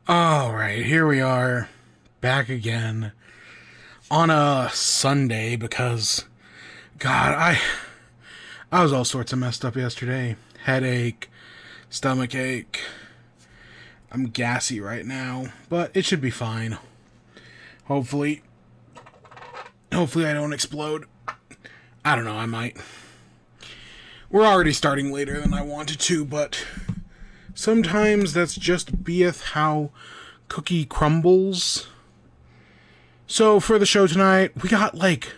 Alright, here we are, back again, on a Sunday, because, God, I was all sorts of messed up yesterday. Headache, stomach ache, I'm gassy right now, but it should be fine. Hopefully I don't explode. I don't know, I might. We're already starting later than I wanted to, but sometimes that's just beeth how cookie crumbles. So for the show tonight, we got like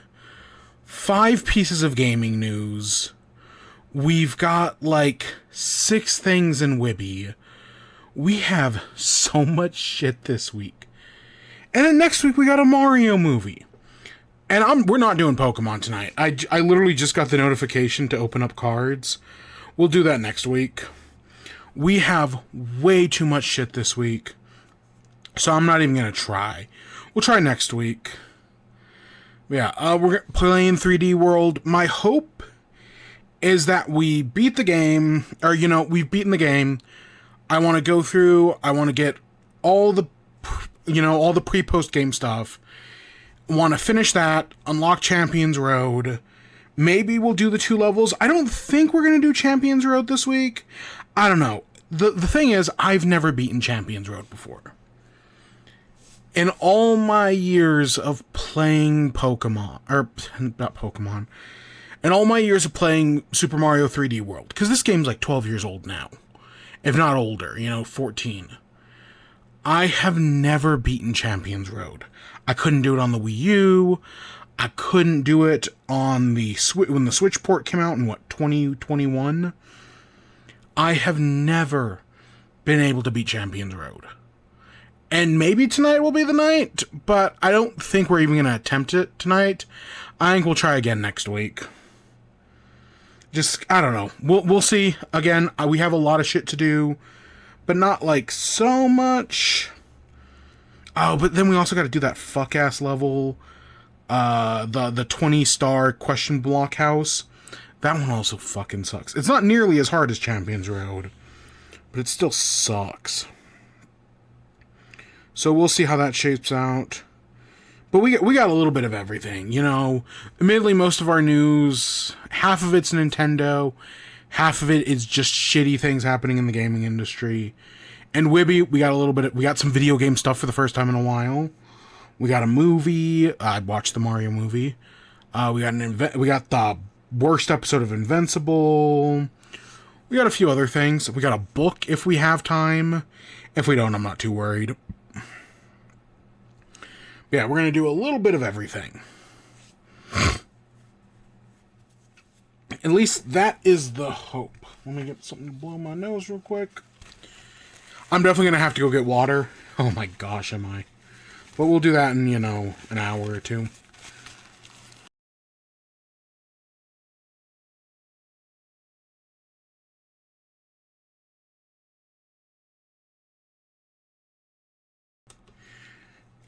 5 pieces of gaming news. We've got like 6 things in WIBE. We have so much shit this week. And then next week we got a Mario movie. And we're not doing Pokemon tonight. I literally just got the notification to open up cards. We'll do that next week. We have way too much shit this week, so I'm not even going to try. We'll try next week. Yeah, we're playing 3D World. My hope is that we beat the game, or, we've beaten the game. I want to go through, I want to get all the pre-post game stuff. Want to finish that, unlock Champions Road. Maybe we'll do the 2 levels. I don't think we're going to do Champions Road this week. I don't know. The thing is, I've never beaten Champions Road before. In all my years of playing Pokemon, or not Pokemon, in all my years of playing Super Mario 3D World, because this game's like 12 years old now, if not older, 14. I have never beaten Champions Road. I couldn't do it on the Wii U. I couldn't do it on the when the Switch port came out in 2021. I have never been able to beat Champions Road. And maybe tonight will be the night, but I don't think we're even going to attempt it tonight. I think we'll try again next week. Just, I don't know. We'll see. Again, we have a lot of shit to do, but not like so much. Oh, but then we also got to do that fuck-ass level, the 20-star question block house. That one also fucking sucks. It's not nearly as hard as Champions Road, but it still sucks. So we'll see how that shapes out. But we got a little bit of everything, Admittedly, most of our news, half of it's Nintendo, half of it is just shitty things happening in the gaming industry. And WIBE, we got some video game stuff for the first time in a while. We got a movie. I watched the Mario movie. We got the worst episode of Invincible. We got a few other things. We got a book if we have time. If we don't, I'm not too worried. Yeah, we're going to do a little bit of everything. At least that is the hope. Let me get something to blow my nose real quick. I'm definitely going to have to go get water. Oh my gosh, am I. But we'll do that in, an hour or 2.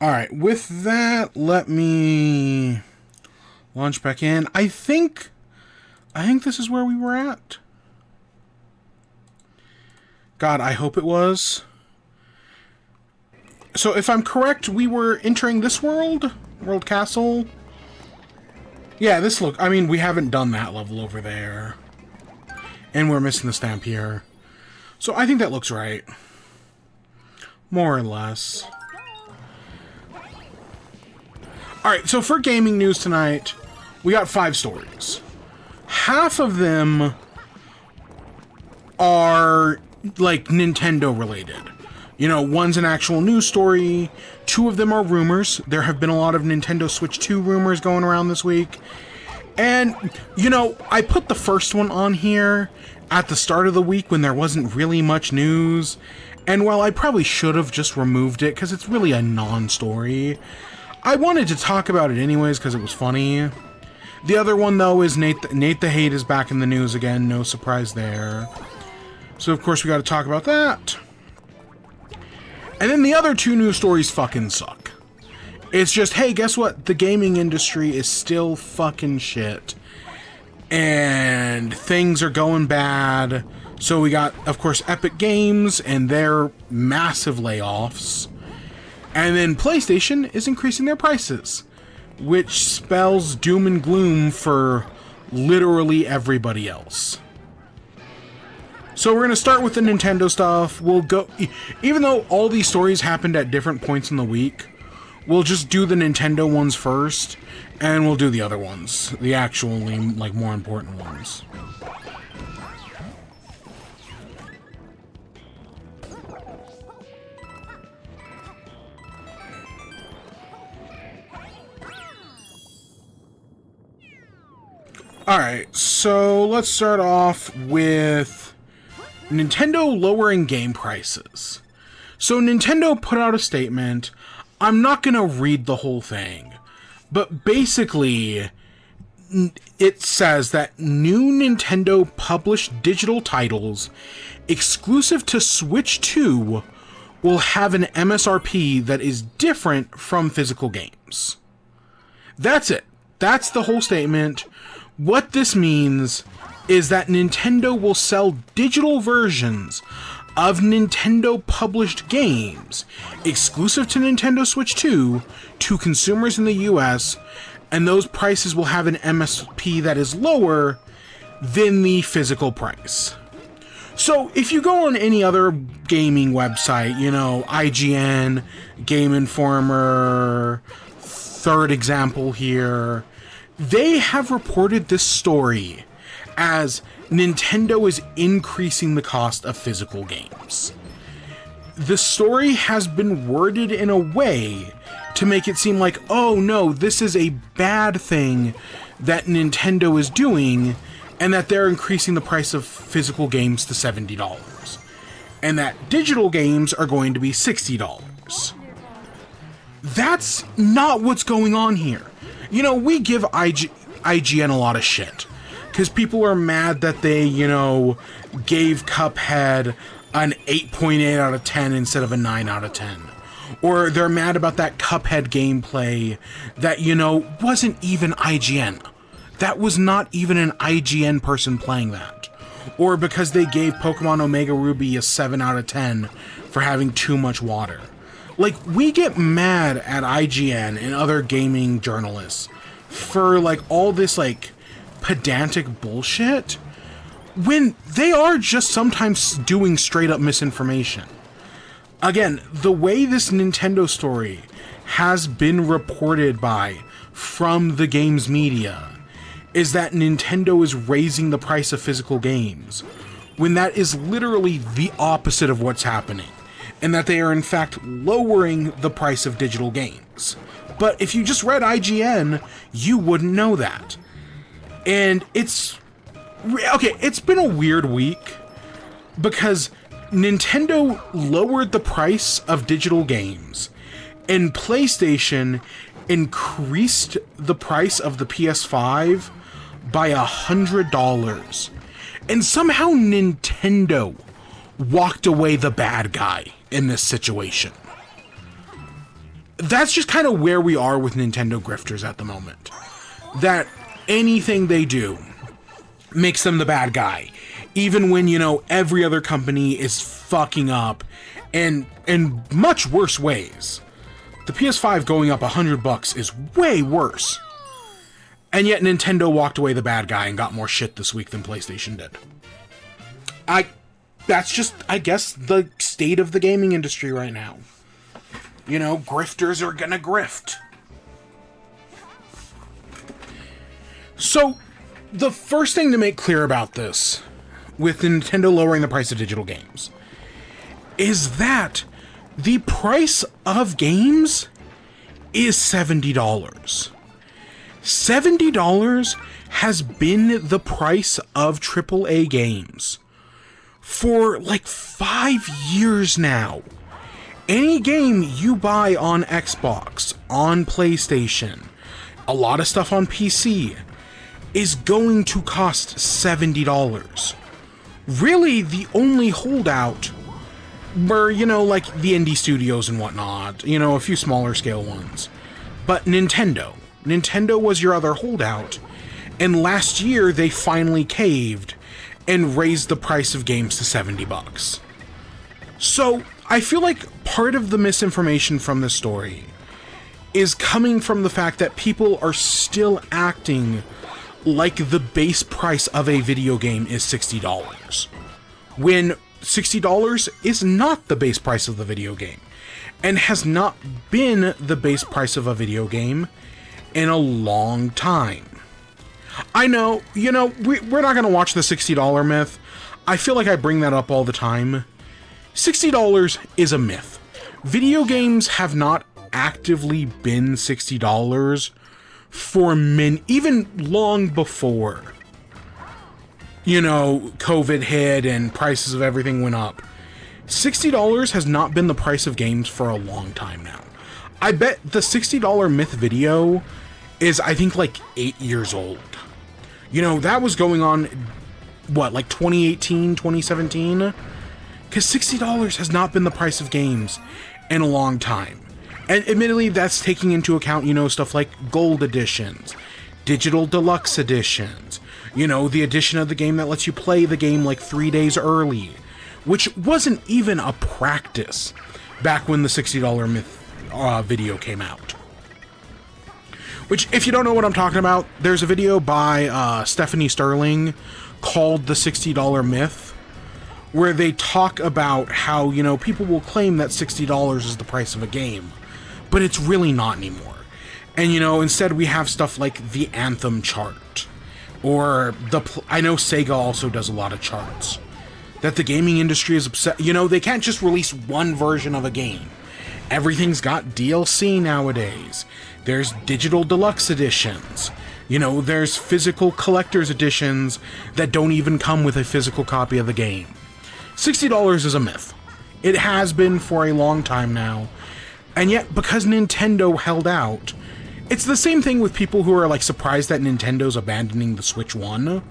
Alright, with that, let me launch back in. I think this is where we were at. God, I hope it was. So if I'm correct, we were entering this world castle. Yeah, we haven't done that level over there. And we're missing the stamp here. So I think that looks right. More or less. Alright, so for gaming news tonight, we got 5 stories. Half of them are like Nintendo related. One's an actual news story. 2 of them are rumors. There have been a lot of Nintendo Switch 2 rumors going around this week. And, I put the first one on here at the start of the week when there wasn't really much news. And while I probably should have just removed it because it's really a non-story, I wanted to talk about it anyways because it was funny. The other one, though, is NateTheHate is back in the news again. No surprise there. So, of course, we got to talk about that. And then the other 2 news stories fucking suck. It's just, hey, guess what? The gaming industry is still fucking shit. And things are going bad. So we got, of course, Epic Games and their massive layoffs. And then PlayStation is increasing their prices, which spells doom and gloom for literally everybody else. So we're going to start with the Nintendo stuff. We'll go, even though all these stories happened at different points in the week, we'll just do the Nintendo ones first, and we'll do the other ones, the actually, like, more important ones. Alright, so let's start off with Nintendo lowering game prices. So Nintendo put out a statement. I'm not going to read the whole thing, but basically it says that new Nintendo published digital titles exclusive to Switch 2 will have an MSRP that is different from physical games. That's it. That's the whole statement. What this means is that Nintendo will sell digital versions of Nintendo-published games exclusive to Nintendo Switch 2 to consumers in the US, and those prices will have an MSRP that is lower than the physical price. So if you go on any other gaming website, you know, IGN, Game Informer, third example here, they have reported this story as Nintendo is increasing the cost of physical games. The story has been worded in a way to make it seem like, oh no, this is a bad thing that Nintendo is doing, and that they're increasing the price of physical games to $70, and that digital games are going to be $60. That's not what's going on here. You know, we give IGN a lot of shit, because people are mad that they, you know, gave Cuphead an 8.8 out of 10 instead of a 9 out of 10. Or they're mad about that Cuphead gameplay that, you know, wasn't even IGN. That was not even an IGN person playing that. Or because they gave Pokemon Omega Ruby a 7 out of 10 for having too much water. Like, we get mad at IGN and other gaming journalists for, like, all this, like, pedantic bullshit when they are just sometimes doing straight-up misinformation. Again, the way this Nintendo story has been reported from the games media is that Nintendo is raising the price of physical games, when that is literally the opposite of what's happening, and that they are in fact lowering the price of digital games. But if you just read IGN, you wouldn't know that. And it's been a weird week, because Nintendo lowered the price of digital games, and PlayStation increased the price of the PS5 by $100. And somehow Nintendo walked away the bad guy in this situation. That's just kind of where we are with Nintendo grifters at the moment. That anything they do makes them the bad guy. Even when, you know, every other company is fucking up in much worse ways. The PS5 going up $100 is way worse. And yet Nintendo walked away the bad guy and got more shit this week than PlayStation did. That's just, I guess, the state of the gaming industry right now. You know, grifters are gonna grift. So, the first thing to make clear about this, with Nintendo lowering the price of digital games, is that the price of games is $70. $70 has been the price of AAA games for like 5 years now. Any game you buy on Xbox, on PlayStation, a lot of stuff on PC, is going to cost $70. Really, the only holdout were, you know, like the indie studios and whatnot, you know, a few smaller scale ones. But Nintendo was your other holdout, and last year they finally caved and raised the price of games to $70. So I feel like part of the misinformation from this story is coming from the fact that people are still acting like the base price of a video game is $60, when $60 is not the base price of the video game, and has not been the base price of a video game in a long time. I know, we're not going to watch the $60 myth. I feel like I bring that up all the time. $60 is a myth. Video games have not actively been $60 for even long before, COVID hit and prices of everything went up. $60 has not been the price of games for a long time now. I bet the $60 myth video is, I think, like 8 years old. That was going on, 2018, 2017? Because $60 has not been the price of games in a long time. And admittedly, that's taking into account, stuff like gold editions, digital deluxe editions, the edition of the game that lets you play the game like 3 days early, which wasn't even a practice back when the $60 myth video came out. Which, if you don't know what I'm talking about, there's a video by Stephanie Sterling called The $60 Myth, where they talk about how, people will claim that $60 is the price of a game, but it's really not anymore. And, instead we have stuff like the Anthem chart, or I know Sega also does a lot of charts, that the gaming industry is upset. They can't just release one version of a game. Everything's got DLC nowadays. There's digital deluxe editions. There's physical collector's editions that don't even come with a physical copy of the game. $60 is a myth. It has been for a long time now. And yet, because Nintendo held out, it's the same thing with people who are, surprised that Nintendo's abandoning the Switch 1.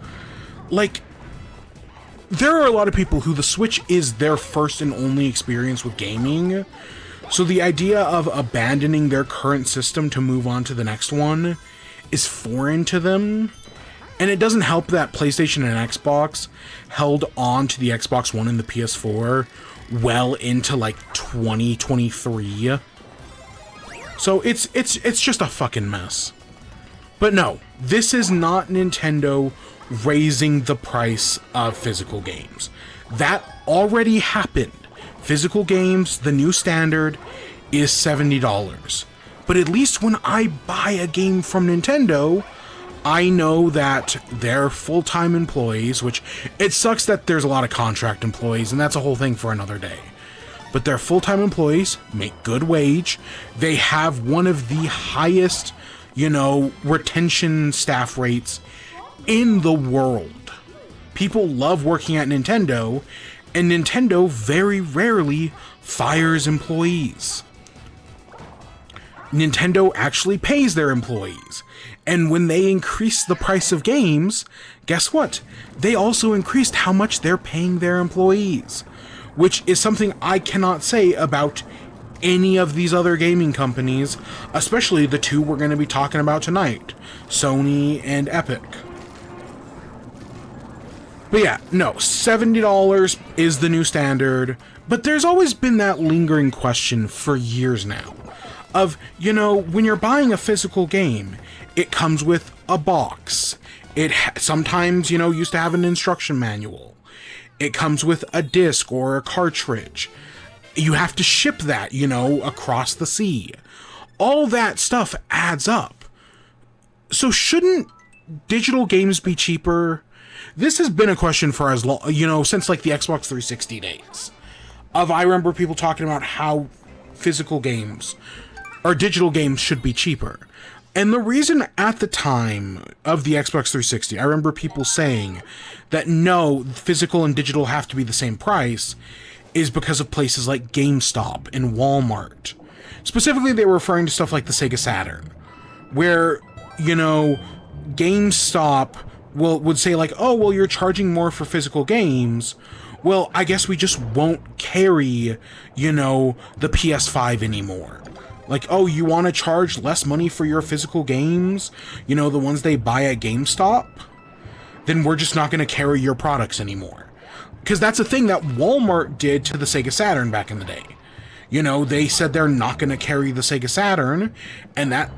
There are a lot of people who the Switch is their first and only experience with gaming. So the idea of abandoning their current system to move on to the next one is foreign to them. And it doesn't help that PlayStation and Xbox held on to the Xbox One and the PS4 well into 2023. So it's just a fucking mess. But no, this is not Nintendo raising the price of physical games. That already happened. Physical games, the new standard, is $70. But at least when I buy a game from Nintendo, I know that their full-time employees, which it sucks that there's a lot of contract employees, and that's a whole thing for another day. But their full-time employees make good wage. They have one of the highest, retention staff rates in the world. People love working at Nintendo, and Nintendo very rarely fires employees. Nintendo actually pays their employees. And when they increase the price of games, guess what? They also increased how much they're paying their employees, which is something I cannot say about any of these other gaming companies, especially the two we're going to be talking about tonight, Sony and Epic. But yeah, no, $70 is the new standard, but there's always been that lingering question for years now of, when you're buying a physical game, it comes with a box. It sometimes, used to have an instruction manual. It comes with a disc or a cartridge. You have to ship that, across the sea. All that stuff adds up. So shouldn't digital games be cheaper? This has been a question for as long, since the Xbox 360 days. I remember people talking about how physical games or digital games should be cheaper. And the reason at the time of the Xbox 360, I remember people saying that no, physical and digital have to be the same price, is because of places like GameStop and Walmart. Specifically, they were referring to stuff like the Sega Saturn, where, GameStop would say oh, well, you're charging more for physical games. Well, I guess we just won't carry, the PS5 anymore. Oh, you want to charge less money for your physical games? The ones they buy at GameStop? then we're just not going to carry your products anymore. Because that's a thing that Walmart did to the Sega Saturn back in the day. You know, they said they're not going to carry the Sega Saturn, and that,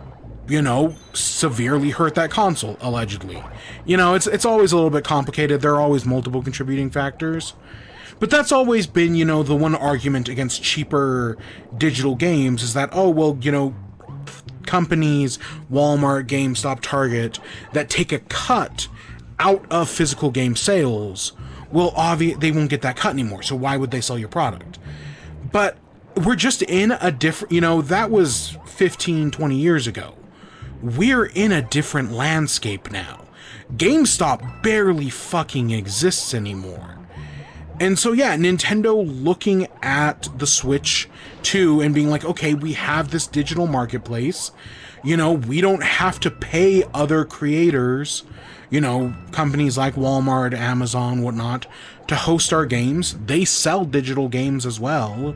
you know, severely hurt that console, allegedly. You know, it's always a little bit complicated. There are always multiple contributing factors. But that's always been, you know, the one argument against cheaper digital games is that, oh, well, you know, companies, Walmart, GameStop, Target, that take a cut out of physical game sales, well, they won't get that cut anymore, so why would they sell your product? But we're just in a different, you know, that was 15, 20 years ago. We're in a different landscape now. GameStop barely fucking exists anymore. And so, yeah, Nintendo looking at the Switch 2 and being like, okay, we have this digital marketplace. You know, we don't have to pay other creators, you know, companies like Walmart, Amazon, whatnot, to host our games. They sell digital games as well.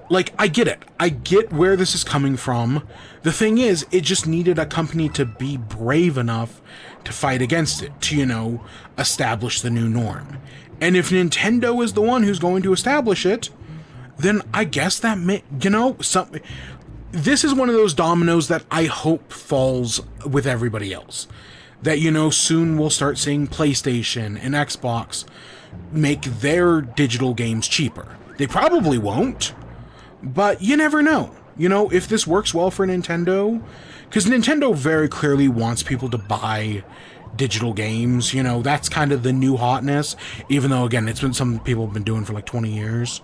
Like, I get it. I get where this is coming from. The thing is, it just needed a company to be brave enough to fight against it, to, you know, establish the new norm. And if Nintendo is the one who's going to establish it, then I guess that may, you know, this is one of those dominoes that I hope falls with everybody else. That, you know, soon we'll start seeing PlayStation and Xbox make their digital games cheaper. They probably won't, but you never know. You know, if this works well for Nintendo, because Nintendo very clearly wants people to buy digital games, you know, that's kind of the new hotness, even though, again, it's been something people have been doing for like 20 years.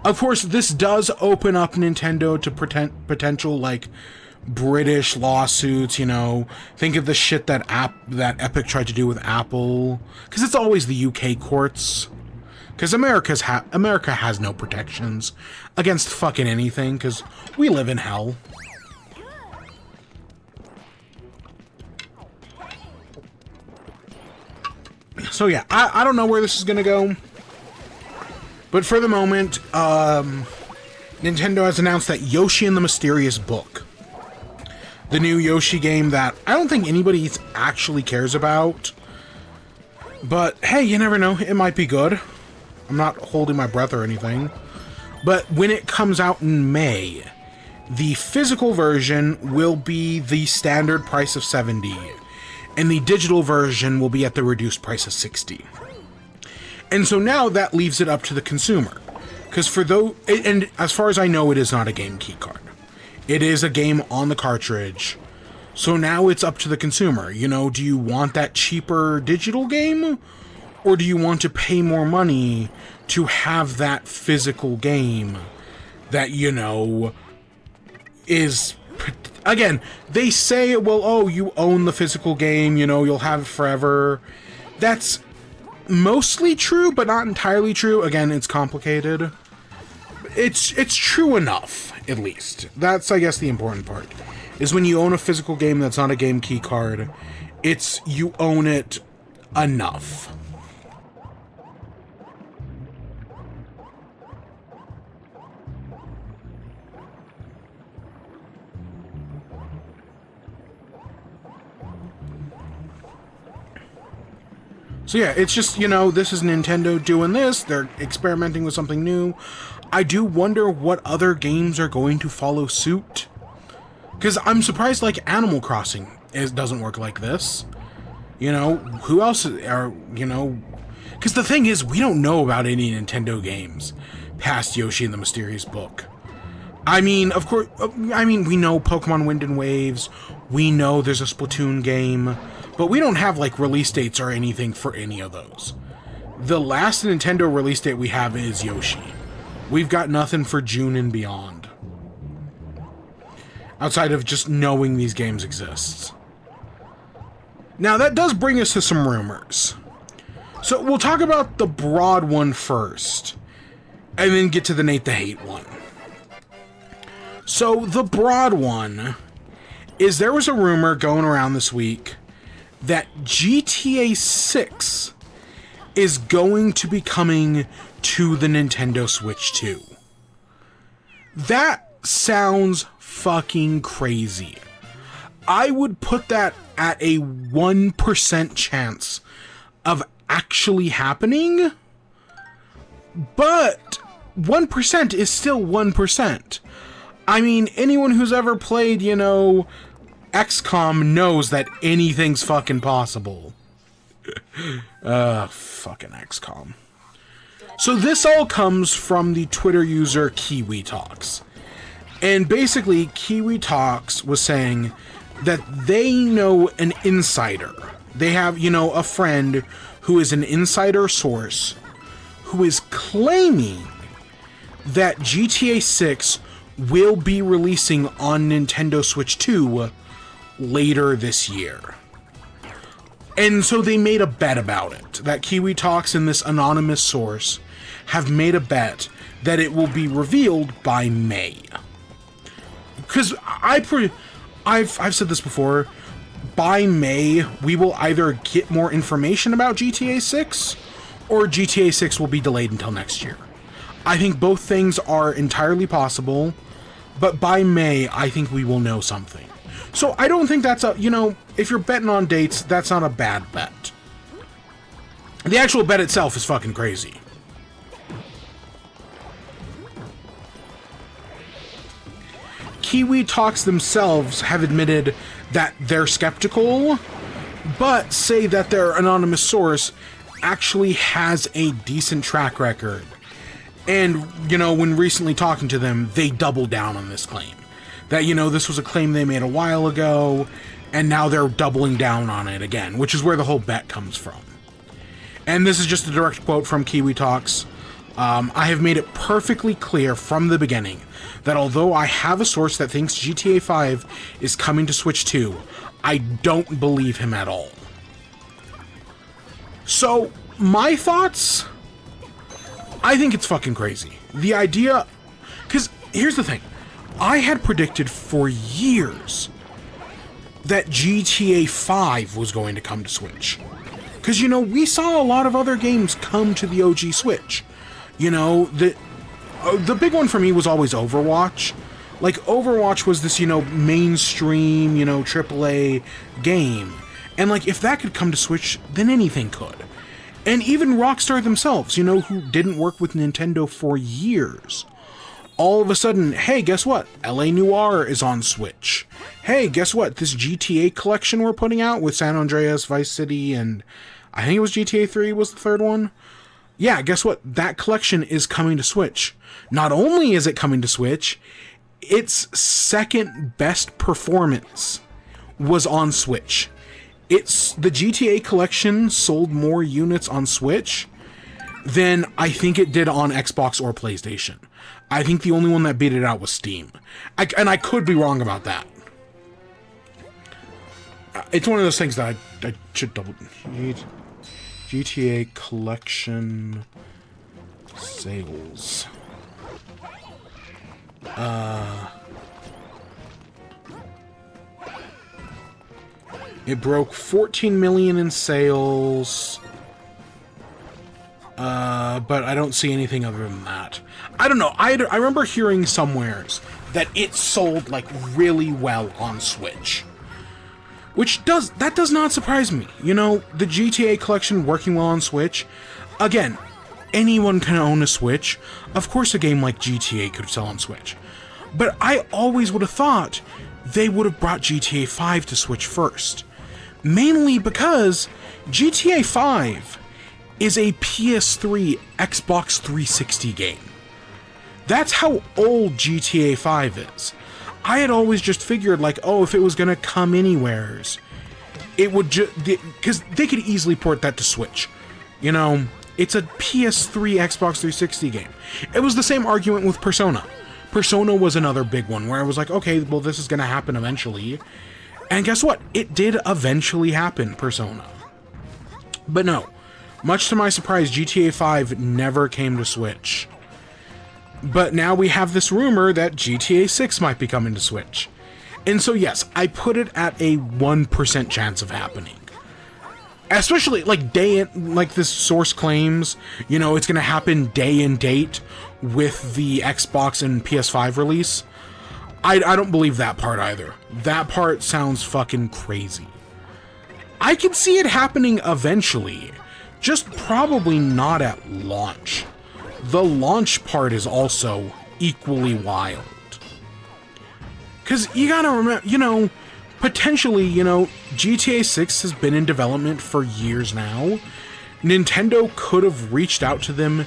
Of course, this does open up Nintendo to potential, like, British lawsuits, you know. Think of the shit that Epic tried to do with Apple, because it's always the UK courts. Because America has no protections against fucking anything, because we live in hell. So yeah, I don't know where this is going to go. But for the moment, Nintendo has announced that Yoshi and the Mysterious Book, the new Yoshi game that I don't think anybody actually cares about. But hey, you never know, it might be good. I'm not holding my breath or anything. But when it comes out in May, the physical version will be the standard price of $70, and the digital version will be at the reduced price of $60. And so now that leaves it up to the consumer. Because and as far as I know, it is not a game key card. It is a game on the cartridge. So now it's up to the consumer. You know, do you want that cheaper digital game? Or do you want to pay more money to have that physical game that, you know, is... Again, they say, well, oh, you own the physical game, you know, you'll have it forever. That's mostly true, but not entirely true. Again, it's complicated. It's true enough, at least. That's, I guess, the important part. Is when you own a physical game that's not a game key card, it's you own it enough. So yeah, it's just, you know, this is Nintendo doing this. They're experimenting with something new. I do wonder what other games are going to follow suit. Because I'm surprised, like, Animal Crossing doesn't work like this. You know, who else are, you know... Because the thing is, we don't know about any Nintendo games past Yoshi and the Mysterious Book. I mean, of course, we know Pokemon Wind and Waves. We know there's a Splatoon game. But we don't have, like, release dates or anything for any of those. The last Nintendo release date we have is Yoshi. We've got nothing for June and beyond. Outside of just knowing these games exist. Now, that does bring us to some rumors. So, we'll talk about the broad one first. And then get to the NateTheHate one. So, the broad one is there was a rumor going around this week that GTA 6 is going to be coming to the Nintendo Switch 2. That sounds fucking crazy. I would put that at a 1% chance of actually happening, but 1% is still 1%. I mean, anyone who's ever played, XCOM knows that anything's fucking possible. Fucking XCOM. So this all comes from the Twitter user Kiwi Talks. And basically, Kiwi Talks was saying that they know an insider. They have, a friend who is an insider source who is claiming that GTA 6 will be releasing on Nintendo Switch 2 later this year. And so they made a bet about it. That Kiwi Talks and this anonymous source have made a bet that it will be revealed by May. Because I've said this before, by May, we will either get more information about GTA 6, or GTA 6 will be delayed until next year. I think both things are entirely possible, but by May, I think we will know something. So I don't think that's if you're betting on dates, that's not a bad bet. The actual bet itself is fucking crazy. Kiwi Talks themselves have admitted that they're skeptical, but say that their anonymous source actually has a decent track record. And, when recently talking to them, they doubled down on this claim. That, this was a claim they made a while ago, and now they're doubling down on it again, which is where the whole bet comes from. And this is just a direct quote from Kiwi Talks. I have made it perfectly clear from the beginning that although I have a source that thinks GTA 5 is coming to Switch 2, I don't believe him at all. So, my thoughts? I think it's fucking crazy. The idea... Because, here's the thing. I had predicted for years that GTA 5 was going to come to Switch. Because, we saw a lot of other games come to the OG Switch. The big one for me was always Overwatch. Like, Overwatch was this, mainstream, AAA game. And, if that could come to Switch, then anything could. And even Rockstar themselves, who didn't work with Nintendo for years. All of a sudden, hey, guess what? LA Noire is on Switch. Hey, guess what? This GTA collection we're putting out with San Andreas, Vice City, and I think it was GTA 3 was the third one. Yeah, guess what? That collection is coming to Switch. Not only is it coming to Switch, its second best performance was on Switch. The GTA collection sold more units on Switch than I think it did on Xbox or PlayStation. I think the only one that beat it out was Steam. And I could be wrong about that. It's one of those things that I should double... GTA collection sales. It broke 14 million in sales. But I don't see anything other than that. I don't know. I remember hearing somewheres that it sold really well on Switch. That does not surprise me. The GTA collection working well on Switch. Again, anyone can own a Switch. Of course a game like GTA could sell on Switch. But I always would have thought they would have brought GTA 5 to Switch first. Mainly because GTA 5 is a PS3 Xbox 360 game. That's how old GTA 5 is. I had always just figured, if it was gonna come anywheres, it would because they could easily port that to Switch. It's a PS3 Xbox 360 game. It was the same argument with Persona. Persona was another big one where I was like, okay, well, this is gonna happen eventually. And guess what? It did eventually happen, Persona. But no, much to my surprise, GTA 5 never came to Switch. But now we have this rumor that GTA 6 might be coming to Switch. And so yes, I put it at a 1% chance of happening. Especially this source claims, it's gonna happen day and date with the Xbox and PS5 release. I don't believe that part either. That part sounds fucking crazy. I can see it happening eventually, just probably not at launch. The launch part is also equally wild. Because you gotta remember, potentially, GTA 6 has been in development for years now. Nintendo could have reached out to them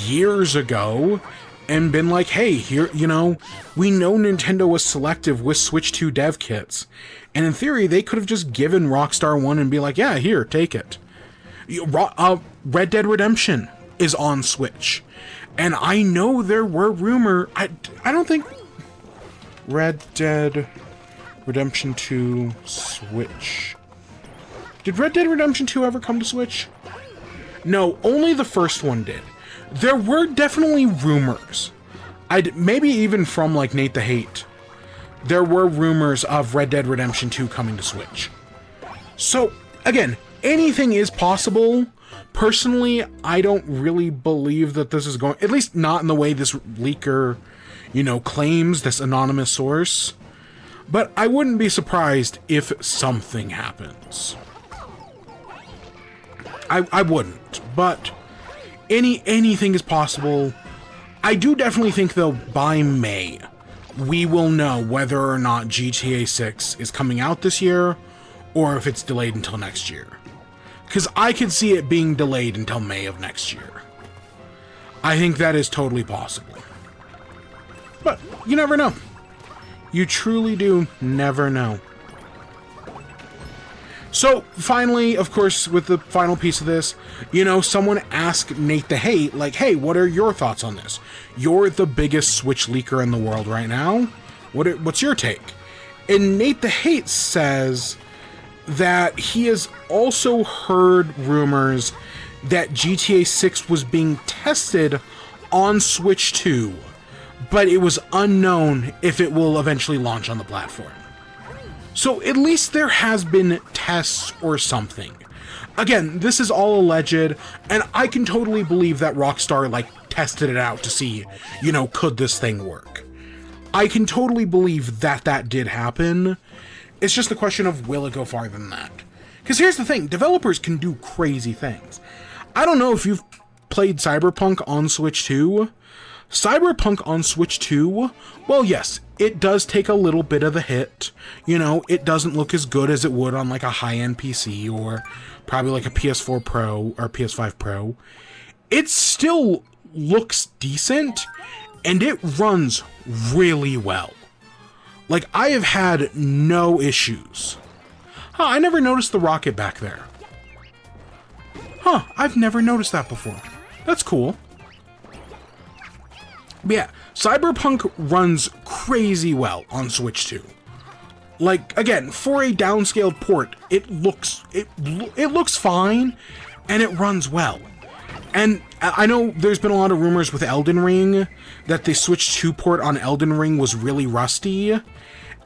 years ago and been like, hey, here, we know Nintendo was selective with Switch 2 dev kits. And in theory, they could have just given Rockstar one and be like, yeah, here, take it. Red Dead Redemption is on Switch. And I know there were rumors. I don't think Red Dead Redemption 2 Switch. Did Red Dead Redemption 2 ever come to Switch? No, only the first one did. There were definitely rumors. Maybe even from like NateTheHate. There were rumors of Red Dead Redemption 2 coming to Switch. So, again, anything is possible. Personally, I don't really believe that this is going... At least not in the way this leaker, claims, this anonymous source. But I wouldn't be surprised if something happens. I wouldn't, but anything is possible. I do definitely think, though, by May, we will know whether or not GTA 6 is coming out this year, or if it's delayed until next year. Because I could see it being delayed until May of next year. I think that is totally possible. But you never know. You truly do never know. So, finally, of course, with the final piece of this, someone asked NateTheHate, like, hey, what are your thoughts on this? You're the biggest Switch leaker in the world right now. What's your take? And NateTheHate says that he has also heard rumors that GTA 6 was being tested on Switch 2, but it was unknown if it will eventually launch on the platform. So at least there has been tests or something. Again, this is all alleged, and I can totally believe that Rockstar, tested it out to see, could this thing work? I can totally believe that did happen. It's just a question of, will it go farther than that? Because here's the thing, developers can do crazy things. I don't know if you've played Cyberpunk on Switch 2. Cyberpunk on Switch 2, well, yes, it does take a little bit of the hit. It doesn't look as good as it would on, a high-end PC or probably a PS4 Pro or PS5 Pro. It still looks decent, and it runs really well. I have had no issues. Huh, I never noticed the rocket back there. Huh, I've never noticed that before. That's cool. But yeah, Cyberpunk runs crazy well on Switch 2. Again, for a downscaled port, it looks fine, and it runs well. And I know there's been a lot of rumors with Elden Ring that the Switch 2 port on Elden Ring was really rusty.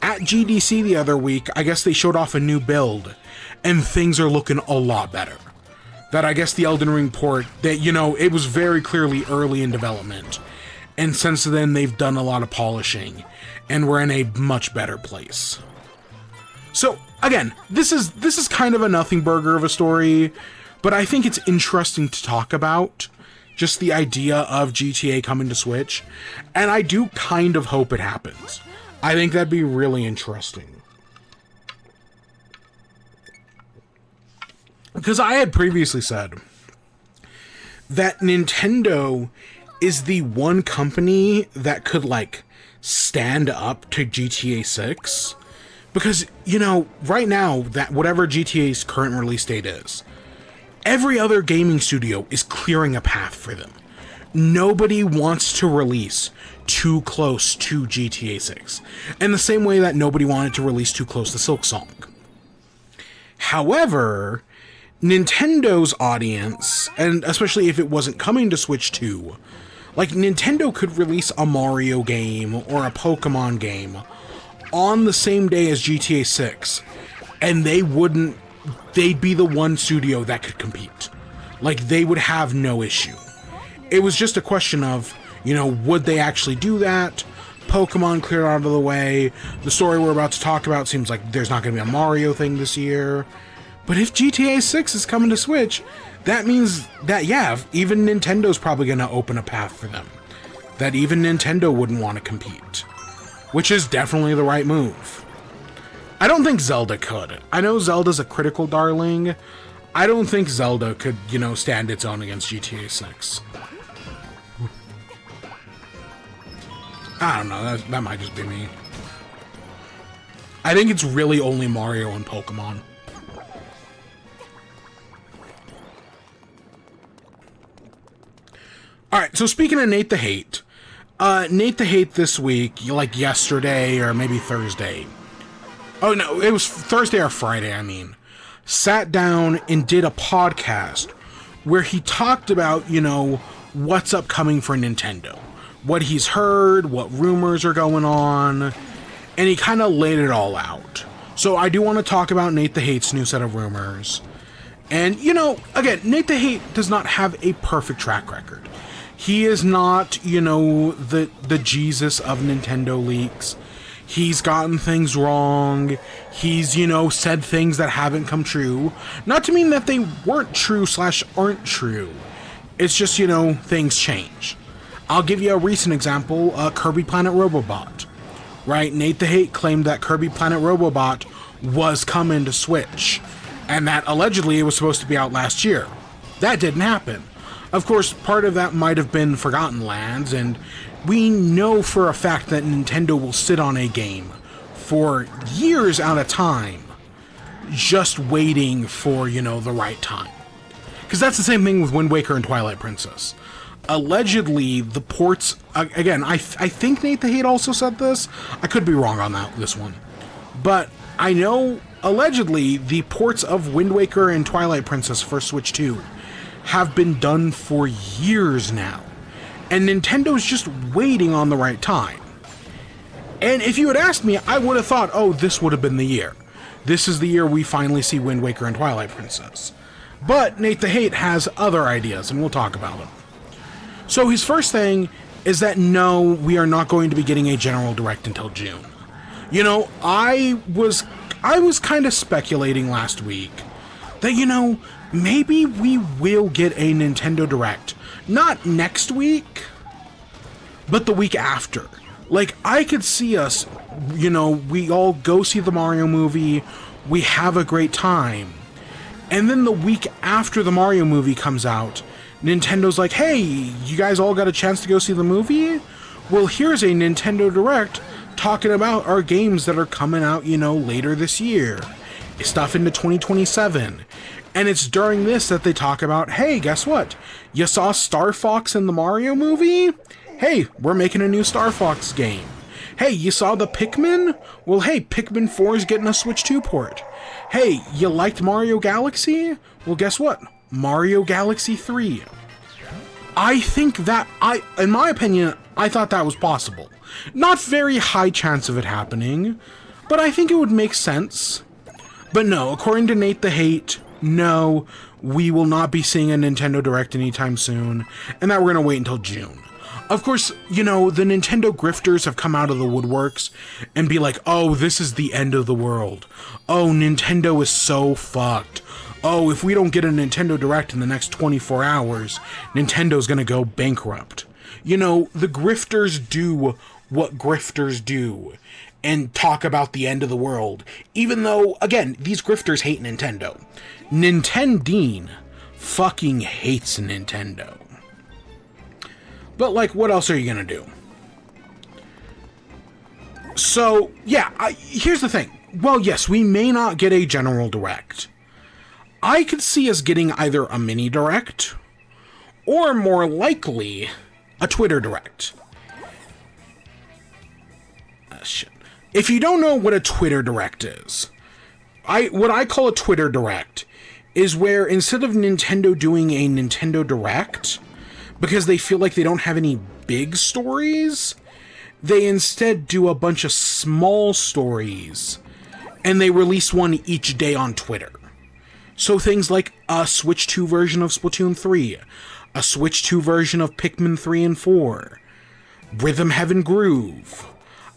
At GDC the other week, I guess they showed off a new build, and things are looking a lot better. That I guess the Elden Ring port, that, it was very clearly early in development. And since then, they've done a lot of polishing, and we're in a much better place. So, again, this is kind of a nothing burger of a story, but I think it's interesting to talk about, just the idea of GTA coming to Switch, and I do kind of hope it happens. I think that'd be really interesting. Because I had previously said that Nintendo is the one company that could, stand up to GTA 6. Because, right now, that whatever GTA's current release date is, every other gaming studio is clearing a path for them. Nobody wants to release too close to GTA 6. In the same way that nobody wanted to release too close to Silksong. However, Nintendo's audience, and especially if it wasn't coming to Switch 2, Nintendo could release a Mario game or a Pokemon game on the same day as GTA 6, and they'd be the one studio that could compete. They would have no issue. It was just a question of, would they actually do that? Pokemon cleared out of the way. The story we're about to talk about seems like there's not going to be a Mario thing this year. But if GTA 6 is coming to Switch, that means that, yeah, even Nintendo's probably going to open a path for them. That even Nintendo wouldn't want to compete. Which is definitely the right move. I don't think Zelda could. I know Zelda's a critical darling. I don't think Zelda could, stand its own against GTA 6. I don't know, that might just be me. I think it's really only Mario and Pokemon. Alright, so speaking of Nate the Hate, Nate the Hate this week, like yesterday or maybe Thursday. Oh no, it was Thursday or Friday, sat down and did a podcast where he talked about, what's upcoming for Nintendo. What he's heard, what rumors are going on, and he kind of laid it all out. So I do want to talk about Nate the Hate's new set of rumors. And, again, Nate the Hate does not have a perfect track record. He is not, the Jesus of Nintendo leaks. He's gotten things wrong. He's, said things that haven't come true. Not to mean that they weren't true / aren't true. It's just, things change. I'll give you a recent example, Kirby Planet Robobot. Right? Nate the Hate claimed that Kirby Planet Robobot was coming to Switch, and that allegedly it was supposed to be out last year. That didn't happen. Of course, part of that might have been Forgotten Lands, and we know for a fact that Nintendo will sit on a game for years at a time, just waiting for, the right time. Because that's the same thing with Wind Waker and Twilight Princess. Allegedly, the ports, again, I think Nate the Hate also said this. I could be wrong on this one. But I know, allegedly, the ports of Wind Waker and Twilight Princess for Switch 2 have been done for years now. And Nintendo's just waiting on the right time. And if you had asked me, I would have thought, oh, this would have been the year. This is the year we finally see Wind Waker and Twilight Princess. But Nate the Hate has other ideas, and we'll talk about them. So his first thing is that no, we are not going to be getting a General Direct until June. I was kind of speculating last week that, maybe we will get a Nintendo Direct. Not next week, but the week after. Like, I could see us, we all go see the Mario movie, we have a great time, and then the week after the Mario movie comes out, Nintendo's like, hey, you guys all got a chance to go see the movie? Well, here's a Nintendo Direct talking about our games that are coming out, later this year. Stuff into 2027. And it's during this that they talk about, hey, guess what? You saw Star Fox in the Mario movie? Hey, we're making a new Star Fox game. Hey, you saw the Pikmin? Well, hey, Pikmin 4 is getting a Switch 2 port. Hey, you liked Mario Galaxy? Well, guess what? Mario Galaxy 3. I think that, in my opinion, I thought that was possible. Not very high chance of it happening, but I think it would make sense. But no, according to Nate the Hate, no, we will not be seeing a Nintendo Direct anytime soon, and that we're going to wait until June. Of course, the Nintendo grifters have come out of the woodworks and be like, oh, this is the end of the world. Oh, Nintendo is so fucked. Oh, if we don't get a Nintendo Direct in the next 24 hours, Nintendo's gonna go bankrupt. The grifters do what grifters do and talk about the end of the world. Even though, again, these grifters hate Nintendo. Nintendine fucking hates Nintendo. But, what else are you gonna do? So, yeah, here's the thing. Well, yes, we may not get a General Direct. I could see us getting either a mini Direct, or more likely, a Twitter Direct. Shit. If you don't know what a Twitter Direct is, what I call a Twitter Direct is where instead of Nintendo doing a Nintendo Direct, because they feel like they don't have any big stories, they instead do a bunch of small stories, and they release one each day on Twitter. So things like a Switch 2 version of Splatoon 3, a Switch 2 version of Pikmin 3 and 4, Rhythm Heaven Groove.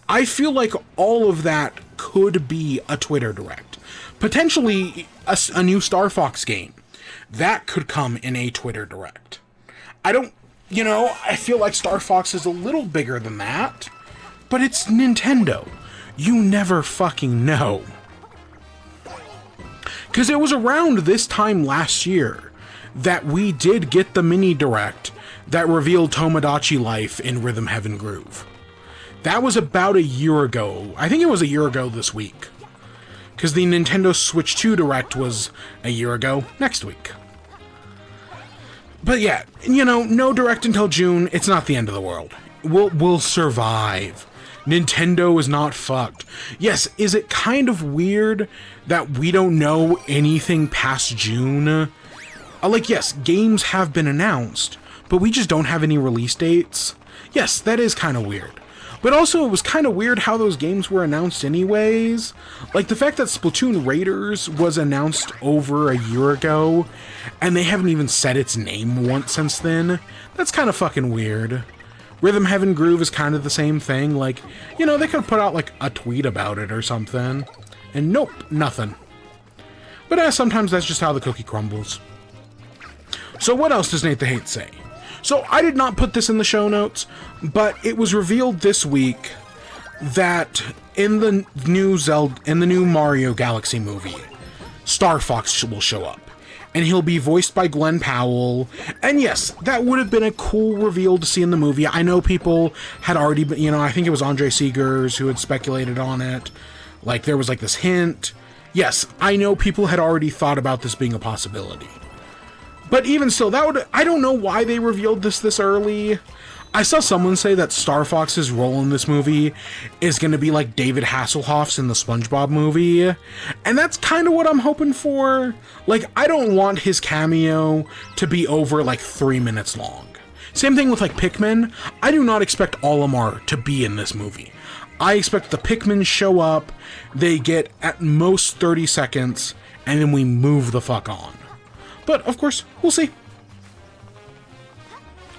I feel like all of that could be a Twitter Direct. Potentially, a new Star Fox game. That could come in a Twitter Direct. I feel like Star Fox is a little bigger than that, but it's Nintendo. You never fucking know. Because it was around this time last year that we did get the mini Direct that revealed Tomodachi life in Rhythm Heaven Groove. That was about a year ago. I think it was a year ago this week. Because the Nintendo Switch 2 Direct was a year ago next week. But yeah, no Direct until June. It's not the end of the world. We'll survive. Nintendo is not fucked. Yes, is it kind of weird that we don't know anything past June? Yes, games have been announced, but we just don't have any release dates. Yes, that is kind of weird. But also, it was kind of weird how those games were announced anyways. Like, the fact that Splatoon Raiders was announced over a year ago, and they haven't even said its name once since then, that's kind of fucking weird. Rhythm Heaven Groove is kind of the same thing. They could have put out, a tweet about it or something. And nope, nothing. But sometimes that's just how the cookie crumbles. So what else does Nate the Hate say? So I did not put this in the show notes, but it was revealed this week that in the new Mario Galaxy movie, Star Fox will show up. And he'll be voiced by Glenn Powell. And yes, that would have been a cool reveal to see in the movie. I know people had already been, I think it was Andre Segers who had speculated on it. There was this hint. Yes, I know people had already thought about this being a possibility. But even still, I don't know why they revealed this early. I saw someone say that Star Fox's role in this movie is going to be like David Hasselhoff's in the SpongeBob movie. And that's kind of what I'm hoping for. I don't want his cameo to be over 3 minutes long. Same thing with Pikmin. I do not expect Olimar to be in this movie. I expect the Pikmin show up, they get at most 30 seconds, and then we move the fuck on. But, of course, we'll see.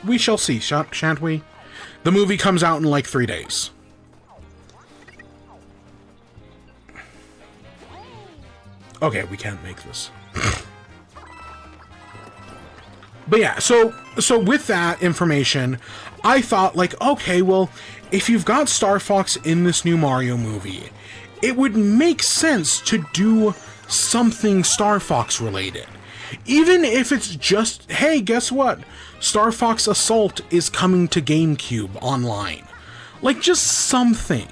We shall see, shan't we? The movie comes out in 3 days. Okay, we can't make this. But yeah, so with that information, I thought, okay, well, if you've got Star Fox in this new Mario movie, it would make sense to do something Star Fox related. Even if it's just, hey, guess what? Star Fox Assault is coming to GameCube online. Just something.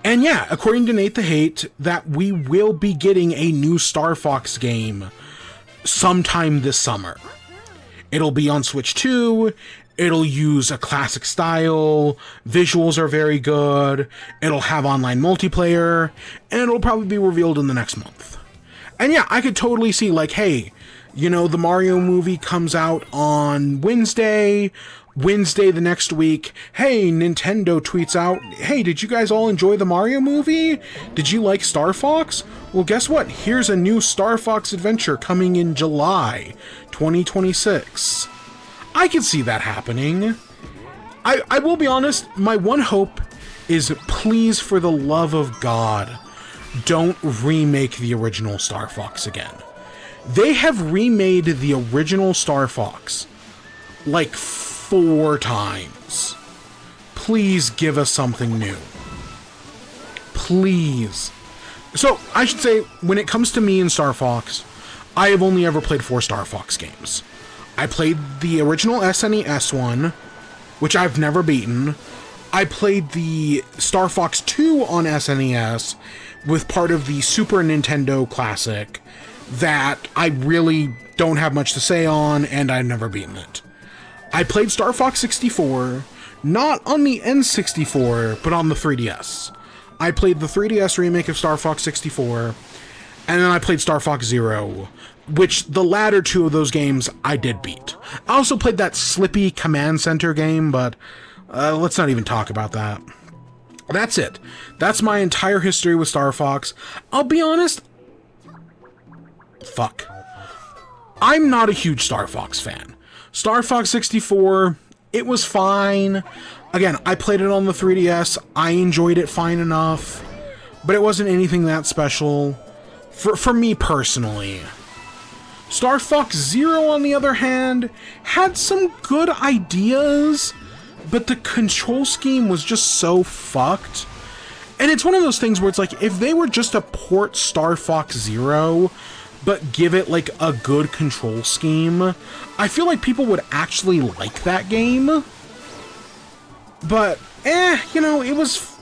And yeah, according to Nate the Hate, that we will be getting a new Star Fox game sometime this summer. It'll be on Switch 2, it'll use a classic style, visuals are very good, it'll have online multiplayer, and it'll probably be revealed in the next month. And yeah, I could totally see, hey, the Mario movie comes out on Wednesday the next week, hey, Nintendo tweets out, hey, did you guys all enjoy the Mario movie? Did you like Star Fox? Well, guess what? Here's a new Star Fox adventure coming in July 2026. I could see that happening. I will be honest, my one hope is, please, for the love of God, don't remake the original Star Fox again. They have remade the original Star Fox 4 times. Please give us something new. Please. So, I should say, when it comes to me and Star Fox, I have only ever played 4 Star Fox games. I played the original SNES one, which I've never beaten. I played the Star Fox 2 on SNES with part of the Super Nintendo Classic that I really don't have much to say on, and I've never beaten it. I played Star Fox 64, not on the N64, but on the 3DS. I played the 3DS remake of Star Fox 64, and then I played Star Fox Zero, which the latter 2 of those games I did beat. I also played that Slippy Command Center game, but let's not even talk about that. That's it. That's my entire history with Star Fox. I'll be honest. Fuck. I'm not a huge Star Fox fan. Star Fox 64, it was fine. Again, I played it on the 3DS. I enjoyed it fine enough. But it wasn't anything that special. For me personally. Star Fox Zero, on the other hand, had some good ideas, but the control scheme was just so fucked. And it's one of those things where it's like, if they were just to port Star Fox Zero, but give it like a good control scheme, I feel like people would actually like that game. But, you know, it was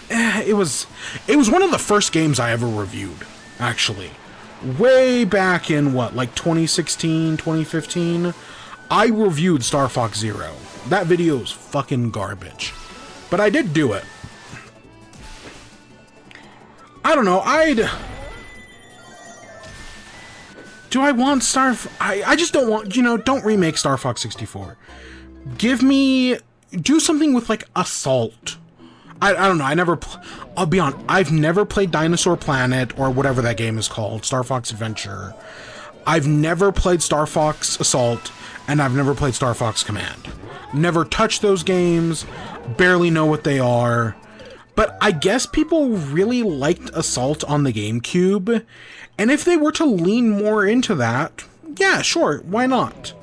one of the first games I ever reviewed, actually. Way back in, what, like 2016, 2015? I reviewed Star Fox Zero. That video is fucking garbage. But I did do it. I don't know, do I want I just don't want, you know, don't remake Star Fox 64. Do something with, like, Assault. I don't know, I'll be honest, I've never played Dinosaur Planet, or whatever that game is called, Star Fox Adventure. I've never played Star Fox Assault, and I've never played Star Fox Command. Never touched those games, barely know what they are. But I guess people really liked Assault on the GameCube, and if they were to lean more into that, yeah, sure, why not?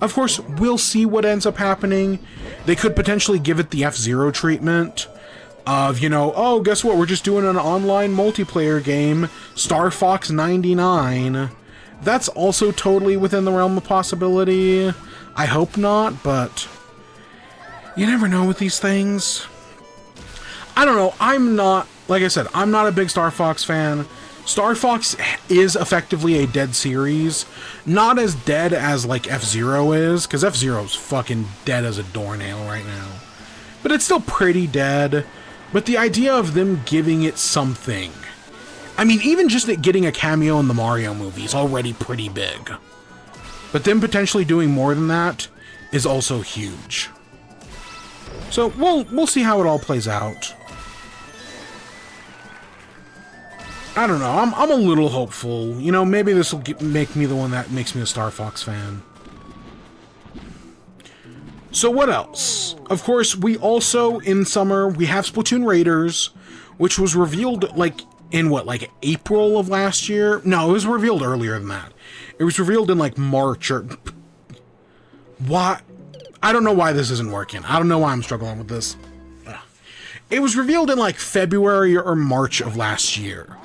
Of course, we'll see what ends up happening. They could potentially give it the F-Zero treatment of, you know, oh, guess what, we're just doing an online multiplayer game, Star Fox 99. That's also totally within the realm of possibility. I hope not, but you never know with these things. I don't know, like I said, I'm not a big Star Fox fan. Star Fox is effectively a dead series. Not as dead as, like, F-Zero is, because F-Zero's fucking dead as a doornail right now. But it's still pretty dead. But the idea of them giving it something... I mean, even just it getting a cameo in the Mario movie is already pretty big. But them potentially doing more than that is also huge. So, we'll see how it all plays out. I don't know, I'm a little hopeful. You know, maybe this will make me the one that makes me a Star Fox fan. So what else? Of course, we also, in summer, we have Splatoon Raiders, which was revealed, like, in what, like, April of last year? No, it was revealed earlier than that. It was revealed in, like, March or... Why? I don't know why this isn't working. I don't know why I'm struggling with this. It was revealed in, like, February or March of last year.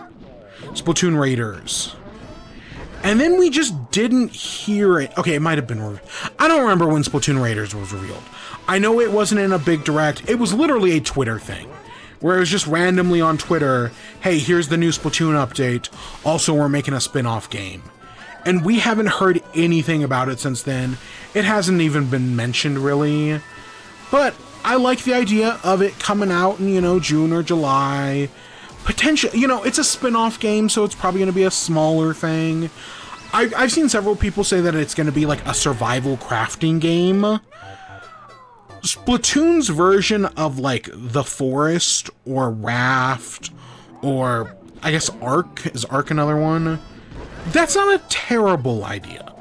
Splatoon Raiders. And then we just didn't hear it. Okay, it might have been... I don't remember when Splatoon Raiders was revealed. I know it wasn't in a big direct. It was literally a Twitter thing. Where it was just randomly on Twitter, hey, here's the new Splatoon update. Also, we're making a spin-off game. And we haven't heard anything about it since then. It hasn't even been mentioned, really. But I like the idea of it coming out in, you know, June or July. Potentially, you know, it's a spin-off game, so it's probably going to be a smaller thing. I've seen several people say that it's going to be like a survival crafting game. Splatoon's version of, like, The Forest or Raft or, I guess, Ark. Is Ark another one? That's not a terrible idea.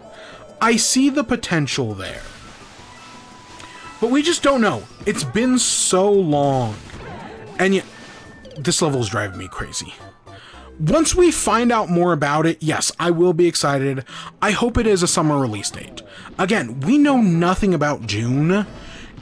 I see the potential there. But we just don't know. It's been so long. And yet... This level is driving me crazy. Once we find out more about it, yes, I will be excited. I hope it is a summer release date. Again, we know nothing about June.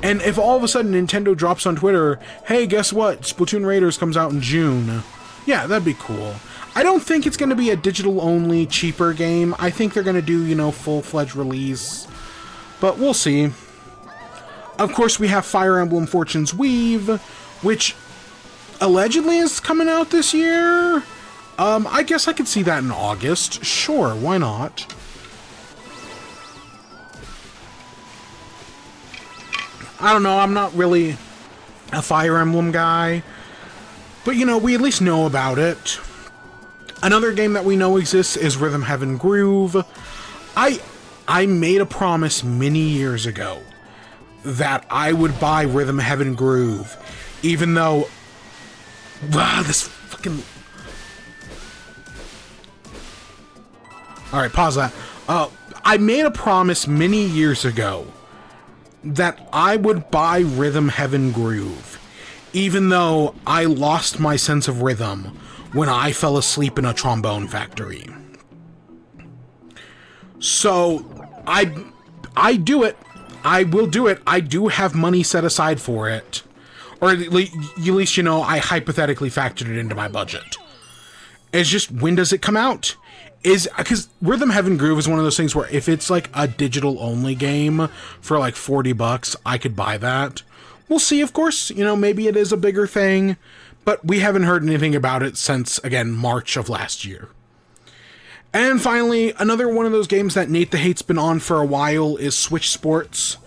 And if all of a sudden Nintendo drops on Twitter, hey, guess what? Splatoon Raiders comes out in June. Yeah, that'd be cool. I don't think it's going to be a digital-only, cheaper game. I think they're going to do, you know, full-fledged release. But we'll see. Of course, we have Fire Emblem Fortune's Weave, which... allegedly is coming out this year. I guess I could see that in August. Sure, why not? I don't know, I'm not really a Fire Emblem guy. But, you know, we at least know about it. Another game that we know exists is Rhythm Heaven Groove. I made a promise many years ago that I would buy Rhythm Heaven Groove, even though... this fucking... Alright, pause that. I made a promise many years ago that I would buy Rhythm Heaven Groove, even though I lost my sense of rhythm when I fell asleep in a trombone factory. So, I do it. I will do it. I do have money set aside for it. Or at least, you know, I hypothetically factored it into my budget. It's just, when does it come out? Because Rhythm Heaven Groove is one of those things where if it's like a digital only game for like $40, I could buy that. We'll see, of course. You know, maybe it is a bigger thing, but we haven't heard anything about it since, again, March of last year. And finally, another one of those games that Nate the Hate's been on for a while is Switch Sports,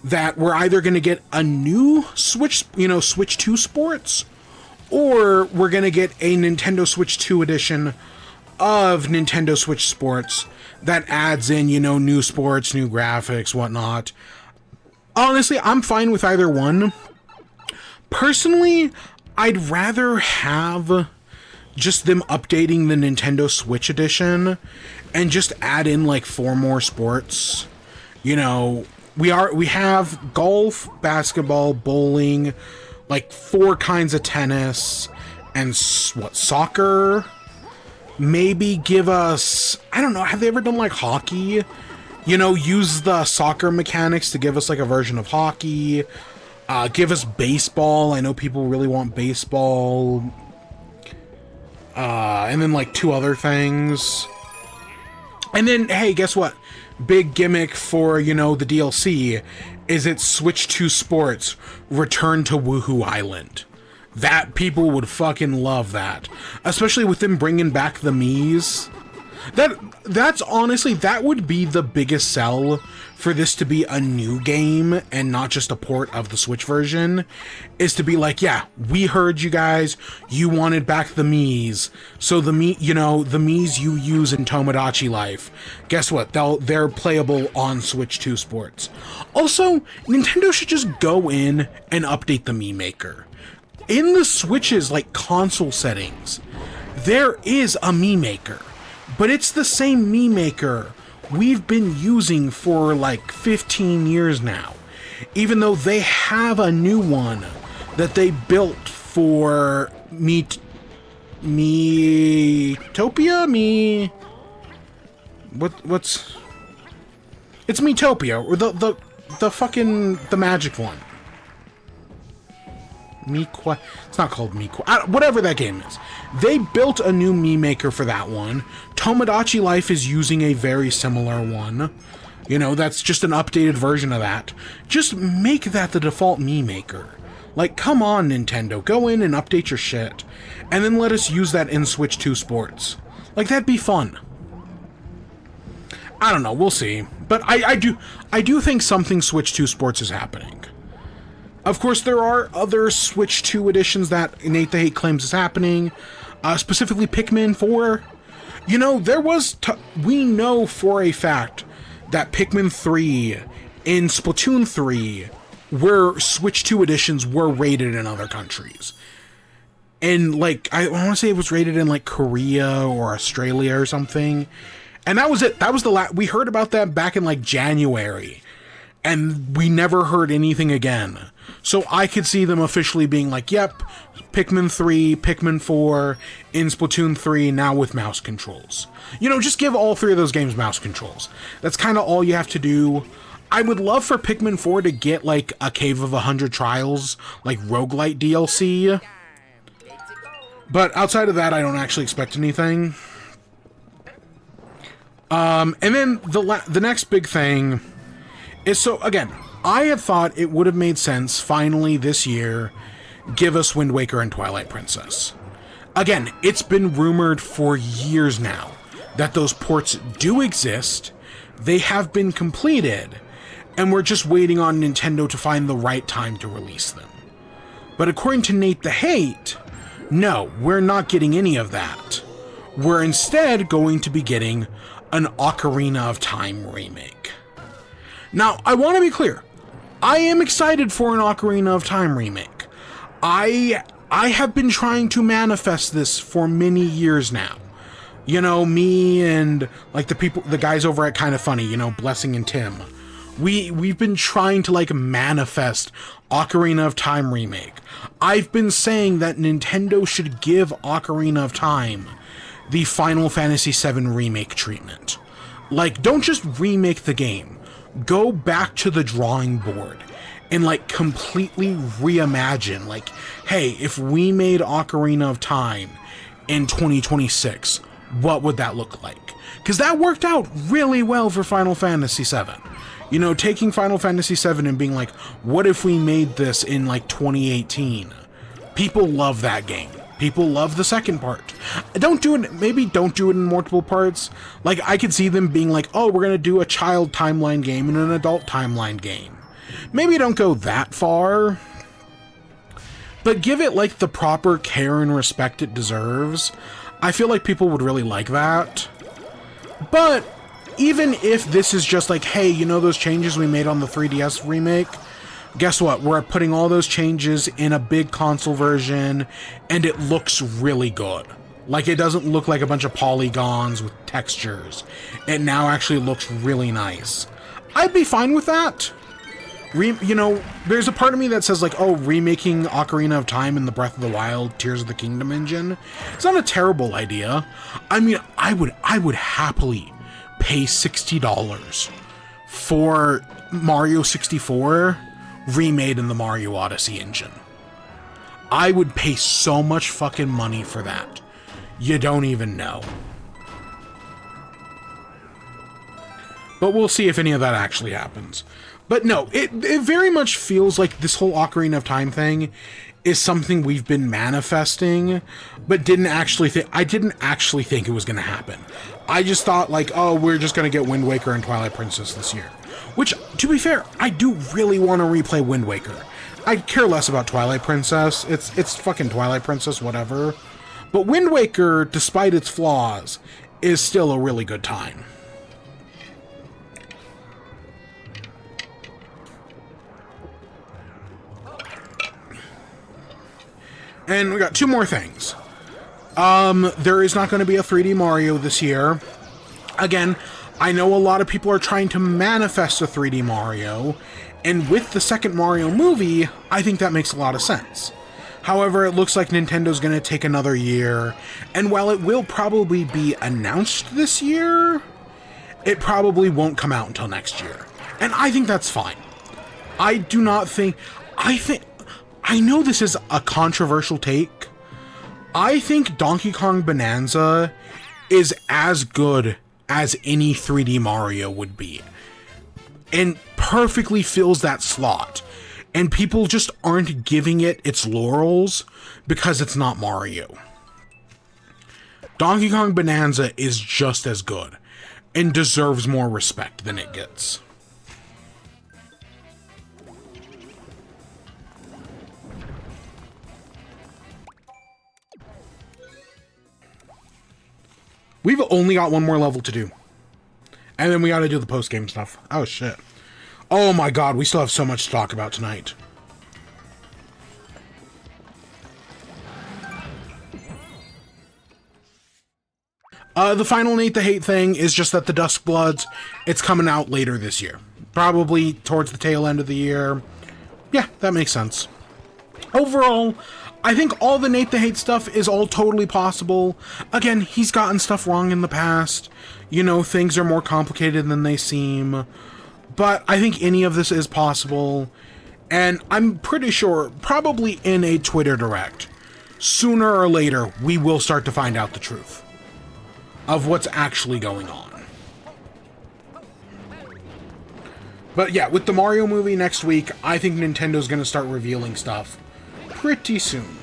that we're either going to get a new Switch 2 Sports, or we're going to get a Nintendo Switch 2 edition of Nintendo Switch Sports that adds in, you know, new sports, new graphics, whatnot. Honestly, I'm fine with either one. Personally, I'd rather have just them updating the Nintendo Switch edition and just add in like 4 more sports. You know, we have golf, basketball, bowling, like 4 kinds of tennis, and soccer. Maybe give us, I don't know, have they ever done like hockey? You know, use the soccer mechanics to give us like a version of hockey. Give us baseball. I know people really want baseball. And then like 2 other things. And then, hey, guess what? Big gimmick for, you know, the DLC is it's Switch 2 Sports Return to Woohoo Island. That people would fucking love that. Especially with them bringing back the Miis. That's honestly, that would be the biggest sell for this to be a new game and not just a port of the Switch version, is to be like, yeah, we heard you guys, you wanted back the Miis, so the Miis you use in Tomodachi Life, guess what, they're playable on Switch 2 Sports. Also, Nintendo should just go in and update the Mii Maker. In the Switch's like console settings, there is a Mii Maker, but it's the same Mii Maker we've been using for like 15 years now, even though they have a new one that they built for Miitopia? It's Miitopia, or the fucking, the magic one. It's not called Miiqua. Whatever that game is. They built a new Mii Maker for that one. Tomodachi Life is using a very similar one. You know, that's just an updated version of that. Just make that the default Mii Maker. Like, come on, Nintendo. Go in and update your shit. And then let us use that in Switch 2 Sports. Like, that'd be fun. I don't know. We'll see. But I do think something Switch 2 Sports is happening. Of course, there are other Switch 2 editions that Nate the Hate claims is happening, specifically Pikmin 4. You know, we know for a fact that Pikmin 3 in Splatoon 3, where Switch 2 editions were rated in other countries. And, like, I want to say it was rated in, like, Korea or Australia or something. And that was it. That was we heard about that back in, like, January. And we never heard anything again. So I could see them officially being like, yep, Pikmin 3, Pikmin 4, in Splatoon 3, now with mouse controls. You know, just give all 3 of those games mouse controls. That's kind of all you have to do. I would love for Pikmin 4 to get, like, a Cave of 100 Trials, like, roguelite DLC. But outside of that, I don't actually expect anything. And then the next big thing is, so, again, I had thought it would have made sense, finally, this year, give us Wind Waker and Twilight Princess. Again, it's been rumored for years now that those ports do exist, they have been completed, and we're just waiting on Nintendo to find the right time to release them. But according to Nate the Hate, no, we're not getting any of that. We're instead going to be getting an Ocarina of Time remake. Now, I want to be clear. I am excited for an Ocarina of Time remake. I have been trying to manifest this for many years now. You know, me and, like, the guys over at Kinda Funny, you know, Blessing and Tim, We've been trying to like manifest Ocarina of Time remake. I've been saying that Nintendo should give Ocarina of Time the Final Fantasy VII remake treatment. Like, don't just remake the game. Go back to the drawing board and like completely reimagine, like, hey, if we made Ocarina of Time in 2026, what would that look like? Because that worked out really well for Final Fantasy VII. You know, taking Final Fantasy VII and being like, what if we made this in like 2018? People love that game. People love the second part. Don't do it, maybe don't do it in multiple parts. Like, I could see them being like, oh, we're gonna do a child timeline game and an adult timeline game. Maybe don't go that far, but give it like the proper care and respect it deserves. I feel like people would really like that. But even if this is just like, hey, you know those changes we made on the 3DS remake? Guess what? We're putting all those changes in a big console version, and it looks really good. Like, it doesn't look like a bunch of polygons with textures. It now actually looks really nice. I'd be fine with that. You know, there's a part of me that says like, oh, remaking Ocarina of Time in the Breath of the Wild Tears of the Kingdom engine, it's not a terrible idea. I mean, I would happily pay $60 for Mario 64 remade in the Mario Odyssey engine. I would pay so much fucking money for that. You don't even know. But we'll see if any of that actually happens. But no, it very much feels like this whole Ocarina of Time thing is something we've been manifesting, but didn't actually think. I didn't actually think it was going to happen. I just thought like, oh, we're just going to get Wind Waker and Twilight Princess this year. Which, to be fair, I do really want to replay Wind Waker. I care less about Twilight Princess. It's fucking Twilight Princess, whatever. But Wind Waker, despite its flaws, is still a really good time. And we got two more things. There is not going to be a 3D Mario this year. Again, I know a lot of people are trying to manifest a 3D Mario, and with the second Mario movie, I think that makes a lot of sense. However, it looks like Nintendo's going to take another year, and while it will probably be announced this year, it probably won't come out until next year. And I think that's fine. I know this is a controversial take. I think Donkey Kong Bonanza is as good as any 3D Mario would be, and perfectly fills that slot. And people just aren't giving it its laurels because it's not Mario. Donkey Kong Bonanza is just as good and deserves more respect than it gets. We've only got one more level to do. And then we gotta do the post-game stuff. Oh, shit. Oh my god, we still have so much to talk about tonight. The final Nate the Hate thing is just that the Duskbloods, it's coming out later this year. Probably towards the tail end of the year. Yeah, that makes sense. Overall, I think all the Nate the Hate stuff is all totally possible. Again, he's gotten stuff wrong in the past. You know, things are more complicated than they seem. But I think any of this is possible. And I'm pretty sure, probably in a Twitter Direct, sooner or later, we will start to find out the truth of what's actually going on. But yeah, with the Mario movie next week, I think Nintendo's going to start revealing stuff pretty soon.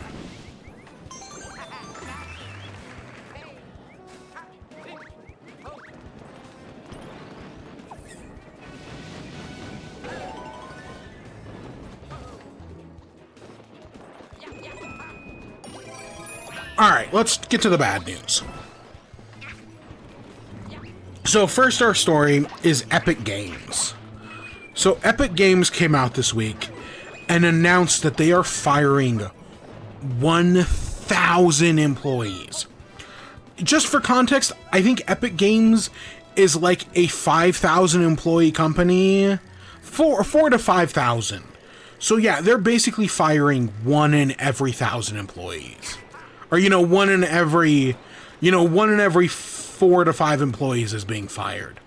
Alright, let's get to the bad news. So first, our story is Epic Games. So Epic Games came out this week and announced that they are firing 1,000 employees. Just for context, I think Epic Games is like a 5,000 employee company, 4 to 5,000. So yeah, they're basically firing 1 in every 1,000 employees. Or, 1 in every 4 to 5 employees is being fired.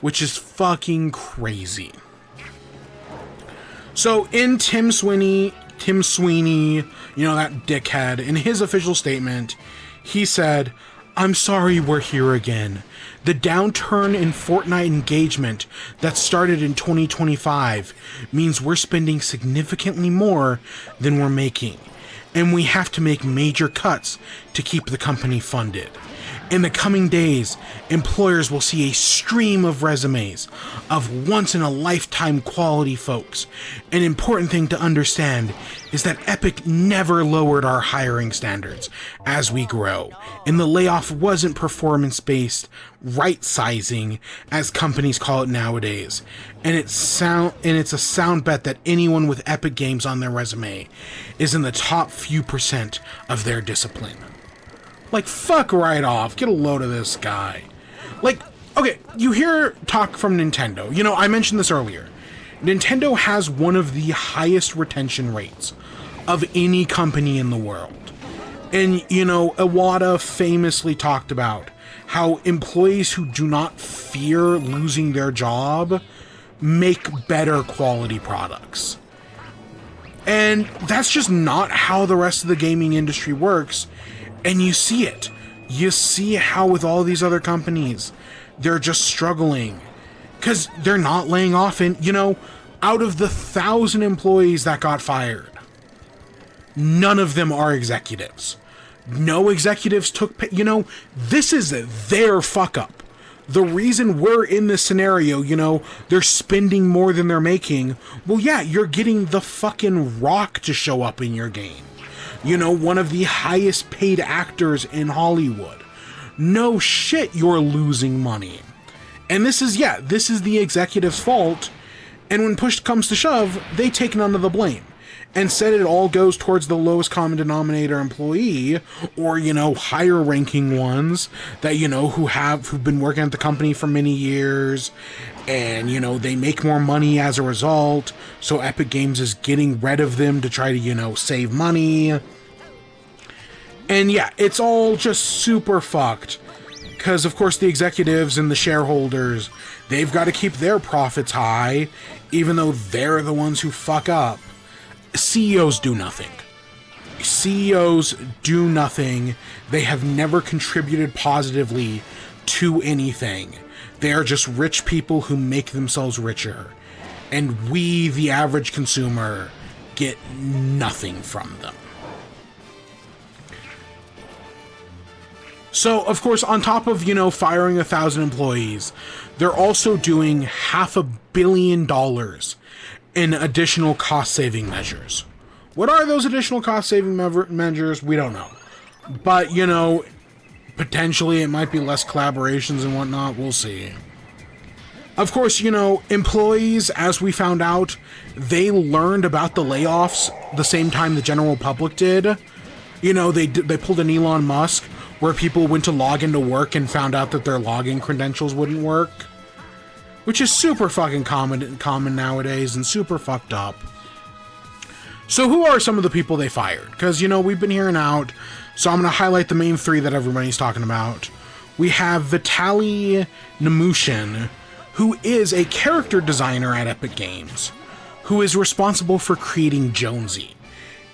Which is fucking crazy. So in Tim Sweeney, that dickhead, in his official statement, he said, "I'm sorry we're here again. The downturn in Fortnite engagement that started in 2025 means we're spending significantly more than we're making, and we have to make major cuts to keep the company funded. In the coming days, employers will see a stream of resumes of once-in-a-lifetime quality folks. An important thing to understand is that Epic never lowered our hiring standards as we grow, and the layoff wasn't performance-based right-sizing, as companies call it nowadays. And it's a sound bet that anyone with Epic Games on their resume is in the top few % of their discipline." Like, fuck right off. Get a load of this guy. Like, okay, you hear talk from Nintendo. I mentioned this earlier. Nintendo has one of the highest retention rates of any company in the world. And, Iwata famously talked about how employees who do not fear losing their job make better quality products. And that's just not how the rest of the gaming industry works. And you see it. You see how with all these other companies, they're just struggling. Because they're not laying off. And, out of the 1,000 employees that got fired, none of them are executives. No executives took pay. This is their fuck up. The reason we're in this scenario, they're spending more than they're making. Well, yeah, you're getting the fucking Rock to show up in your game. One of the highest paid actors in Hollywood. No shit, you're losing money. And this is the executive's fault. And when push comes to shove, they take none of the blame. Instead, it all goes towards the lowest common denominator employee, or, higher ranking ones that, who've been working at the company for many years. And, they make more money as a result. So Epic Games is getting rid of them to try to, save money. And yeah, it's all just super fucked. Because, of course, the executives and the shareholders, they've got to keep their profits high, even though they're the ones who fuck up. CEOs do nothing. CEOs do nothing. They have never contributed positively to anything. They are just rich people who make themselves richer. And we, the average consumer, get nothing from them. So, of course, on top of, firing 1,000 employees, they're also doing $500 million in additional cost-saving measures. What are those additional cost-saving measures? We don't know. But, potentially it might be less collaborations and whatnot. We'll see. Of course, employees, as we found out, they learned about the layoffs the same time the general public did. They pulled an Elon Musk where people went to log into work and found out that their login credentials wouldn't work. Which is super fucking common nowadays and super fucked up. So who are some of the people they fired? Because, we've been hearing out, so I'm going to highlight the main 3 that everybody's talking about. We have Vitaly Nemushin, who is a character designer at Epic Games, who is responsible for creating Jonesy.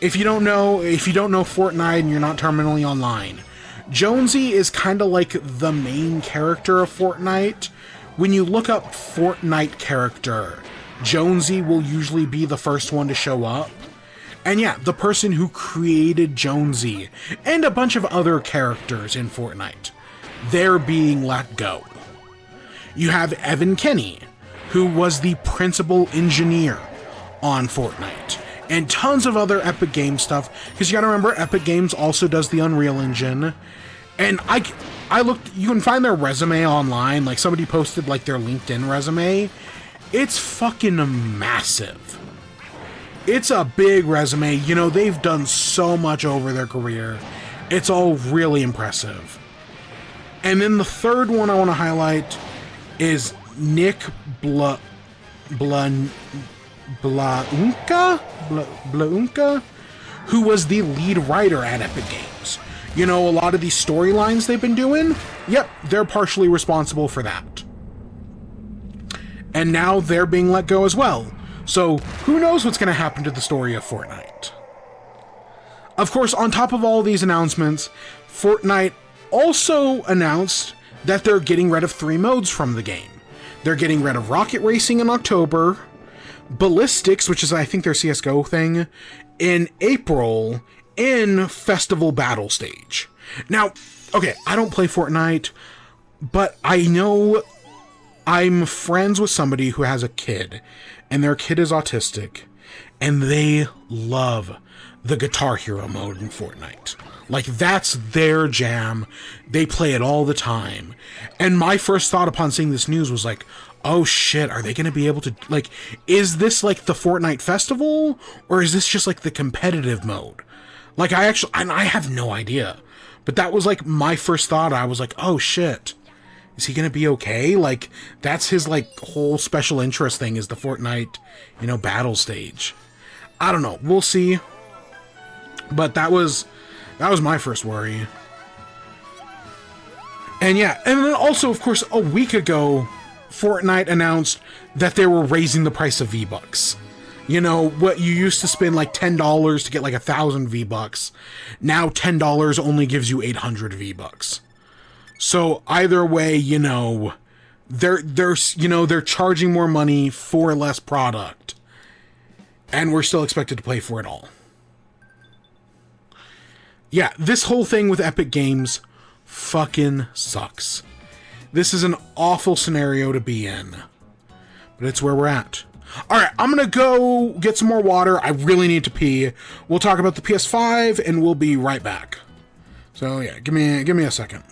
If you don't know Fortnite and you're not terminally online, Jonesy is kind of like the main character of Fortnite. When you look up Fortnite character, Jonesy will usually be the first one to show up. And yeah, the person who created Jonesy and a bunch of other characters in Fortnite, they're being let go. You have Evan Kenny, who was the principal engineer on Fortnite, and tons of other Epic Games stuff, because you gotta remember, Epic Games also does the Unreal Engine. And I looked, you can find their resume online, like somebody posted like their LinkedIn resume. It's fucking massive. It's a big resume. They've done so much over their career. It's all really impressive. And then the third one I want to highlight is Nick Blan Blaunka, who was the lead writer at Epic Games. You know, a lot of these storylines they've been doing, yep, they're partially responsible for that. And now they're being let go as well. So, who knows what's going to happen to the story of Fortnite? Of course, on top of all these announcements, Fortnite also announced that they're getting rid of 3 modes from the game. They're getting rid of Rocket Racing in October, Ballistics, which is I think their CSGO thing, in April, in Festival Battle Stage. Now, okay, I don't play Fortnite, but I know I'm friends with somebody who has a kid, and their kid is autistic, and they love the Guitar Hero mode in Fortnite. Like, that's their jam. They play it all the time. And my first thought upon seeing this news was like, oh shit, are they going to be able to, like, is this like the Fortnite festival? Or is this just like the competitive mode? Like, I have no idea. But that was like my first thought. I was like, oh shit, is he going to be okay? Like, that's his like whole special interest thing, is the Fortnite, you know, battle stage. I don't know. We'll see. But that was my first worry. And yeah, and then also, of course, a week ago, Fortnite announced that they were raising the price of V-Bucks. You know, what you used to spend like $10 to get like 1,000 V-Bucks, now $10 only gives you 800 V-Bucks. So either way, you know, they're charging more money for less product, and we're still expected to pay for it all. Yeah, this whole thing with Epic Games fucking sucks. This is an awful scenario to be in, but it's where we're at. Alright, I'm gonna go get some more water. I really need to pee. We'll talk about the PS5, and we'll be right back. So yeah, give me a second.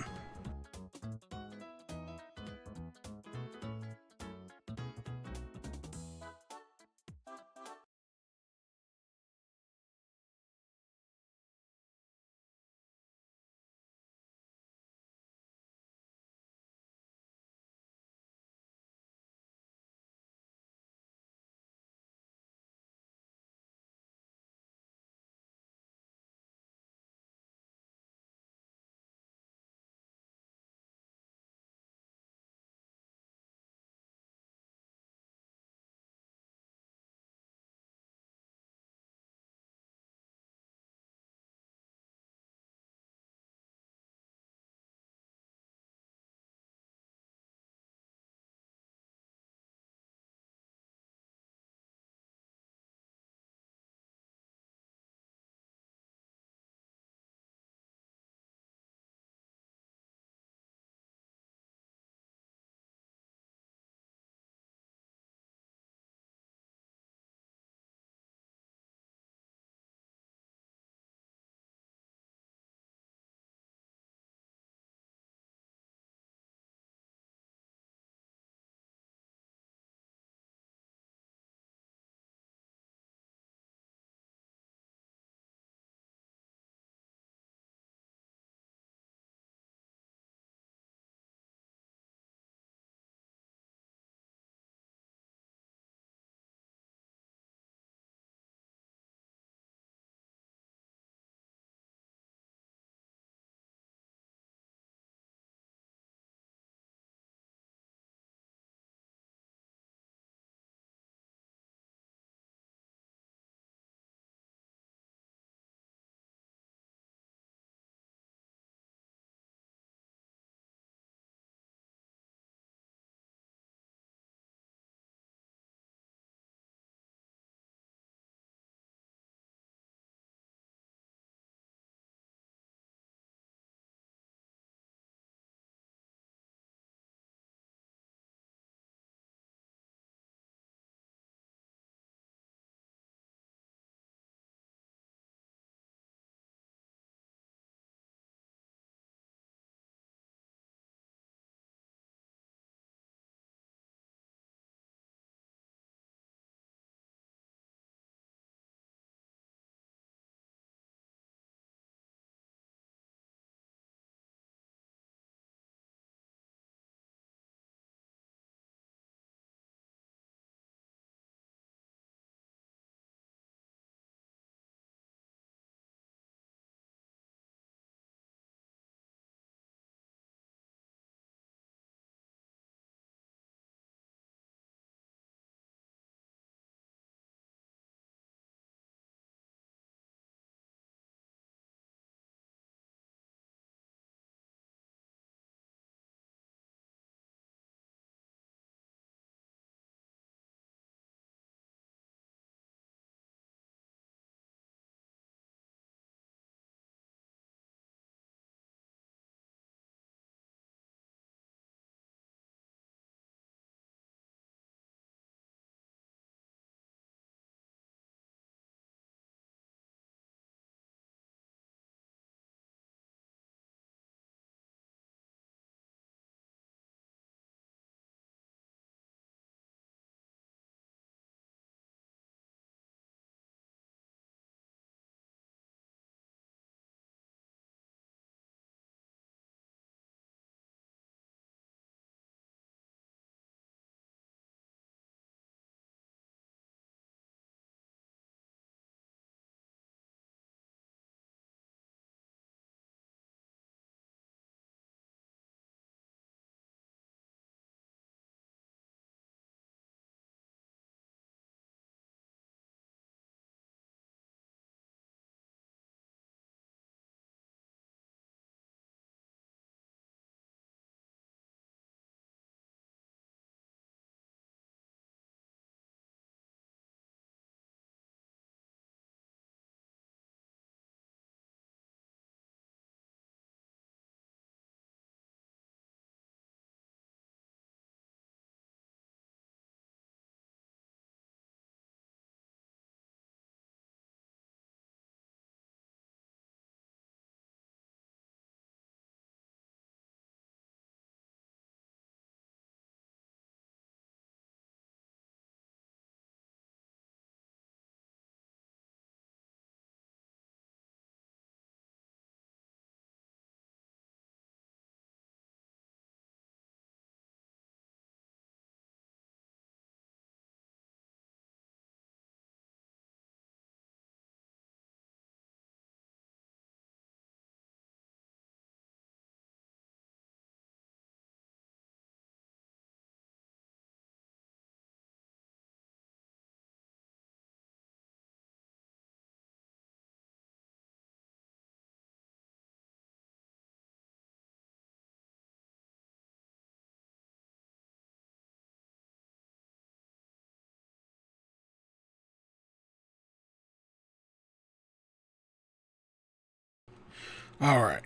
Alright.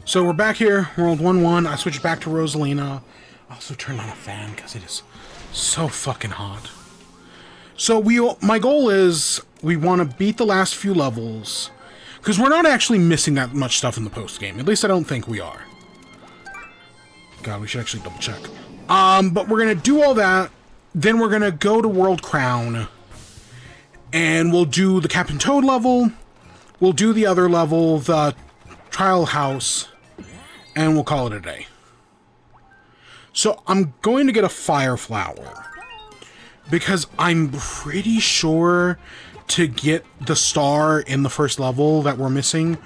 So we're back here, World 1-1. I switched back to Rosalina. I also turned on a fan because it is so fucking hot. So my goal is we want to beat the last few levels. Because we're not actually missing that much stuff in the post-game. At least I don't think we are. God, we should actually double check. But we're going to do all that. Then we're going to go to World Crown. And we'll do the Captain Toad level. We'll do the other level, the Trial House. And we'll call it a day. So I'm going to get a Fire Flower. Because I'm pretty sure to get the star in the first level that we're missing,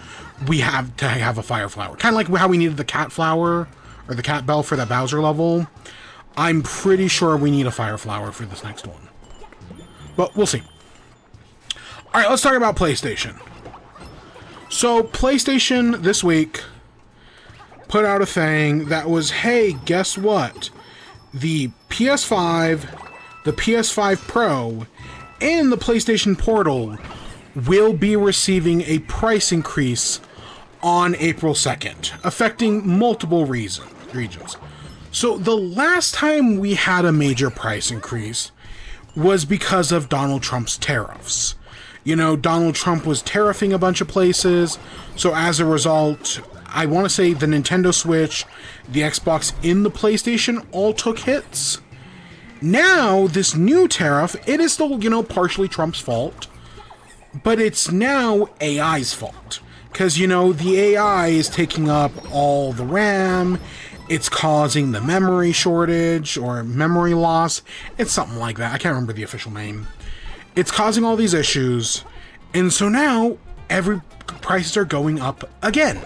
we have to have a Fire Flower. Kind of like how we needed the Cat Flower, or the Cat Bell for that Bowser level. I'm pretty sure we need a Fire Flower for this next one. But we'll see. Alright, let's talk about PlayStation. So, PlayStation this week put out a thing that was, hey, guess what? The PS5, the PS5 Pro, and the PlayStation Portal will be receiving a price increase on April 2nd, affecting multiple regions. So the last time we had a major price increase was because of Donald Trump's tariffs. You know, Donald Trump was tariffing a bunch of places, so as a result, I want to say the Nintendo Switch, the Xbox, and the PlayStation all took hits. Now, this new tariff, it is still, you know, partially Trump's fault, but it's now AI's fault. Because, you know, the AI is taking up all the RAM, it's causing the memory shortage, or memory loss, it's something like that, I can't remember the official name. It's causing all these issues, and so now, prices are going up again.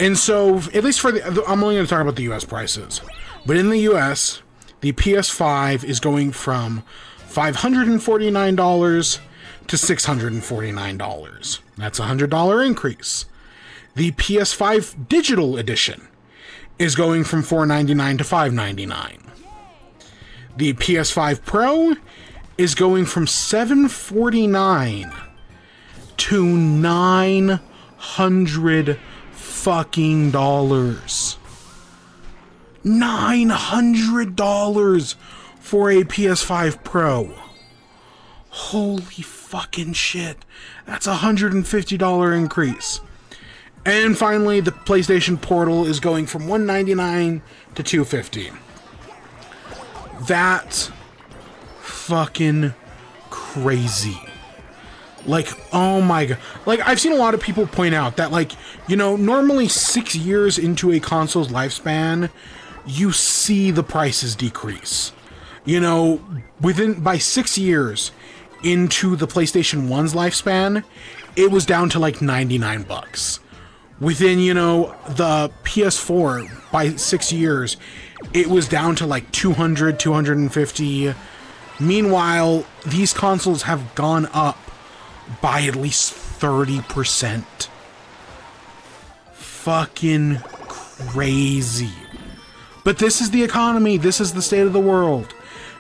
And so, at least for I'm only going to talk about the US prices, but in the US, the PS5 is going from $549 to $649. That's a $100 increase. The PS5 Digital Edition is going from $499 to $599. The PS5 Pro is going from $749 to $900 fucking dollars. $900 for a PS5 Pro. Holy fucking shit. That's a $150 increase. And finally, the PlayStation Portal is going from $199 to $250. That's fucking crazy. Like, oh my god. Like, I've seen a lot of people point out that, like, you know, normally 6 years into a console's lifespan, you see the prices decrease. You know, by 6 years into the PlayStation 1's lifespan, it was down to like $99. Within, you know, the PS4, by 6 years, it was down to like $200, $250. Meanwhile, these consoles have gone up by at least 30%. Fucking crazy. But this is the economy. This is the state of the world.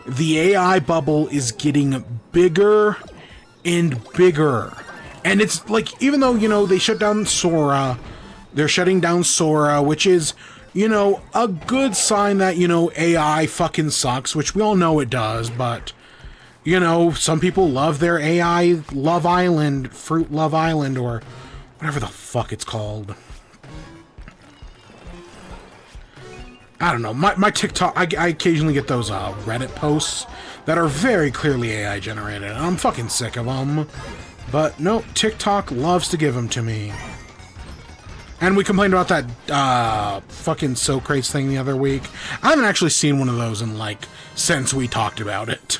The AI bubble is getting bigger and bigger. And it's like, even though, you know, they shut down Sora, they're shutting down Sora, which is, you know, a good sign that, you know, AI fucking sucks, which we all know it does, but, you know, some people love their AI Love Island, Fruit Love Island, or whatever the fuck it's called. I don't know, my TikTok, I occasionally get those Reddit posts that are very clearly AI generated, and I'm fucking sick of them. But no, TikTok loves to give them to me. And we complained about that fucking So Crates thing the other week. I haven't actually seen one of those in, like, since we talked about it.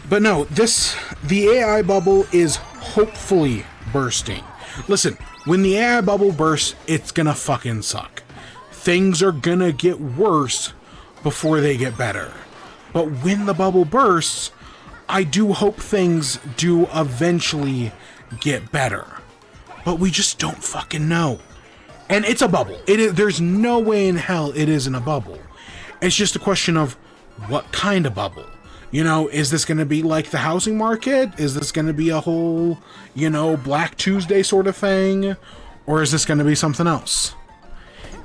But no, the AI bubble is hopefully bursting. Listen, when the AI bubble bursts, it's gonna fucking suck. Things are gonna get worse before they get better. But when the bubble bursts, I do hope things do eventually get better. But we just don't fucking know. And it's a bubble. There's no way in hell it isn't a bubble. It's just a question of what kind of bubble. You know, is this going to be like the housing market? Is this going to be a whole, you know, Black Tuesday sort of thing? Or is this going to be something else?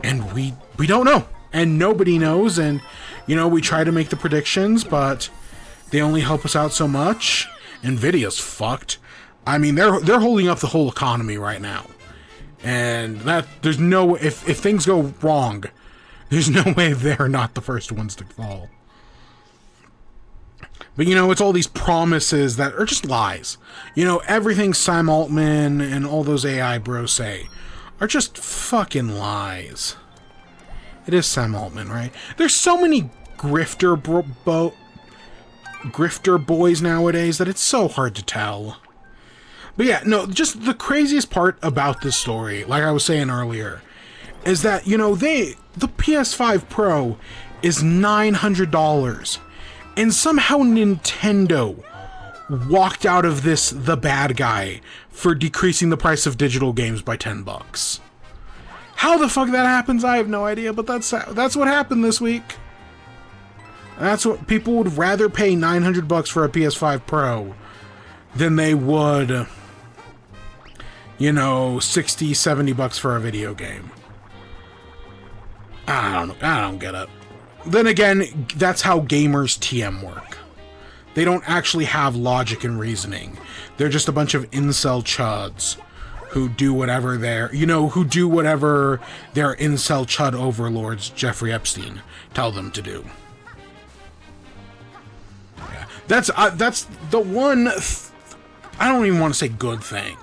And we don't know. And nobody knows. And, you know, we try to make the predictions, but they only help us out so much. Nvidia's fucked. I mean, they're holding up the whole economy right now. And that, there's no, if things go wrong, there's no way they're not the first ones to fall. But, you know, it's all these promises that are just lies. You know, everything Sam Altman and all those AI bros say are just fucking lies. It is Sam Altman, right? There's so many grifter boys nowadays that it's so hard to tell. But yeah, no, just the craziest part about this story, like I was saying earlier, is that, you know, the PS5 Pro is $900. And somehow Nintendo walked out of this the bad guy for decreasing the price of digital games by $10. How the fuck that happens, I have no idea, but that's what happened this week. That's what people would rather pay $900 for a PS5 Pro than they would, you know, $60, $70 for a video game. I don't get it. Then again, that's how gamers TM work. They don't actually have logic and reasoning. They're just a bunch of incel chuds who do whatever their incel chud overlords Jeffrey Epstein tell them to do. Yeah. That's the one, I don't even want to say good thing,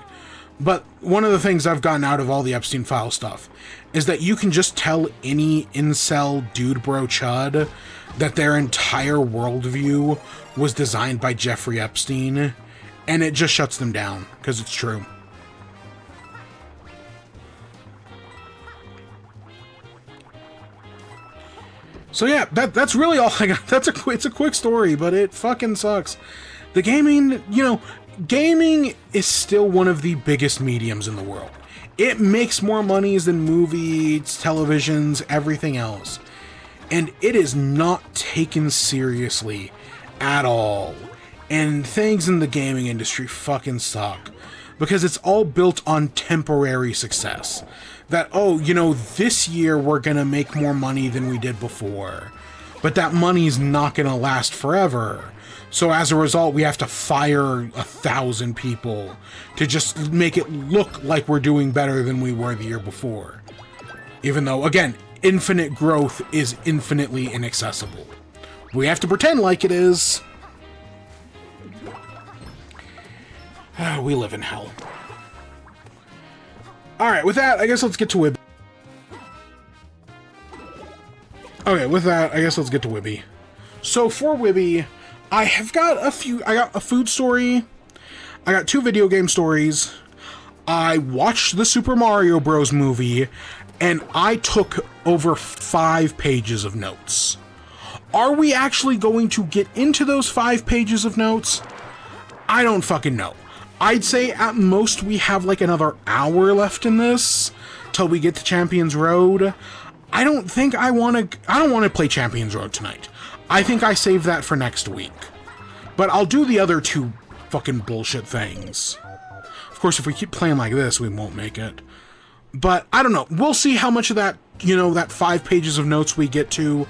but one of the things I've gotten out of all the Epstein file stuff is that you can just tell any incel dude bro chud that their entire worldview was designed by Jeffrey Epstein, and it just shuts them down, because it's true. So yeah, that's really all I got. It's a quick story, but it fucking sucks. The gaming is still one of the biggest mediums in the world. It makes more money than movies, televisions, everything else. And it is not taken seriously at all. And things in the gaming industry fucking suck. Because it's all built on temporary success. That, oh, you know, this year we're gonna make more money than we did before. But that money's not gonna last forever. So as a result, we have to fire 1,000 people to just make it look like we're doing better than we were the year before. Even though, again, infinite growth is infinitely inaccessible. We have to pretend like it is. We live in hell. Alright, with that, I guess let's get to WIBE. Okay, with that, I guess let's get to WIBE. So for WIBE, I got a food story, I got 2 video game stories, I watched the Super Mario Bros. Movie, and I took over 5 pages of notes. Are we actually going to get into those 5 pages of notes? I don't fucking know. I'd say at most we have like another hour left in this till we get to Champions Road. I don't want to play Champions Road tonight. I think I save that for next week. But I'll do the other 2 fucking bullshit things. Of course, if we keep playing like this, we won't make it. But I don't know. We'll see how much of that, you know, that 5 pages of notes we get to.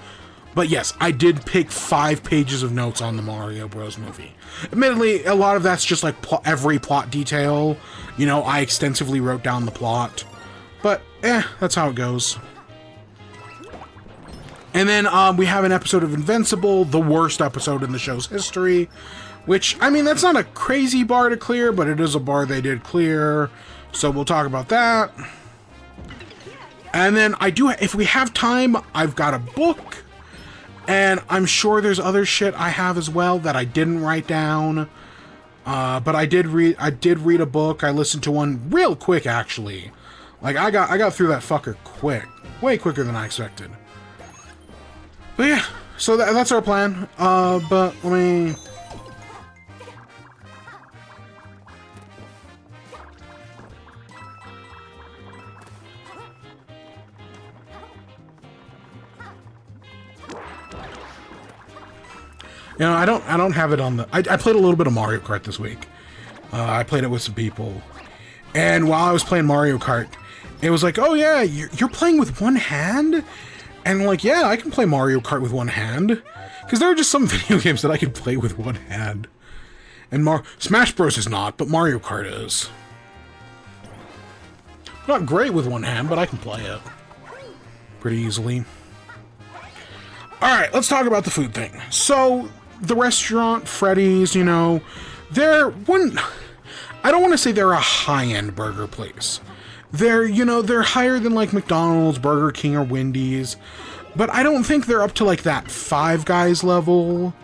But yes, I did pick 5 pages of notes on the Mario Bros. Movie. Admittedly, a lot of that's just like every plot detail. You know, I extensively wrote down the plot. But, that's how it goes. And then we have an episode of Invincible, the worst episode in the show's history. Which, I mean, that's not a crazy bar to clear, but it is a bar they did clear. So we'll talk about that. And then if we have time, I've got a book. And I'm sure there's other shit I have as well that I didn't write down. But I did read a book. I listened to one real quick, actually. Like, I got through that fucker quick. Way quicker than I expected. But yeah, so that's our plan. But let me... You know, I don't have it on the... I played a little bit of Mario Kart this week. I played it with some people. And while I was playing Mario Kart, it was like, oh yeah, you're playing with one hand? And I'm like, yeah, I can play Mario Kart with one hand. Because there are just some video games that I can play with one hand. And Smash Bros. Is not, but Mario Kart is. Not great with one hand, but I can play it pretty easily. Alright, let's talk about the food thing. So, the restaurant, Freddy's, you know, they're one... I don't want to say they're a high-end burger place. They're, you know, they're higher than, like, McDonald's, Burger King, or Wendy's. But I don't think they're up to, like, that Five Guys level.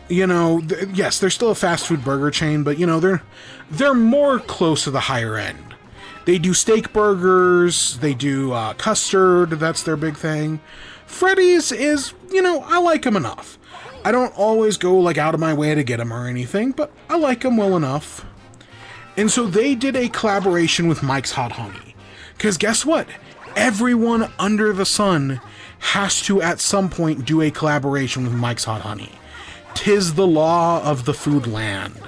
You know, yes, they're still a fast food burger chain, but, you know, they're more close to the higher end. They do steak burgers, they do custard, that's their big thing. Freddy's is, you know, I like them enough. I don't always go, like, out of my way to get them or anything, but I like them well enough. And so they did a collaboration with Mike's Hot Honey. Because guess what? Everyone under the sun has to, at some point, do a collaboration with Mike's Hot Honey. 'Tis the law of the food land.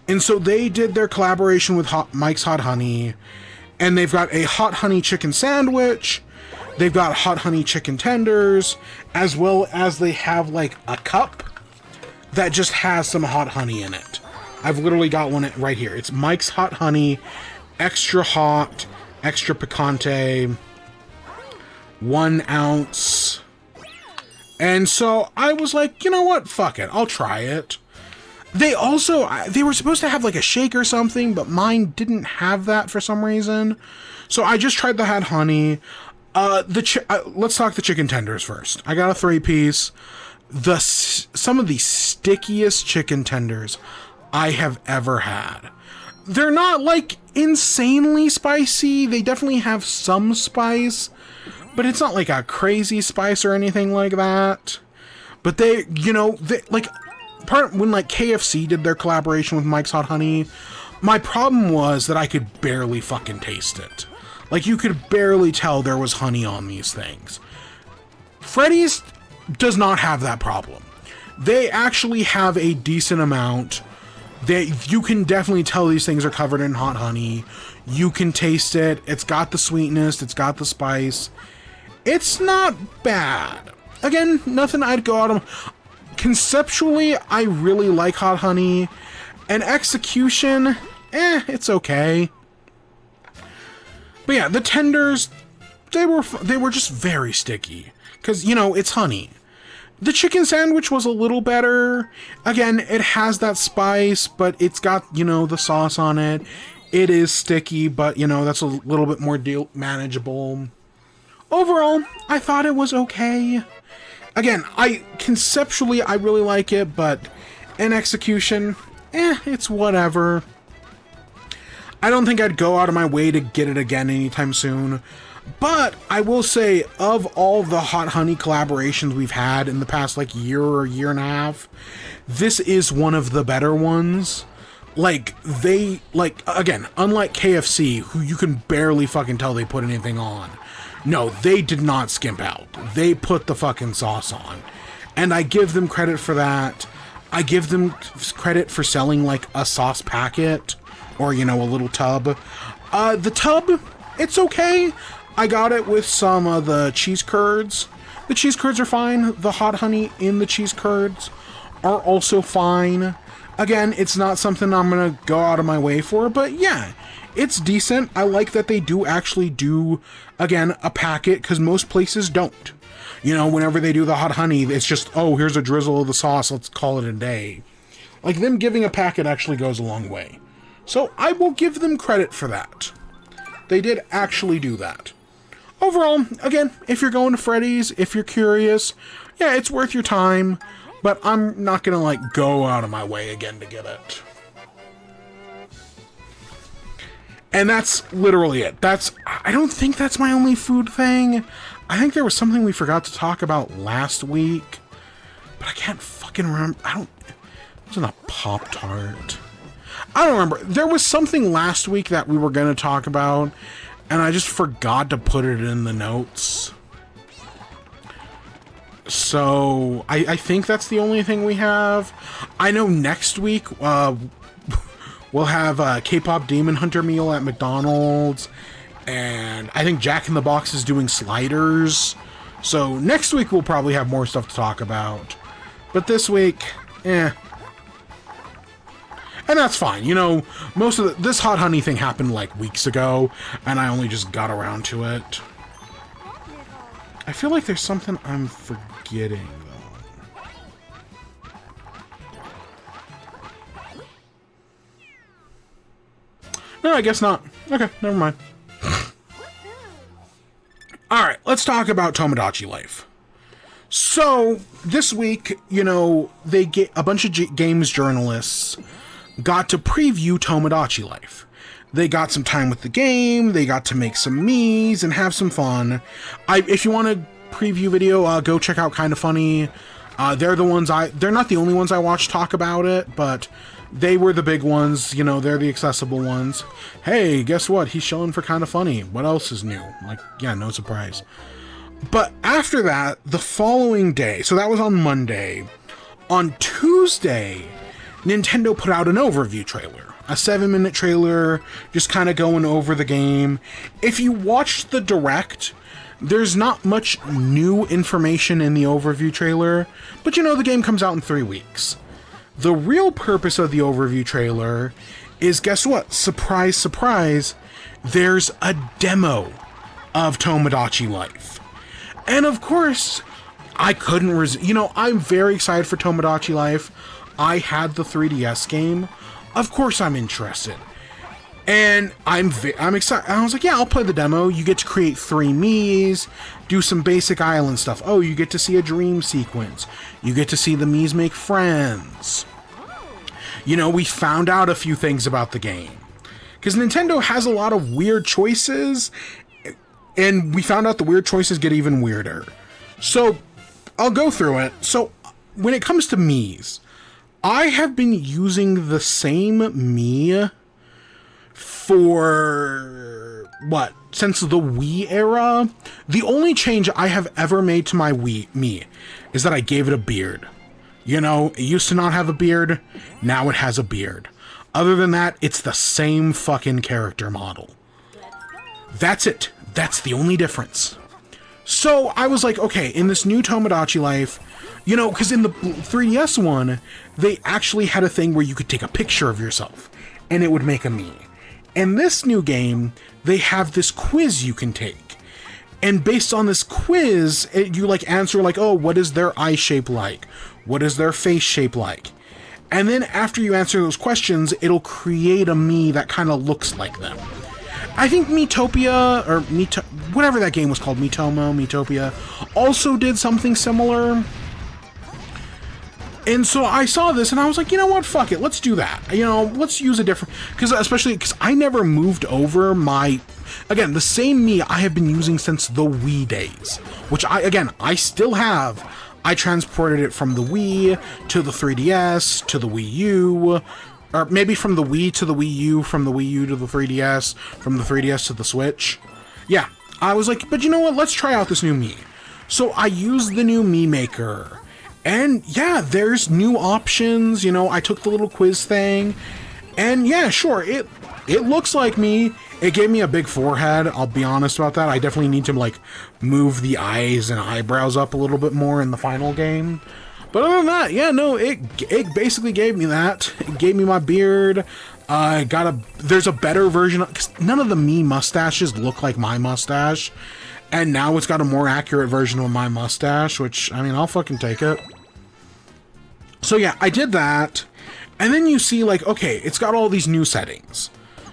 And so they did their collaboration with Mike's Hot Honey, and they've got a hot honey chicken sandwich, they've got hot honey chicken tenders, as well as they have like a cup that just has some hot honey in it. I've literally got one right here. It's Mike's Hot Honey, extra hot, extra picante, 1 ounce. And so I was like, you know what? Fuck it. I'll try it. They were supposed to have like a shake or something, but mine didn't have that for some reason. So I just tried the hot honey. Let's talk the chicken tenders first. I got a 3-piece. Some of the stickiest chicken tenders I have ever had. They're not like insanely spicy. They definitely have some spice, but it's not like a crazy spice or anything like that. But they, you know, when like KFC did their collaboration with Mike's Hot Honey, my problem was that I could barely fucking taste it. Like, you could barely tell there was honey on these things. Freddy's does not have that problem. They actually have a decent amount. You can definitely tell these things are covered in hot honey. You can taste it. It's got the sweetness. It's got the spice. It's not bad. Again, nothing I'd go out of... Conceptually, I really like hot honey. And execution, it's okay. But yeah, the tenders, they were just very sticky. Because, you know, it's honey. The chicken sandwich was a little better. Again, it has that spice, but it's got, you know, the sauce on it. It is sticky, but, you know, that's a little bit more manageable. Overall, I thought it was okay. Again, conceptually, I really like it, but in execution, it's whatever. I don't think I'd go out of my way to get it again anytime soon. But I will say, of all the hot honey collaborations we've had in the past, like, year or year and a half, this is one of the better ones. Like, again, unlike KFC, who you can barely fucking tell they put anything on. No, they did not skimp out. They put the fucking sauce on. And I give them credit for that. I give them credit for selling, like, a sauce packet. Or, you know, a little tub. The tub, it's okay. I got it with some of the cheese curds. The cheese curds are fine. The hot honey in the cheese curds are also fine. Again, it's not something I'm going to go out of my way for. But, yeah, it's decent. I like that they do actually do, again, a packet, because most places don't. You know, whenever they do the hot honey, it's just, oh, here's a drizzle of the sauce, let's call it a day. Like, them giving a packet actually goes a long way. So, I will give them credit for that. They did actually do that. Overall, again, if you're going to Freddy's, if you're curious, yeah, it's worth your time, but I'm not gonna, like, go out of my way again to get it. And that's literally it. I don't think that's my only food thing. I think there was something we forgot to talk about last week, but I can't fucking remember. It wasn't a Pop-Tart. I don't remember. There was something last week that we were going to talk about, and I just forgot to put it in the notes. So I think that's the only thing we have. I know next week we'll have a K-pop Demon Hunter meal at McDonald's, and I think Jack in the Box is doing sliders. So next week we'll probably have more stuff to talk about. But this week, And that's fine. You know, most of this hot honey thing happened like weeks ago, and I only just got around to it. I feel like there's something I'm forgetting, though. No, I guess not. Okay, never mind. Alright, let's talk about Tomodachi Life. So, this week, you know, they get a bunch of games journalists got to preview Tomodachi Life. They got some time with the game, they got to make some me's and have some fun. If you want a preview video, go check out Kinda Funny. They're not the only ones I watch talk about it, but they were the big ones, you know, they're the accessible ones. Hey, guess what? He's showing for Kinda Funny. What else is new? Like, yeah, no surprise. But after that, the following day, so that was on Monday, on Tuesday, Nintendo put out an overview trailer. A 7-minute trailer, just kind of going over the game. If you watched the Direct, there's not much new information in the overview trailer, but you know the game comes out in 3 weeks. The real purpose of the overview trailer is, guess what? Surprise, surprise, there's a demo of Tomodachi Life. And of course, I couldn't resist. You know, I'm very excited for Tomodachi Life. I had the 3DS game. Of course I'm interested. And I'm excited. I was like, yeah, I'll play the demo. You get to create 3 Miis, do some basic island stuff. Oh, you get to see a dream sequence. You get to see the Miis make friends. You know, we found out a few things about the game. Because Nintendo has a lot of weird choices, and we found out the weird choices get even weirder. So, I'll go through it. So, when it comes to Miis, I have been using the same Mii for, since the Wii era? The only change I have ever made to my Mii is that I gave it a beard. You know, it used to not have a beard, now it has a beard. Other than that, it's the same fucking character model. That's it. That's the only difference. So, I was like, okay, in this new Tomodachi Life, you know, because in the 3DS one, they actually had a thing where you could take a picture of yourself, and it would make a Mii. In this new game, they have this quiz you can take. And based on this quiz, you like answer like, oh, what is their eye shape like? What is their face shape like? And then after you answer those questions, it'll create a Mii that kind of looks like them. I think Miitopia, or whatever that game was called, Miitopia, also did something similar. And so I saw this and I was like, you know what, fuck it, let's do that. You know, let's use a different, especially because I never moved over again, the same Mii I have been using since the Wii days, which I still have. I transported it from the Wii to the 3DS to the Wii U, or maybe from the Wii to the Wii U, from the Wii U to the 3DS, from the 3DS to the Switch. Yeah, I was like, but you know what, let's try out this new Mii. So I used the new Mii Maker. And yeah, there's new options, you know, I took the little quiz thing, and yeah, sure, it looks like me. It gave me a big forehead, I'll be honest about that. I definitely need to, like, move the eyes and eyebrows up a little bit more in the final game. But other than that, yeah, no, it basically gave me that. It gave me my beard. There's a better version, because none of the Mii mustaches look like my mustache. And now it's got a more accurate version of my mustache, which, I mean, I'll fucking take it. So yeah, I did that. And then you see, like, okay, it's got all these new settings.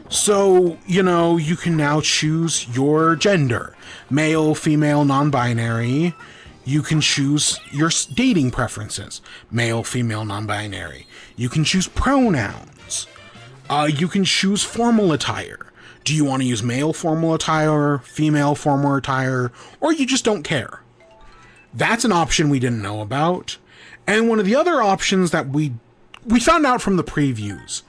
So, you know, you can now choose your gender. Male, female, non-binary. You can choose your dating preferences. Male, female, non-binary. You can choose pronouns. You can choose formal attire. Do you want to use male formal attire, female formal attire, or you just don't care? That's an option we didn't know about. And one of the other options that we found out from the previews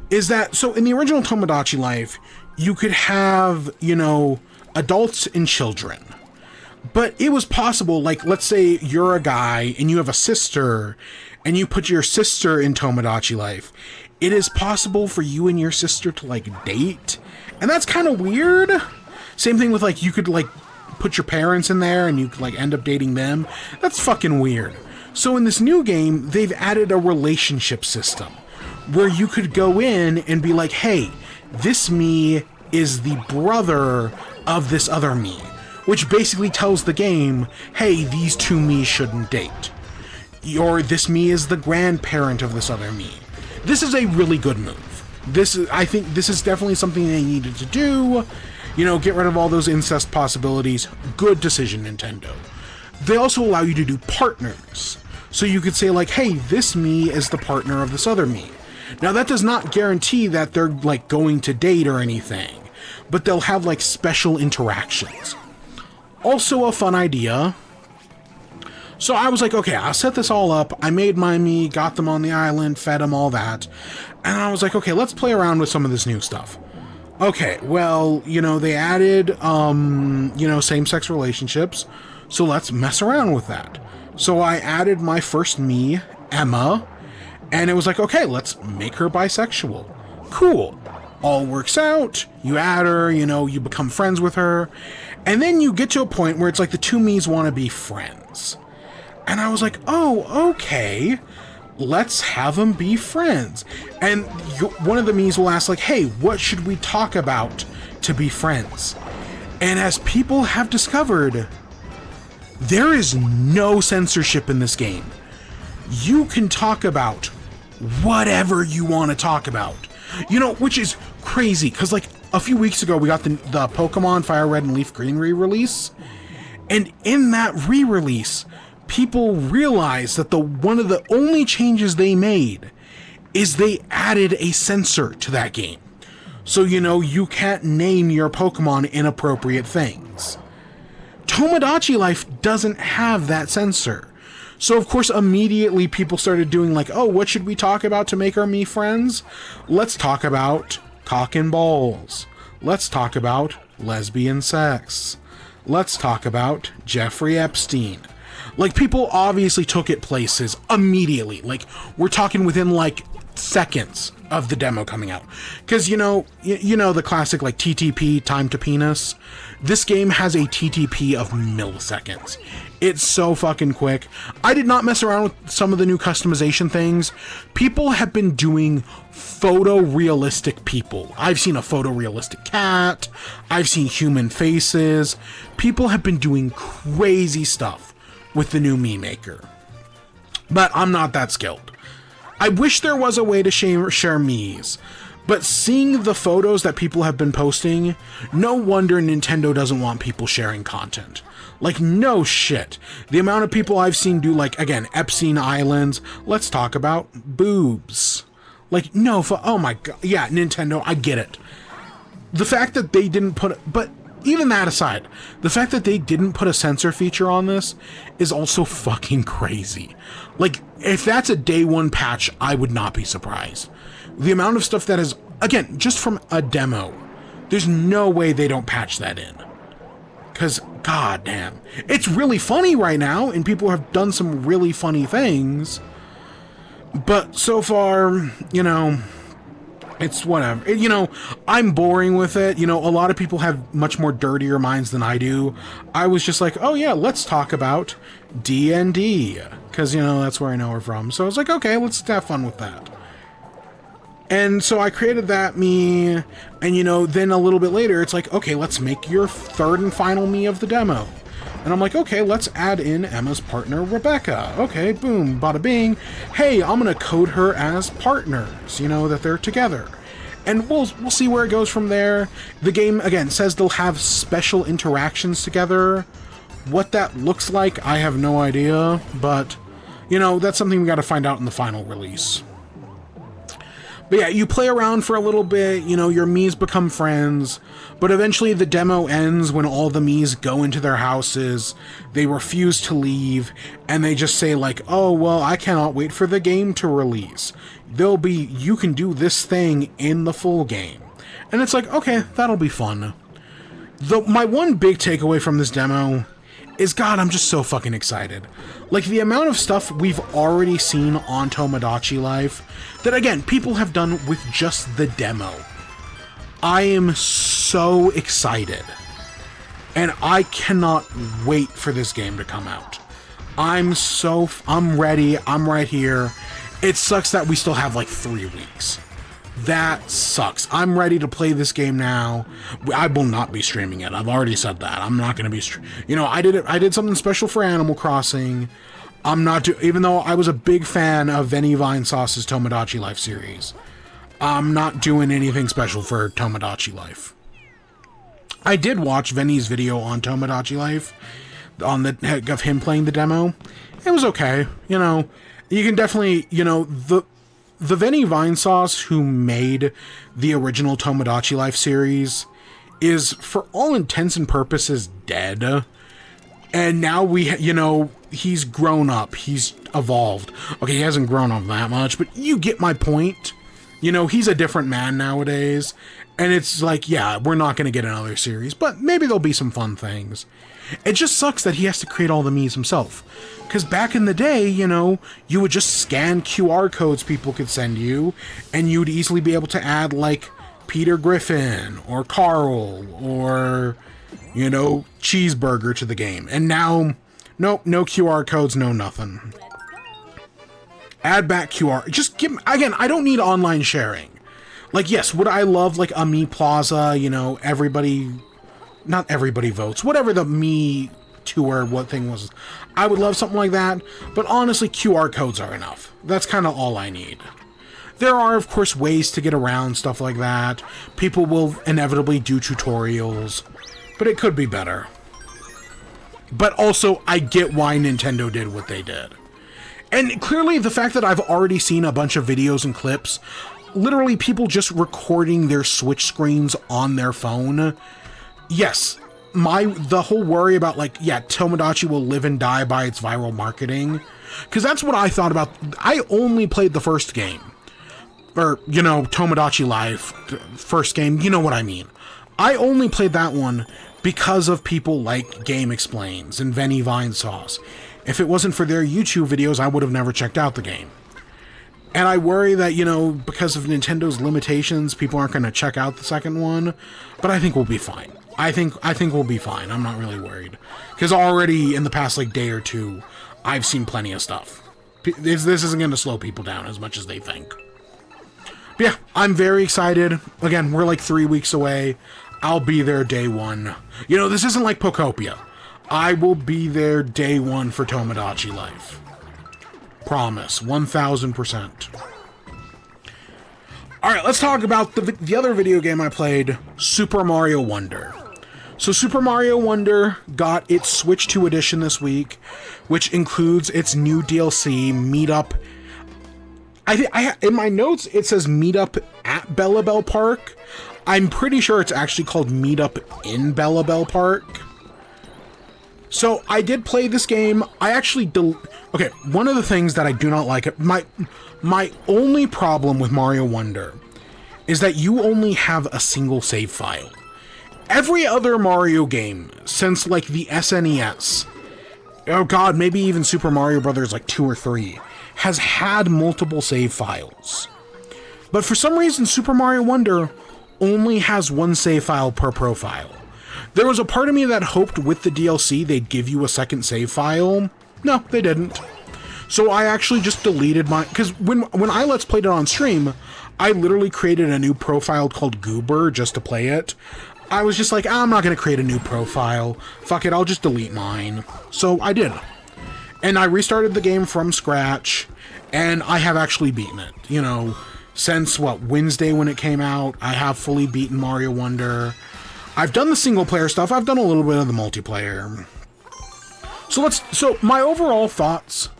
is that, so in the original Tomodachi Life, you could have, you know, adults and children. But it was possible, like, let's say you're a guy and you have a sister, and you put your sister in Tomodachi Life. It is possible for you and your sister to, like, date. And that's kind of weird. Same thing with, like, you could, like, put your parents in there and you could, like, end up dating them. That's fucking weird. So in this new game, they've added a relationship system where you could go in and be like, hey, this me is the brother of this other me. Which basically tells the game, hey, these two me shouldn't date. Or this me is the grandparent of this other me. This is a really good move. I think this is definitely something they needed to do. You know, get rid of all those incest possibilities. Good decision, Nintendo. They also allow you to do partners. So you could say, like, hey, this me is the partner of this other me. Now, that does not guarantee that they're, like, going to date or anything. But they'll have, like, special interactions. Also a fun idea. So I was like, okay, I'll set this all up. I made my me, got them on the island, fed them, all that. And I was like, okay, let's play around with some of this new stuff. Okay, well, you know, they added, you know, same-sex relationships. So let's mess around with that. So I added my first me, Emma. And it was like, okay, let's make her bisexual. Cool. All works out. You add her, you know, you become friends with her. And then you get to a point where it's like the two me's want to be friends. And I was like, oh, okay, let's have them be friends. And one of the me's will ask, like, hey, what should we talk about to be friends? And as people have discovered, there is no censorship in this game. You can talk about whatever you want to talk about. You know, which is crazy, because, like, a few weeks ago, we got the Pokemon Fire Red and Leaf Green re-release. And in that re-release, people realized that one of the only changes they made is they added a censor to that game. So, you know, you can't name your Pokemon inappropriate things. Tomodachi Life doesn't have that censor. So, of course, immediately people started doing like, oh, what should we talk about to make our me friends? Let's talk about cock and balls. Let's talk about lesbian sex. Let's talk about Jeffrey Epstein. Like, people obviously took it places immediately. Like, we're talking within, like, seconds of the demo coming out. Because, you know the classic, like, TTP, time to penis? This game has a TTP of milliseconds. It's so fucking quick. I did not mess around with some of the new customization things. People have been doing photorealistic people. I've seen a photorealistic cat. I've seen human faces. People have been doing crazy stuff with the new Me Maker. But I'm not that skilled. I wish there was a way to share me's. But seeing the photos that people have been posting, no wonder Nintendo doesn't want people sharing content. Like, no shit. The amount of people I've seen do, like, again, Epstein Islands, let's talk about boobs. Like, no, oh my god, yeah, Nintendo, I get it. The fact that they didn't put, but even that aside, the fact that they didn't put a censor feature on this is also fucking crazy. Like, if that's a day one patch, I would not be surprised. The amount of stuff that is, again, just from a demo, there's no way they don't patch that in. Because, goddamn, it's really funny right now, and people have done some really funny things. But so far, you know, it's whatever. You know, I'm boring with it. You know, a lot of people have much more dirtier minds than I do. I was just like, oh yeah, let's talk about D&D. Because, you know, that's where I know her from. So I was like, okay, let's have fun with that. And so I created that me, and, you know, then a little bit later, it's like, okay, let's make your third and final me of the demo. And I'm like, okay, let's add in Emma's partner, Rebecca. Okay, boom, bada bing. Hey, I'm going to code her as partners, you know, that they're together. And we'll see where it goes from there. The game, again, says they'll have special interactions together. What that looks like, I have no idea. But, you know, that's something we got to find out in the final release. But yeah, you play around for a little bit, you know, your Miis become friends, but eventually the demo ends when all the Miis go into their houses, they refuse to leave, and they just say like, oh, well, I cannot wait for the game to release. You can do this thing in the full game. And it's like, okay, that'll be fun. My one big takeaway from this demo is, God, I'm just so fucking excited. Like, the amount of stuff we've already seen on Tomodachi Life that, again, people have done with just the demo. I am so excited. And I cannot wait for this game to come out. I'm ready. I'm right here. It sucks that we still have like 3 weeks. That sucks. I'm ready to play this game now. I will not be streaming it. I've already said that. I'm not going to be I did something special for Animal Crossing. Even though I was a big fan of Venny Vinesauce's Tomodachi Life series. I'm not doing anything special for Tomodachi Life. I did watch Venny's video on Tomodachi Life, of him playing the demo. It was okay. You can definitely, the Venny Vinesauce who made the original Tomodachi Life series is, for all intents and purposes, dead. And now he's grown up. He's evolved. Okay, he hasn't grown up that much, but you get my point. He's a different man nowadays. And it's like, yeah, we're not going to get another series, but maybe there'll be some fun things. It just sucks that he has to create all the Miis himself. Because back in the day, you would just scan QR codes people could send you, and you'd easily be able to add, like, Peter Griffin, or Carl, or, Cheeseburger to the game. And now, nope, no QR codes, no nothing. Add back QR. Again, I don't need online sharing. Like, yes, would I love, like, a Mii Plaza, not everybody votes, whatever the Mii tour, what thing was. I would love something like that, but honestly, QR codes are enough. That's kind of all I need. There are, of course, ways to get around stuff like that. People will inevitably do tutorials, but it could be better. But also, I get why Nintendo did what they did. And clearly, the fact that I've already seen a bunch of videos and clips, literally people just recording their Switch screens on their phone. Yes, the whole worry about, like, yeah, Tomodachi will live and die by its viral marketing. Because that's what I thought about. I only played the first game. Or, Tomodachi Life, first game, you know what I mean. I only played that one because of people like Game Explains and Venny Vinesauce. If it wasn't for their YouTube videos, I would have never checked out the game. And I worry that, because of Nintendo's limitations, people aren't going to check out the second one. But I think we'll be fine. I think we'll be fine. I'm not really worried. Because already in the past, like, day or two, I've seen plenty of stuff. This isn't going to slow people down as much as they think. But yeah, I'm very excited. Again, we're like 3 weeks away. I'll be there day one. This isn't like Pokopia. I will be there day one for Tomodachi Life. Promise. 1000%. Alright, let's talk about the other video game I played, Super Mario Wonder. So Super Mario Wonder got its Switch 2 edition this week, which includes its new DLC, Meetup. In my notes, it says Meetup at Bellabel Park. I'm pretty sure it's actually called Meetup in Bellabel Park. So I did play this game. I actually okay, one of the things that I do not like, my only problem with Mario Wonder is that you only have a single save file. Every other Mario game since, like, the SNES, oh god, maybe even Super Mario Brothers, like 2 or 3, has had multiple save files. But for some reason, Super Mario Wonder only has one save file per profile. There was a part of me that hoped with the DLC they'd give you a second save file. No, they didn't. So I actually just deleted because when I Let's Played it on stream, I literally created a new profile called Goober just to play it. I was just like, I'm not going to create a new profile. Fuck it, I'll just delete mine. So I did. And I restarted the game from scratch, and I have actually beaten it. Since, Wednesday when it came out, I have fully beaten Mario Wonder. I've done the single player stuff, I've done a little bit of the multiplayer. So my overall thoughts,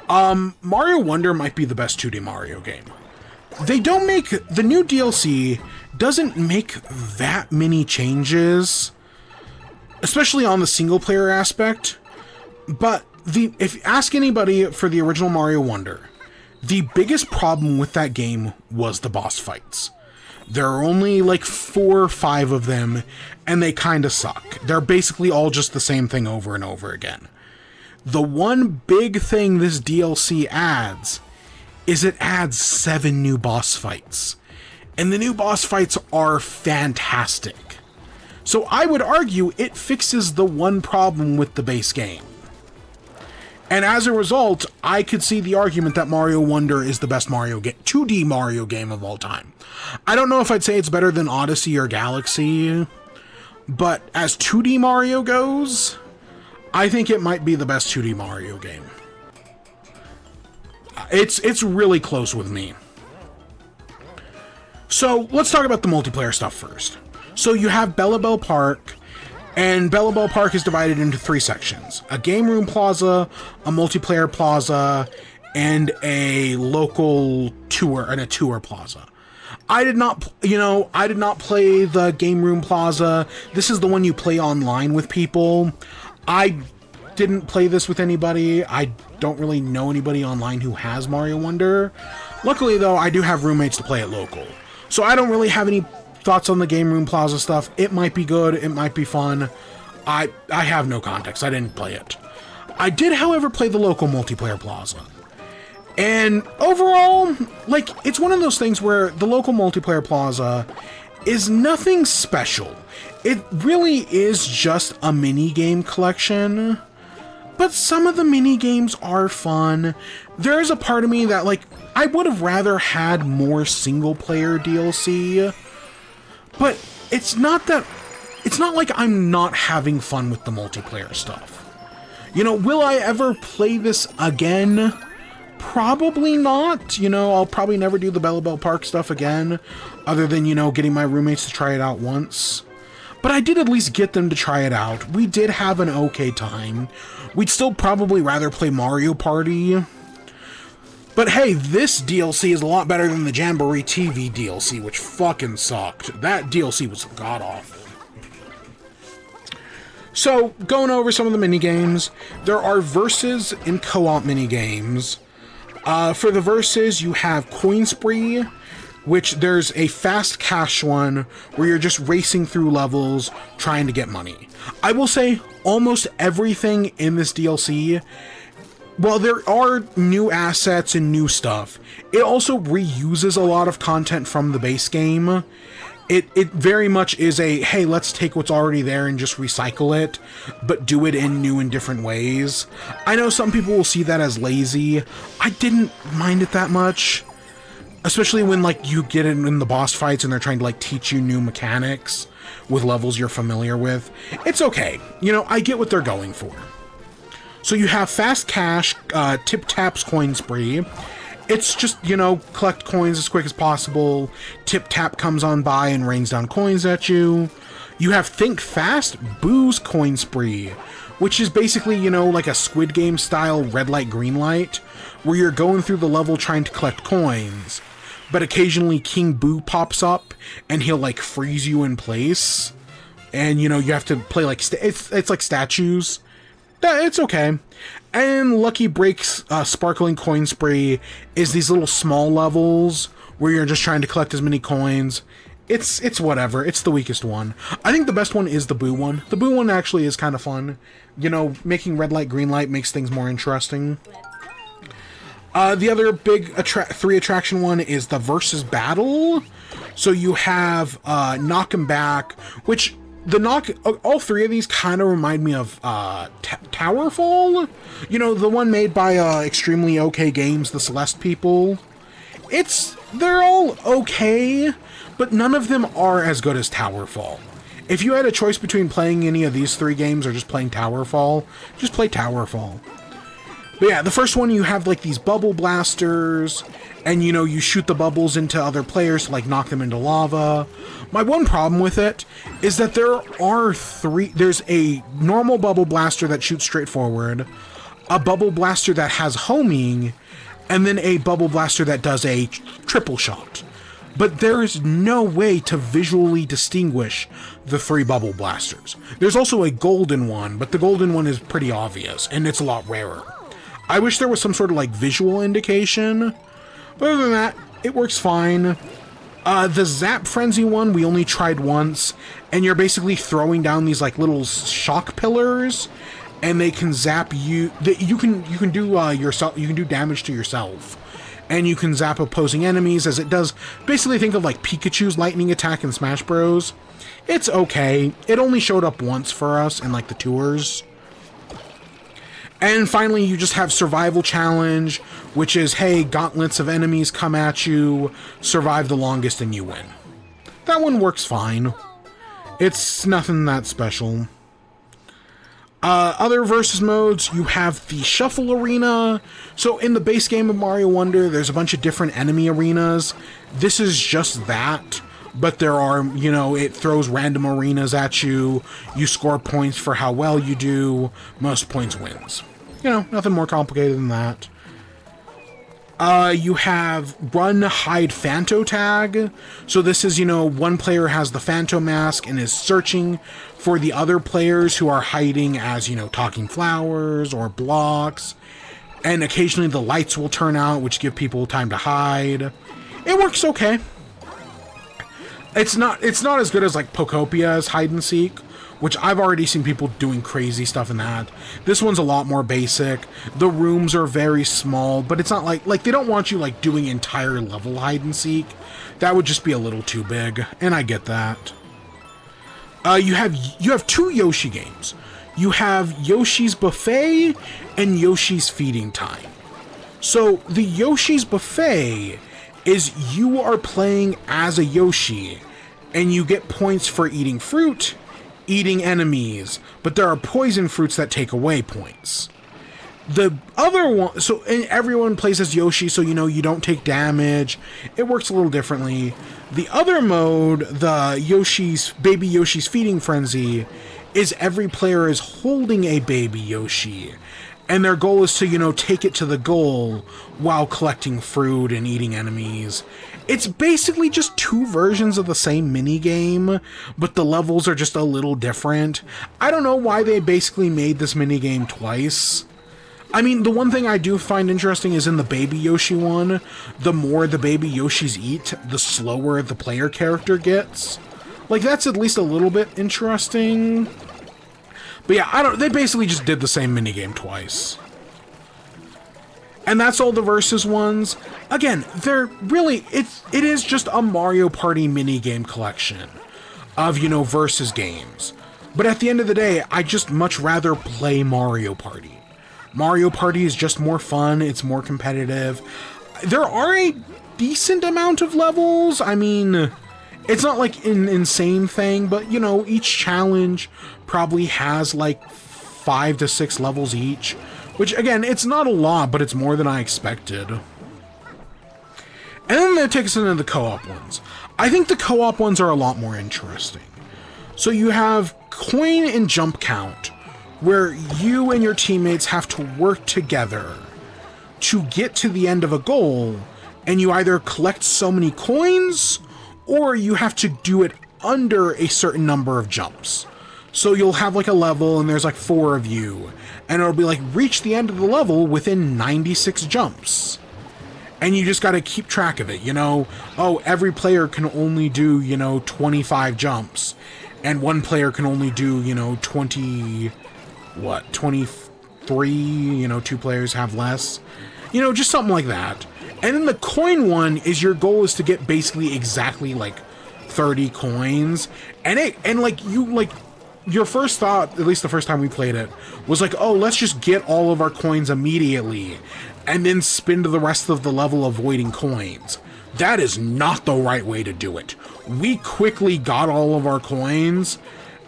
Mario Wonder might be the best 2D Mario game. The new DLC doesn't make that many changes, especially on the single player aspect, but if you ask anybody for the original Mario Wonder, the biggest problem with that game was the boss fights. There are only like 4 or 5 of them, and they kind of suck. They're basically all just the same thing over and over again. The one big thing this DLC adds is it adds 7 new boss fights. And the new boss fights are fantastic. So I would argue it fixes the one problem with the base game. And as a result, I could see the argument that Mario Wonder is the best 2D Mario game of all time. I don't know if I'd say it's better than Odyssey or Galaxy, but as 2D Mario goes, I think it might be the best 2D Mario game. It's really close with me. So let's talk about the multiplayer stuff first. So you have Bellabel Park, and Bellabel Park is divided into 3 sections. A game room plaza, a multiplayer plaza, and a local tour, and a tour plaza. I did not play the game room plaza. This is the one you play online with people. I didn't play this with anybody. I don't really know anybody online who has Mario Wonder. Luckily, though, I do have roommates to play it local. So I don't really have any thoughts on the game room plaza stuff. It might be good. It might be fun. I have no context. I didn't play it. I did, however, play the local multiplayer plaza. And overall, like, it's one of those things where the local multiplayer plaza is nothing special. It really is just a mini-game collection. But some of the mini-games are fun. There is a part of me that, like, I would have rather had more single-player DLC. But it's not like I'm not having fun with the multiplayer stuff. You know, will I ever play this again? Probably not. You know, I'll probably never do the Bellabel Park stuff again, other than, you know, getting my roommates to try it out once. But I did at least get them to try it out. We did have an okay time. We'd still probably rather play Mario Party. But hey, this DLC is a lot better than the Jamboree TV DLC, which fucking sucked. That DLC was god-awful. So, going over some of the minigames, there are versus and co-op minigames. For the versus, you have Coin Spree, which there's a fast cash one where you're just racing through levels trying to get money. I will say, almost everything in this DLC, while there are new assets and new stuff, it also reuses a lot of content from the base game. It very much is a, hey, let's take what's already there and just recycle it, but do it in new and different ways. I know some people will see that as lazy. I didn't mind it that much. Especially when, like, you get in the boss fights and they're trying to, like, teach you new mechanics with levels you're familiar with. It's okay. You know, I get what they're going for. So you have Fast Cash, Tip Tap's Coin Spree. It's just, you know, collect coins as quick as possible. Tip Tap comes on by and rains down coins at you. You have Think Fast, Booze Coin Spree, which is basically, you know, like a Squid Game style red light, green light, where you're going through the level trying to collect coins. But occasionally King Boo pops up and he'll, like, freeze you in place. And, you know, you have to play, like, it's like statues. It's okay. And Lucky Break's Sparkling Coin Spree is these little small levels where you're just trying to collect as many coins. It's whatever. It's the weakest one. I think the best one is the Boo one. The Boo one actually is kind of fun. You know, making red light, green light makes things more interesting. The other big 3 attraction one is the Versus Battle. So you have Knock 'em Back, which all 3 of these kind of remind me of Towerfall. You know, the one made by Extremely OK Games, the Celeste people. They're all okay, but none of them are as good as Towerfall. If you had a choice between playing any of these 3 games or just playing Towerfall, just play Towerfall. But yeah, the first one you have, like, these bubble blasters, and, you know, you shoot the bubbles into other players to, like, knock them into lava. My one problem with it is that there's a normal bubble blaster that shoots straight forward, a bubble blaster that has homing, and then a bubble blaster that does a triple shot. But there is no way to visually distinguish the 3 bubble blasters. There's also a golden one, but the golden one is pretty obvious, and it's a lot rarer. I wish there was some sort of, like, visual indication, but other than that, it works fine. The Zap Frenzy one, we only tried once, and you're basically throwing down these like little shock pillars, and they can zap you. You can do damage to yourself, and you can zap opposing enemies as it does. Basically, think of like Pikachu's lightning attack in Smash Bros. It's okay. It only showed up once for us in like the tours. And finally, you just have Survival Challenge, which is, hey, gauntlets of enemies come at you, survive the longest and you win. That one works fine. It's nothing that special. Other versus modes, you have the Shuffle Arena. So in the base game of Mario Wonder, there's a bunch of different enemy arenas. This is just that, but there are, it throws random arenas at you. You score points for how well you do. Most points wins. Nothing more complicated than that. You have Run, Hide, Phanto Tag. So this is, one player has the Phanto Mask and is searching for the other players who are hiding as, talking flowers or blocks. And occasionally the lights will turn out, which give people time to hide. It works okay. It's not as good as, like, Pocopia's Hide and Seek, which I've already seen people doing crazy stuff in that. This one's a lot more basic. The rooms are very small, but it's not like they don't want you like doing entire level hide and seek. That would just be a little too big, and I get that. You have two Yoshi games. You have Yoshi's Buffet and Yoshi's Feeding Time. So the Yoshi's Buffet is you are playing as a Yoshi, and you get points for eating fruit, eating enemies, but there are poison fruits that take away points. The other one, so everyone plays as Yoshi, so you don't take damage. It works a little differently. The other mode, the Baby Yoshi's Feeding Frenzy, is every player is holding a baby Yoshi, and their goal is to, take it to the goal while collecting fruit and eating enemies. It's basically just two versions of the same minigame, but the levels are just a little different. I don't know why they basically made this minigame twice. I mean, the one thing I do find interesting is in the Baby Yoshi one, the more the Baby Yoshis eat, the slower the player character gets. Like, that's at least a little bit interesting. But yeah, they basically just did the same minigame twice. And that's all the versus ones. Again, they're really, it is just a Mario Party minigame collection of, versus games. But at the end of the day, I just much rather play Mario Party. Mario Party is just more fun, it's more competitive. There are a decent amount of levels. I mean, it's not like an insane thing, but, each challenge probably has like 5 to 6 levels each. Which, again, it's not a lot, but it's more than I expected. And then that takes us into the co-op ones. I think the co-op ones are a lot more interesting. So you have coin and jump count, where you and your teammates have to work together to get to the end of a goal, and you either collect so many coins, or you have to do it under a certain number of jumps. So you'll have like a level and there's like 4 of you, and it'll be like, reach the end of the level within 96 jumps. And you just got to keep track of it, every player can only do, 25 jumps, and one player can only do, 23, 2 players have less, just something like that. And then the coin one is your goal is to get basically exactly like 30 coins, your first thought, at least the first time we played it, was like, oh, let's just get all of our coins immediately, and then spend the rest of the level avoiding coins. That is not the right way to do it. We quickly got all of our coins,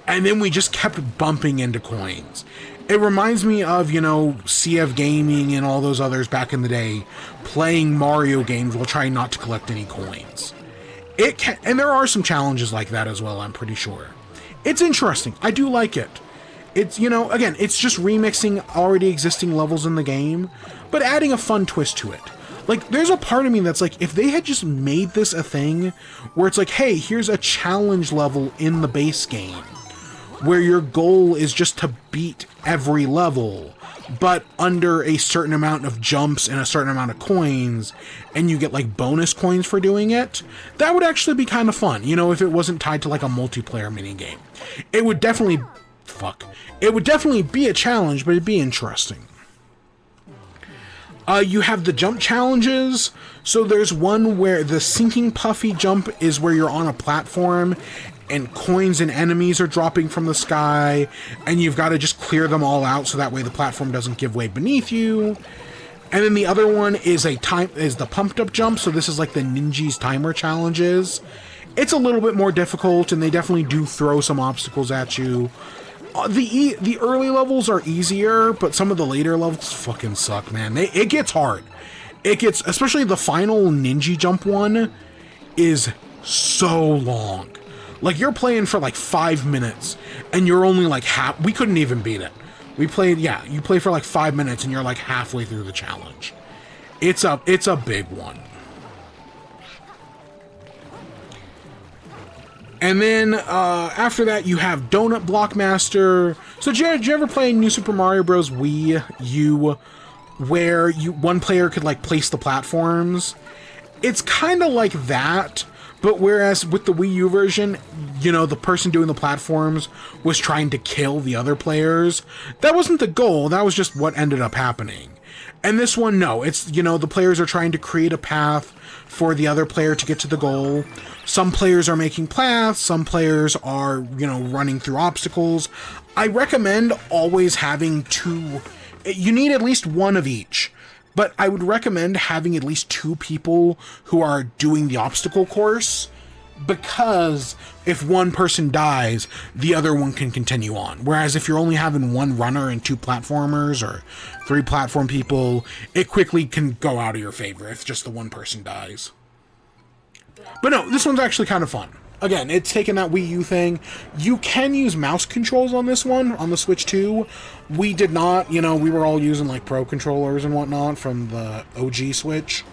and then we just kept bumping into coins. It reminds me of, CF Gaming and all those others back in the day, playing Mario games while trying not to collect any coins. And there are some challenges like that as well, I'm pretty sure. It's interesting. I do like it. It's, again, it's just remixing already existing levels in the game, but adding a fun twist to it. Like, there's a part of me that's like, if they had just made this a thing where it's like, hey, here's a challenge level in the base game where your goal is just to beat every level, but under a certain amount of jumps and a certain amount of coins, and you get like bonus coins for doing it. That would actually be kind of fun, you know, if it wasn't tied to like a multiplayer minigame. It would definitely be a challenge, but it'd be interesting. You have the jump challenges. So there's one where the sinking puffy jump is where you're on a platform and coins and enemies are dropping from the sky, and you've got to just clear them all out so that way the platform doesn't give way beneath you. And then the other one is the pumped up jump. So this is like the Ninja's timer challenges. It's a little bit more difficult, and they definitely do throw some obstacles at you. The early levels are easier, but some of the later levels fucking suck, man. It gets hard. It gets, especially the final ninja jump one is so long. Like, you're playing for like 5 minutes, and you're only like we couldn't even beat it. You play for like 5 minutes, and you're like halfway through the challenge. It's a big one. And then after that, you have Donut Blockmaster. So did you ever play New Super Mario Bros. Wii U, where one player could like place the platforms? It's kind of like that, but whereas with the Wii U version, you know, the person doing the platforms was trying to kill the other players. That wasn't the goal. That was just what ended up happening. And this one, no, it's, you know, the players are trying to create a path for the other player to get to the goal. Some players are making paths, some players are, you know, running through obstacles. I recommend always having two. You need at least one of each, but I would recommend having at least two people who are doing the obstacle course, because if one person dies, the other one can continue on. Whereas if you're only having one runner and two platformers or three platform people, it quickly can go out of your favor if just the one person dies. But no, this one's actually kind of fun. Again, it's taken that Wii U thing. You can use mouse controls on this one, on the Switch 2. We did not, you know, we were all using like Pro controllers and whatnot from the OG Switch.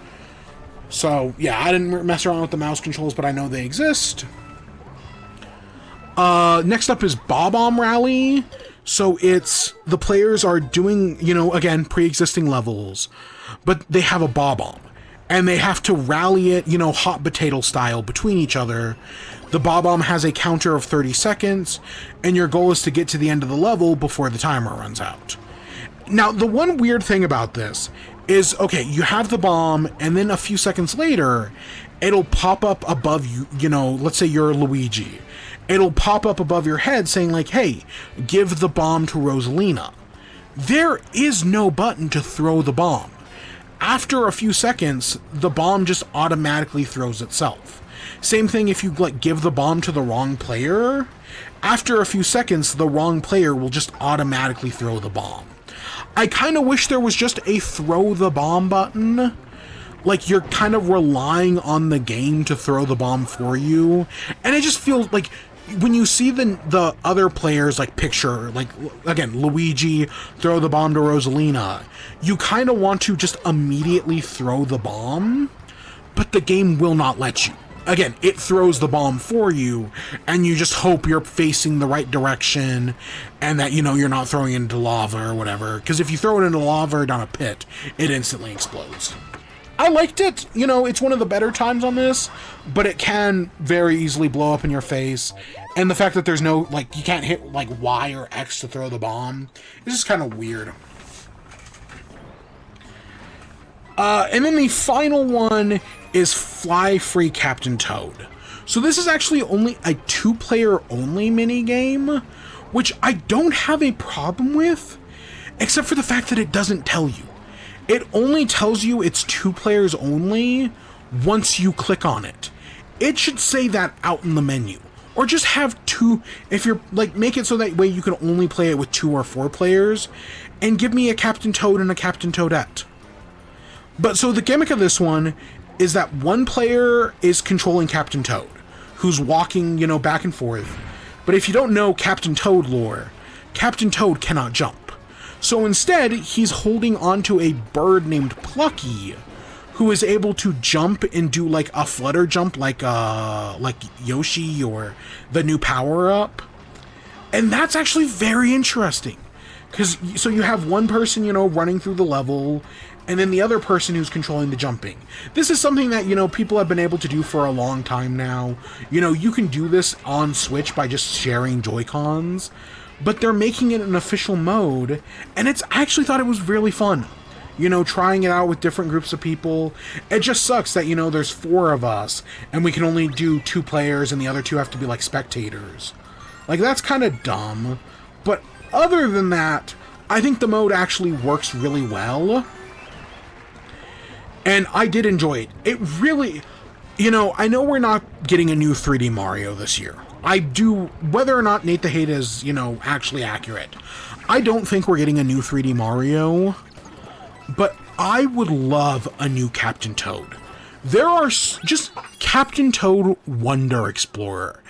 So, yeah, I didn't mess around with the mouse controls, but I know they exist. Next up is Bob-omb Rally. So it's, the players are doing, you know, again, pre-existing levels, but they have a Bob-omb. And they have to rally it, you know, hot potato style between each other. The Bob-omb has a counter of 30 seconds, and your goal is to get to the end of the level before the timer runs out. Now, the one weird thing about this is, okay, you have the bomb, and then a few seconds later, it'll pop up above you, you know, let's say you're Luigi. It'll pop up above your head saying like, hey, give the bomb to Rosalina. There is no button to throw the bomb. After a few seconds, the bomb just automatically throws itself. Same thing if you like give the bomb to the wrong player. After a few seconds, the wrong player will just automatically throw the bomb. I kind of wish there was just a throw the bomb button. Like, you're kind of relying on the game to throw the bomb for you. And it just feels like when you see the other players, like, picture, like, again, Luigi throw the bomb to Rosalina, you kind of want to just immediately throw the bomb, but the game will not let you. Again, it throws the bomb for you, and you just hope you're facing the right direction, and that, you know, you're not throwing it into lava or whatever, because if you throw it into lava or down a pit, it instantly explodes. I liked it. You know, it's one of the better times on this, but it can very easily blow up in your face. And the fact that there's no, like, you can't hit, like, Y or X to throw the bomb is just kind of weird. And then the final one is Fly Free Captain Toad. So this is actually only a 2-player only minigame, which I don't have a problem with, except for the fact that it doesn't tell you. It only tells you it's 2 players only once you click on it. It should say that out in the menu. Or just have 2, if you're, like, make it so that way you can only play it with 2 or 4 players, and give me a Captain Toad and a Captain Toadette. But so the gimmick of this one is that one player is controlling Captain Toad, who's walking, you know, back and forth. But if you don't know Captain Toad lore, Captain Toad cannot jump. So instead, he's holding onto a bird named Plucky, who is able to jump and do like a flutter jump like Yoshi or the new power-up. And that's actually very interesting. So you have one person, running through the level, and then the other person who's controlling the jumping. This is something that, people have been able to do for a long time now. You can do this on Switch by just sharing Joy-Cons, but they're making it an official mode, and I actually thought it was really fun. Trying it out with different groups of people. It just sucks that, there's 4 of us, and we can only do 2 players, and the other 2 have to be, like, spectators. Like, that's kind of dumb. But other than that, I think the mode actually works really well. And I did enjoy it. It really... I know we're not getting a new 3D Mario this year. I do... Whether or not NateTheHate is, actually accurate, I don't think we're getting a new 3D Mario. But I would love a new Captain Toad. There are just Captain Toad Wonder Explorer.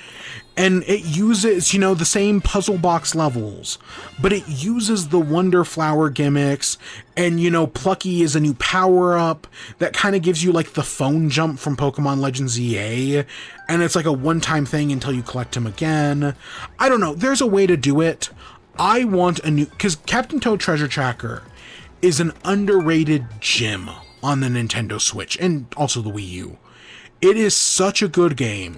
And it uses, the same puzzle box levels, but it uses the Wonder Flower gimmicks, and, Plucky is a new power-up that kind of gives you, like, the phone jump from Pokemon Legends EA, and it's like a one-time thing until you collect him again. I don't know, there's a way to do it. I want a new, because Captain Toad Treasure Tracker is an underrated gem on the Nintendo Switch, and also the Wii U. It is such a good game.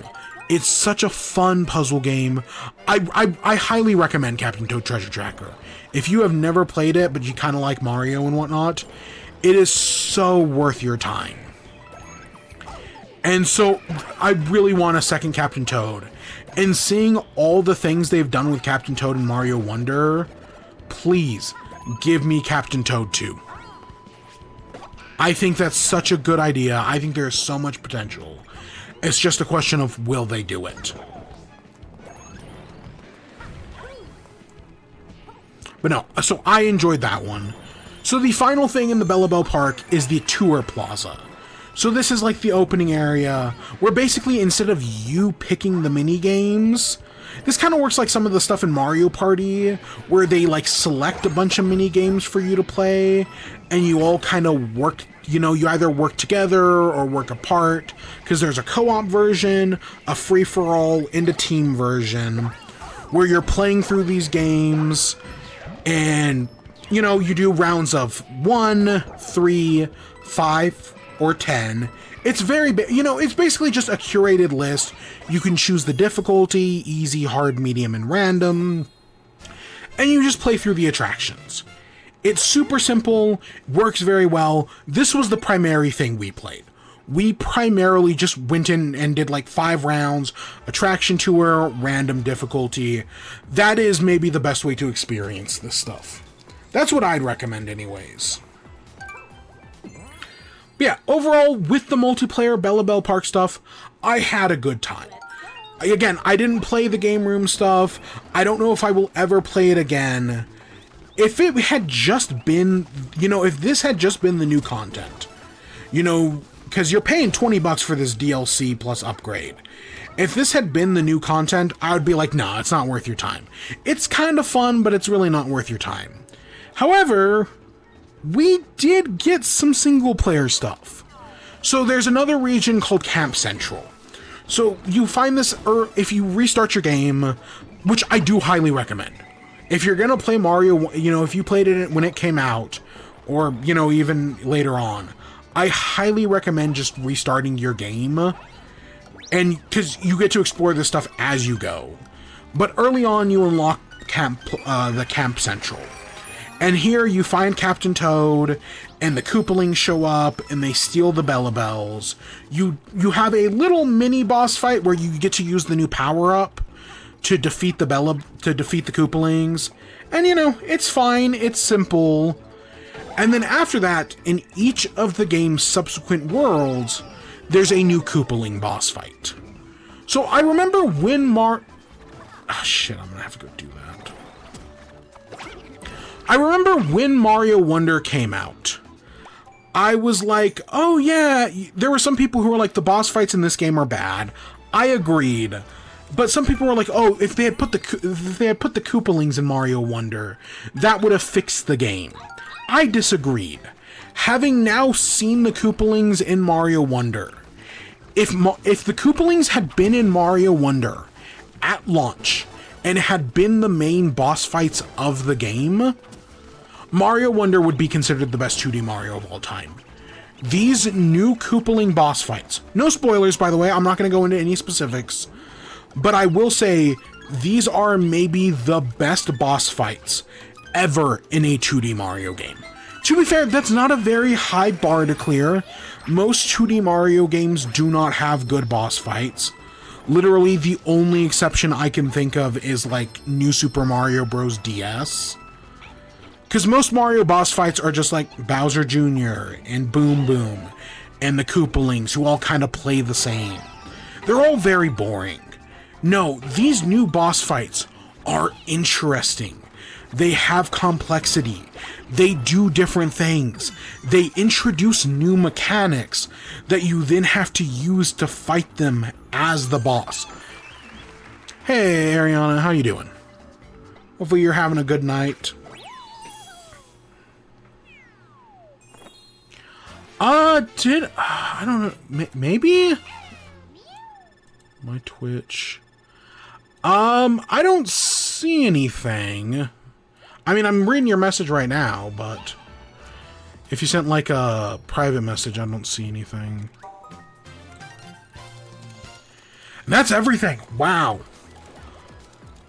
It's such a fun puzzle game. I highly recommend Captain Toad Treasure Tracker. If you have never played it, but you kind of like Mario and whatnot, it is so worth your time. And so, I really want a second Captain Toad. And seeing all the things they've done with Captain Toad and Mario Wonder, please, give me Captain Toad 2. I think that's such a good idea. I think there's so much potential. It's just a question of, will they do it? But no, so I enjoyed that one. So the final thing in the Bellabel Park is the Tour Plaza. So this is like the opening area, where basically instead of you picking the mini games, this kind of works like some of the stuff in Mario Party, where they like select a bunch of mini games for you to play, and you all kind of work, you either work together or work apart, because there's a co-op version, a free-for-all, and a team version, where you're playing through these games, and, you do rounds of 1, 3, 5, or 10. It's it's basically just a curated list. You can choose the difficulty, easy, hard, medium, and random, and you just play through the attractions. It's super simple, works very well. This was the primary thing we played. We primarily just went in and did like 5 rounds, attraction tour, random difficulty. That is maybe the best way to experience this stuff. That's what I'd recommend anyways. But yeah, overall, with the multiplayer Bellabel Park stuff, I had a good time. Again, I didn't play the game room stuff. I don't know if I will ever play it again. If it had just been, if this had just been the new content, because you're paying $20 for this DLC plus upgrade. If this had been the new content, I would be like, nah, it's not worth your time. It's kind of fun, but it's really not worth your time. However, we did get some single-player stuff. So there's another region called Camp Central. So you find this, if you restart your game, which I do highly recommend. If you're going to play Mario, if you played it when it came out, or, even later on, I highly recommend just restarting your game, and because you get to explore this stuff as you go. But early on, you unlock the Camp Central. And here you find Captain Toad, and the Koopalings show up, and they steal the Bellabels. You have a little mini boss fight where you get to use the new power-up to defeat the Koopalings. And it's fine, it's simple. And then after that, in each of the game's subsequent worlds, there's a new Koopaling boss fight. So I remember when I'm gonna have to go do that. I remember when Mario Wonder came out, I was like, oh yeah, there were some people who were like, the boss fights in this game are bad. I agreed. But some people were like, oh, if they had put the Koopalings in Mario Wonder, that would have fixed the game. I disagreed. Having now seen the Koopalings in Mario Wonder, if the Koopalings had been in Mario Wonder at launch, and had been the main boss fights of the game, Mario Wonder would be considered the best 2D Mario of all time. These new Koopaling boss fights, no spoilers by the way, I'm not going to go into any specifics, but I will say these are maybe the best boss fights ever in a 2D Mario game. To be fair, that's not a very high bar to clear. Most 2D Mario games do not have good boss fights. Literally, the only exception I can think of is like New Super Mario Bros. DS. Because most Mario boss fights are just like Bowser Jr. and Boom Boom and the Koopalings, who all kind of play the same. They're all very boring. No, these new boss fights are interesting. They have complexity. They do different things. They introduce new mechanics that you then have to use to fight them as the boss. Hey, Ariana, how you doing? Hopefully you're having a good night. I don't know, maybe? My Twitch. I don't see anything. I mean, I'm reading your message right now, but if you sent like a private message, I don't see anything. And that's everything. Wow.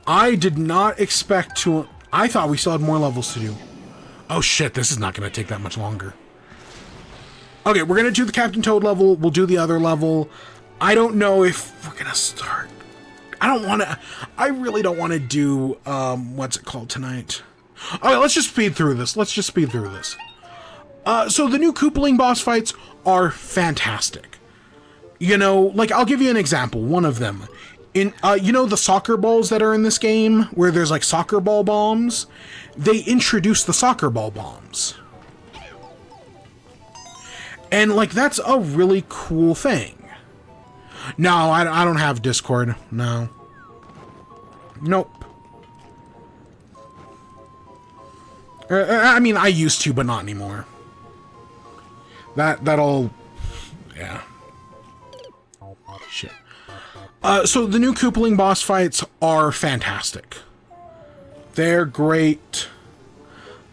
I did not expect to... I thought we still had more levels to do. Oh shit, this is not going to take that much longer. Okay, we're going to do the Captain Toad level. We'll do the other level. I don't know if we're going to start. I really don't want to do, what's it called tonight? Okay, let's just speed through this. So the new Koopaling boss fights are fantastic. You know, like, I'll give you an example. One of them. You know the soccer balls that are in this game, where there's, like, soccer ball bombs? They introduced the soccer ball bombs. And, like, that's a really cool thing. No, I don't have Discord. No. Nope. I mean, I used to, but not anymore. That'll... Yeah. Shit. So the new Koopaling boss fights are fantastic. They're great.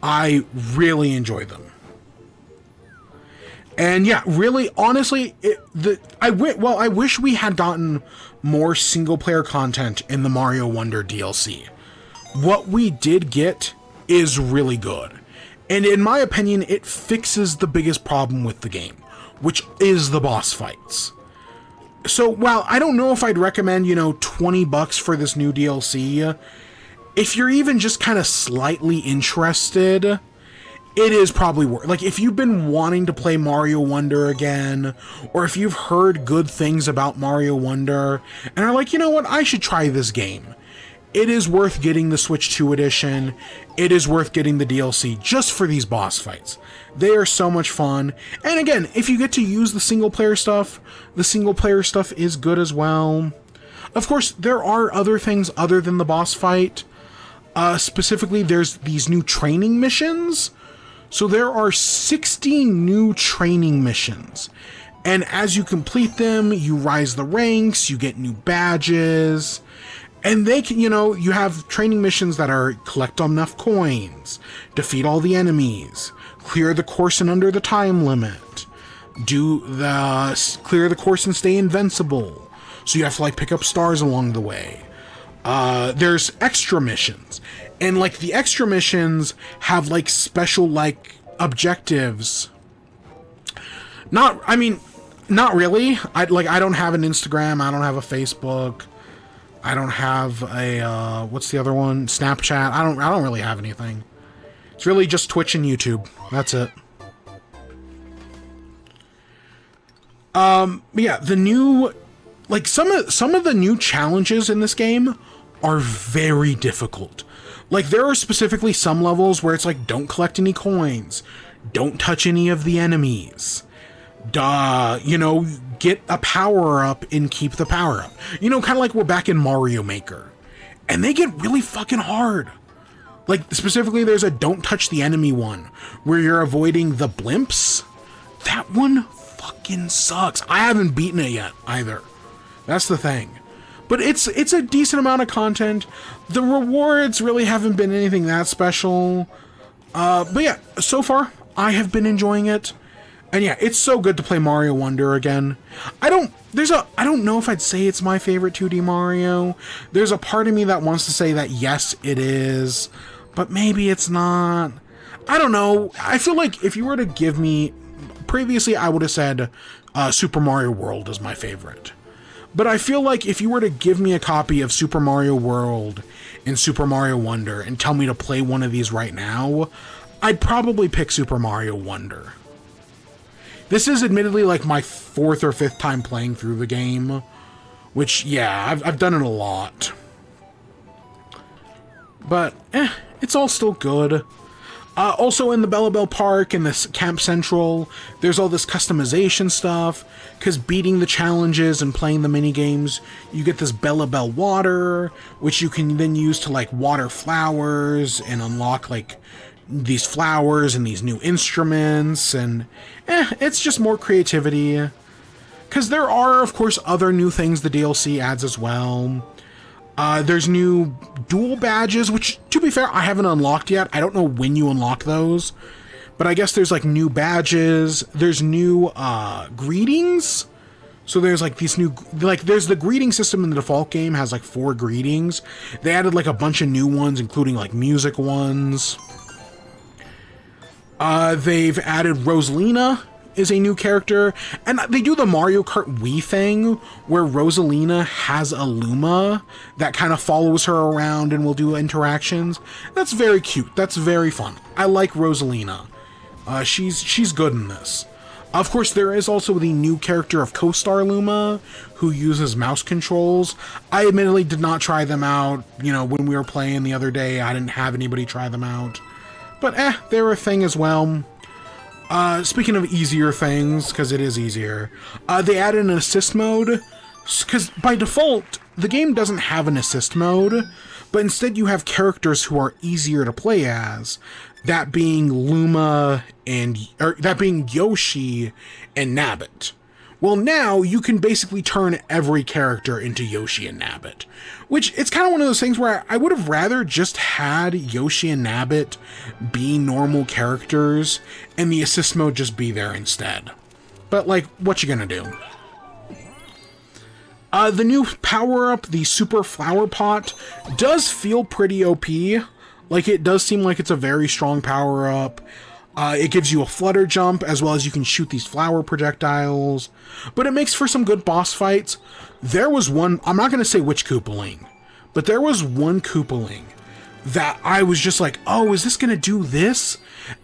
I really enjoy them. And yeah, really, honestly, I wish we had gotten more single-player content in the Mario Wonder DLC. What we did get is really good. And in my opinion, it fixes the biggest problem with the game, which is the boss fights. So, while I don't know if I'd recommend, $20 for this new DLC, if you're even just kind of slightly interested, it is probably worth. Like, if you've been wanting to play Mario Wonder again, or if you've heard good things about Mario Wonder, and are like, you know what, I should try this game. It is worth getting the Switch 2 edition. It is worth getting the DLC just for these boss fights. They are so much fun. And again, if you get to use the single-player stuff, the single-player stuff is good as well. Of course, there are other things other than the boss fight. Specifically, there's these new training missions. So there are 60 new training missions. And as you complete them, you rise the ranks, you get new badges. And they can, you have training missions that are collect enough coins, defeat all the enemies, clear the course and under the time limit, clear the course and stay invincible. So you have to pick up stars along the way. There's extra missions, and the extra missions have special objectives. Not really. I don't have an Instagram. I don't have a Facebook. I don't have a, what's the other one? Snapchat. I don't really have anything. It's really just Twitch and YouTube. That's it. Yeah, the new, some of the new challenges in this game are very difficult. There are specifically some levels where it's don't collect any coins. Don't touch any of the enemies. Get a power-up and keep the power-up. Kind of like we're back in Mario Maker. And they get really fucking hard. Specifically, there's a don't touch the enemy one, where you're avoiding the blimps. That one fucking sucks. I haven't beaten it yet, either. That's the thing. But it's a decent amount of content. The rewards really haven't been anything that special. But yeah, so far, I have been enjoying it. And yeah, it's so good to play Mario Wonder again. I don't know if I'd say it's my favorite 2D Mario. There's a part of me that wants to say that yes, it is, but maybe it's not. I don't know. I feel like if you were to give me, previously I would have said Super Mario World is my favorite. But I feel like if you were to give me a copy of Super Mario World and Super Mario Wonder and tell me to play one of these right now, I'd probably pick Super Mario Wonder. This is admittedly like my 4th or 5th time playing through the game, which, yeah, I've done it a lot. But, it's all still good. Also in the Bellabel Park and this Camp Central, there's all this customization stuff, because beating the challenges and playing the minigames, you get this Bellabel water, which you can then use to, like, water flowers and unlock, like, these flowers and these new instruments, and it's just more creativity. Because there are, of course, other new things the DLC adds as well. There's new dual badges, which, to be fair, I haven't unlocked yet. I don't know when you unlock those, but I guess there's, like, new badges. There's new greetings. So there's, like, these new, like, there's the greeting system in the default game has, like, 4 greetings. They added, like, a bunch of new ones, including, like, music ones. They've added Rosalina is a new character, and they do the Mario Kart Wii thing where Rosalina has a Luma that kind of follows her around and will do interactions. That's very cute. That's very fun. I like Rosalina. She's good in this. Of course, there is also the new character of Co-Star Luma, who uses mouse controls. I admittedly did not try them out. You know, when we were playing the other day, I didn't have anybody try them out. But they're a thing as well. Speaking of easier things, because it is easier, they added an assist mode, because by default, the game doesn't have an assist mode, but instead you have characters who are easier to play as, that being Luma that being Yoshi and Nabbit. Well, now you can basically turn every character into Yoshi and Nabbit, which it's kind of one of those things where I would have rather just had Yoshi and Nabbit be normal characters and the assist mode just be there instead. But, like, what you gonna do? The new power-up, the Super Flower Pot, does feel pretty OP. Like, it does seem like it's a very strong power-up. It gives you a flutter jump, as well as you can shoot these flower projectiles. But it makes for some good boss fights. There was one, I'm not going to say which Koopaling, but there was one Koopaling that I was just like, oh, is this going to do this?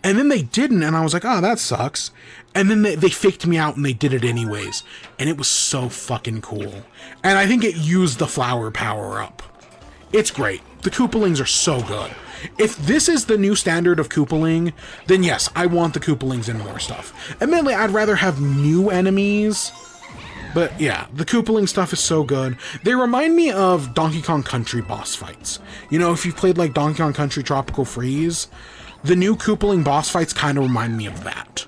And then they didn't, and I was like, oh, that sucks. And then they faked me out, and they did it anyways. And it was so fucking cool. And I think it used the flower power-up. It's great. The Koopalings are so good. If this is the new standard of Koopaling, then yes, I want the Koopalings in more stuff. Admittedly, I'd rather have new enemies, but yeah, the Koopaling stuff is so good. They remind me of Donkey Kong Country boss fights. You know, if you've played like Donkey Kong Country Tropical Freeze, the new Koopaling boss fights kind of remind me of that.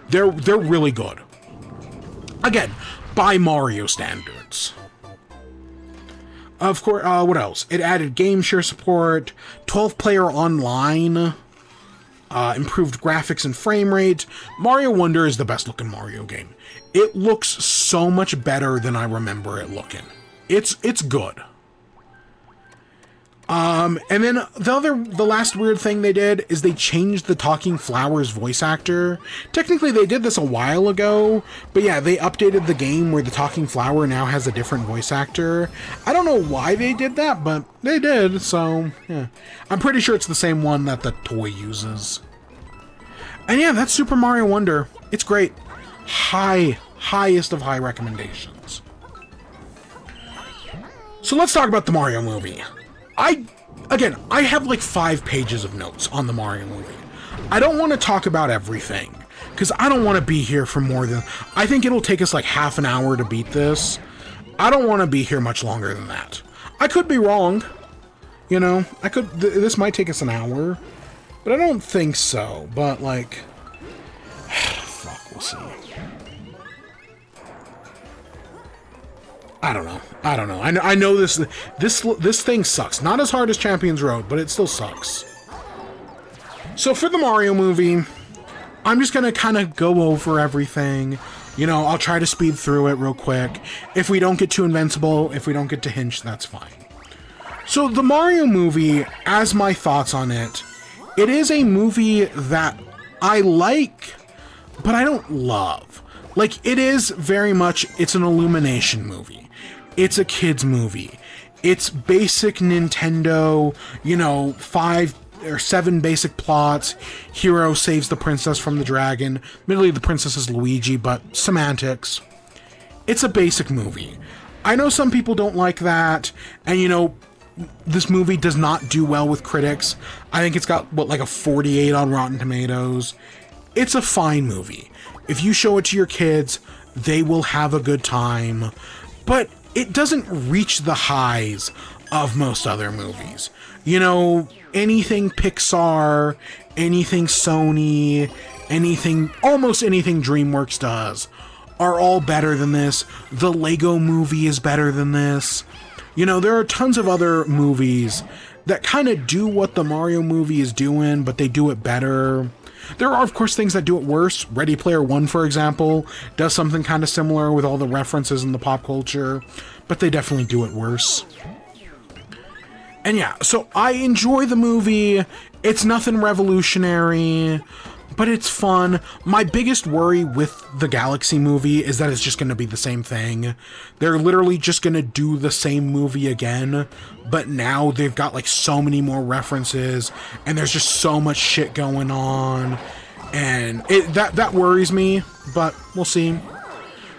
They're really good. Again, by Mario standards. Of course, what else? It added game share support, 12-player online, improved graphics and frame rate. Mario Wonder is the best looking Mario game. It looks so much better than I remember it looking. It's good. And then the last weird thing they did is they changed the Talking Flowers voice actor. Technically, they did this a while ago, but yeah, they updated the game where the Talking Flower now has a different voice actor. I don't know why they did that, but they did, so yeah. I'm pretty sure it's the same one that the toy uses. And yeah, that's Super Mario Wonder. It's great. Highest of high recommendations. So let's talk about the Mario movie. I have like 5 pages of notes on the Mario movie. I don't want to talk about everything, because I don't want to be here for more than... I think it'll take us like half an hour to beat this. I don't want to be here much longer than that. I could be wrong. You know, this might take us an hour, but I don't think so. But like... fuck, we'll see. I don't know. I know this thing sucks. Not as hard as Champions Road, but it still sucks. So for the Mario movie, I'm just gonna kind of go over everything. I'll try to speed through it real quick. If we don't get to Invincible, if we don't get to Hinch, that's fine. So the Mario movie, as my thoughts on it, it is a movie that I like, but I don't love. Like, it is very much, it's an Illumination movie. It's a kid's movie. It's basic Nintendo, 5 or 7 basic plots. Hero saves the princess from the dragon. Admittedly, the princess is Luigi, but semantics. It's a basic movie. I know some people don't like that, and this movie does not do well with critics. I think it's got, a 48 on Rotten Tomatoes. It's a fine movie. If you show it to your kids, they will have a good time. But it doesn't reach the highs of most other movies. Anything Pixar, anything Sony, almost anything DreamWorks does are all better than this. The Lego movie is better than this. There are tons of other movies that kind of do what the Mario movie is doing, but they do it better. There are, of course, things that do it worse. Ready Player One, for example, does something kind of similar with all the references in the pop culture, but they definitely do it worse. And yeah, so I enjoy the movie. It's nothing revolutionary, but it's fun. My biggest worry with the Galaxy movie is that it's just going to be the same thing. They're literally just going to do the same movie again, but now they've got so many more references, and there's just so much shit going on, and that worries me, but we'll see.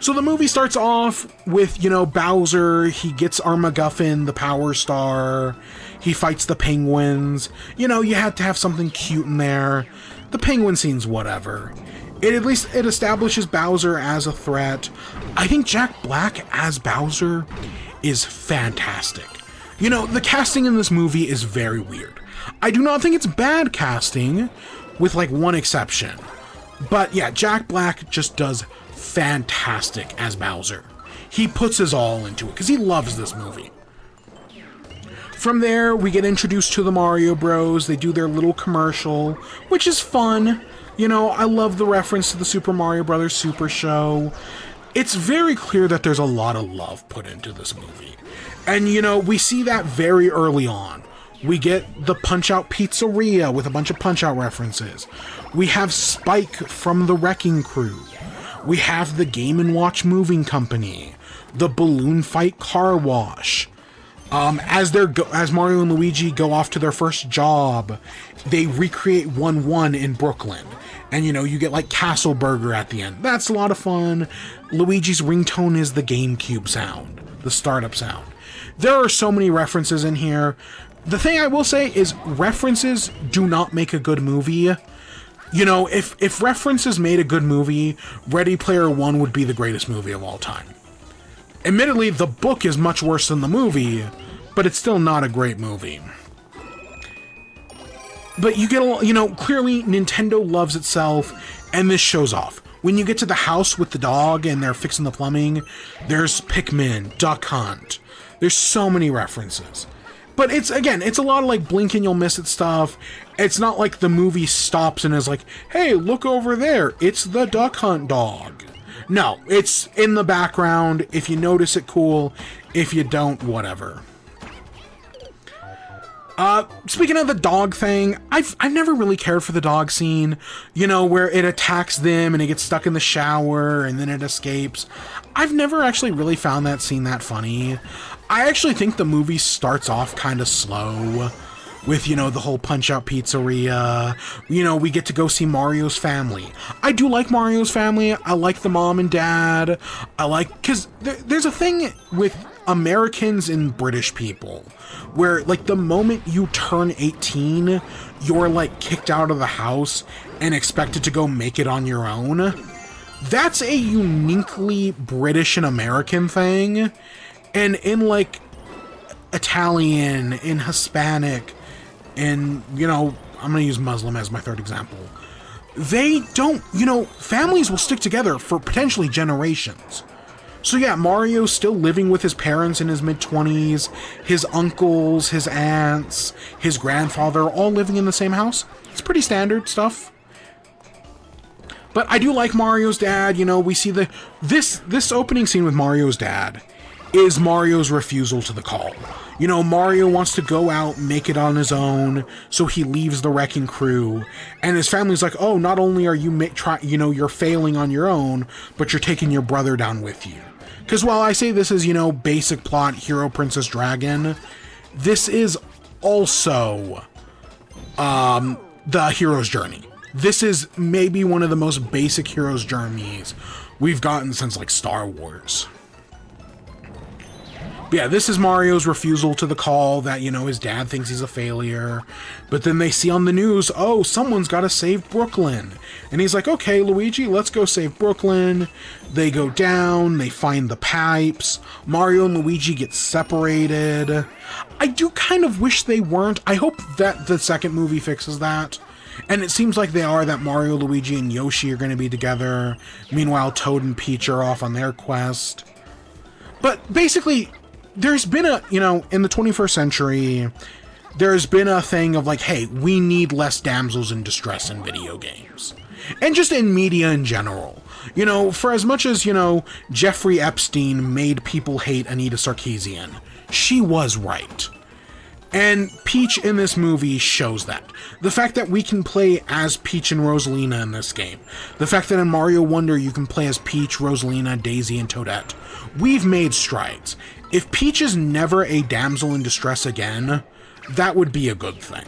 So the movie starts off with, Bowser. He gets our MacGuffin, the Power Star. He fights the penguins. You had to have something cute in there. The penguin scene's whatever. At least it establishes Bowser as a threat. I think Jack Black as Bowser is fantastic. The casting in this movie is very weird. I do not think it's bad casting, with one exception. But yeah, Jack Black just does fantastic as Bowser. He puts his all into it, because he loves this movie. From there, we get introduced to the Mario Bros. They do their little commercial, which is fun. I love the reference to the Super Mario Bros. Super Show. It's very clear that there's a lot of love put into this movie. And, we see that very early on. We get the Punch-Out Pizzeria with a bunch of Punch-Out references. We have Spike from the Wrecking Crew. We have the Game & Watch Moving Company. The Balloon Fight Car Wash. As Mario and Luigi go off to their first job, they recreate 1-1 in Brooklyn. And, you get Castle Burger at the end. That's a lot of fun. Luigi's ringtone is the GameCube sound, the startup sound. There are so many references in here. The thing I will say is references do not make a good movie. If references made a good movie, Ready Player One would be the greatest movie of all time. Admittedly, the book is much worse than the movie, but it's still not a great movie. But you get clearly Nintendo loves itself, and this shows off. When you get to the house with the dog and they're fixing the plumbing, there's Pikmin, Duck Hunt. There's so many references. But it's a lot of blink and you'll miss it stuff. It's not like the movie stops and is like, hey, look over there. It's the Duck Hunt dog. No, it's in the background. If you notice it, cool. If you don't, whatever. Speaking of the dog thing, I've never really cared for the dog scene, where it attacks them and it gets stuck in the shower and then it escapes. I've never actually really found that scene that funny. I actually think the movie starts off kind of slow with, the whole Punch-Out Pizzeria. We get to go see Mario's family. I do like Mario's family. I like the mom and dad. Because there's a thing with Americans and British people where, the moment you turn 18, you're, kicked out of the house and expected to go make it on your own. That's a uniquely British and American thing. And in, Italian, in Hispanic, and, I'm going to use Muslim as my third example. They don't, families will stick together for potentially generations. So yeah, Mario's still living with his parents in his mid-20s, his uncles, his aunts, his grandfather, all living in the same house. It's pretty standard stuff. But I do like Mario's dad. You know, we see this opening scene with Mario's dad is Mario's refusal to the call. You know, Mario wants to go out, make it on his own, so he leaves the wrecking crew, and his family's like, oh, not only are you you're failing on your own, but you're taking your brother down with you. Because while I say this is, you know, basic plot, hero, princess, dragon, this is also the hero's journey. This is maybe one of the most basic hero's journeys we've gotten since, like, Star Wars. But yeah, this is Mario's refusal to the call that, you know, his dad thinks he's a failure. But then they see on the news, oh, someone's got to save Brooklyn. And he's like, okay, Luigi, let's go save Brooklyn. They go down, they find the pipes. Mario and Luigi get separated. I do kind of wish they weren't. I hope that the second movie fixes that. And it seems like they are, that Mario, Luigi, and Yoshi are going to be together. Meanwhile, Toad and Peach are off on their quest. But basically, there's been a, you know, in the 21st century, there's been a thing of like, hey, we need less damsels in distress in video games. And just in media in general. You know, for as much as, you know, Jeffrey Epstein made people hate Anita Sarkeesian, she was right. And Peach in this movie shows that. The fact that we can play as Peach and Rosalina in this game. The fact that in Mario Wonder you can play as Peach, Rosalina, Daisy, and Toadette. We've made strides. If Peach is never a damsel in distress again, that would be a good thing.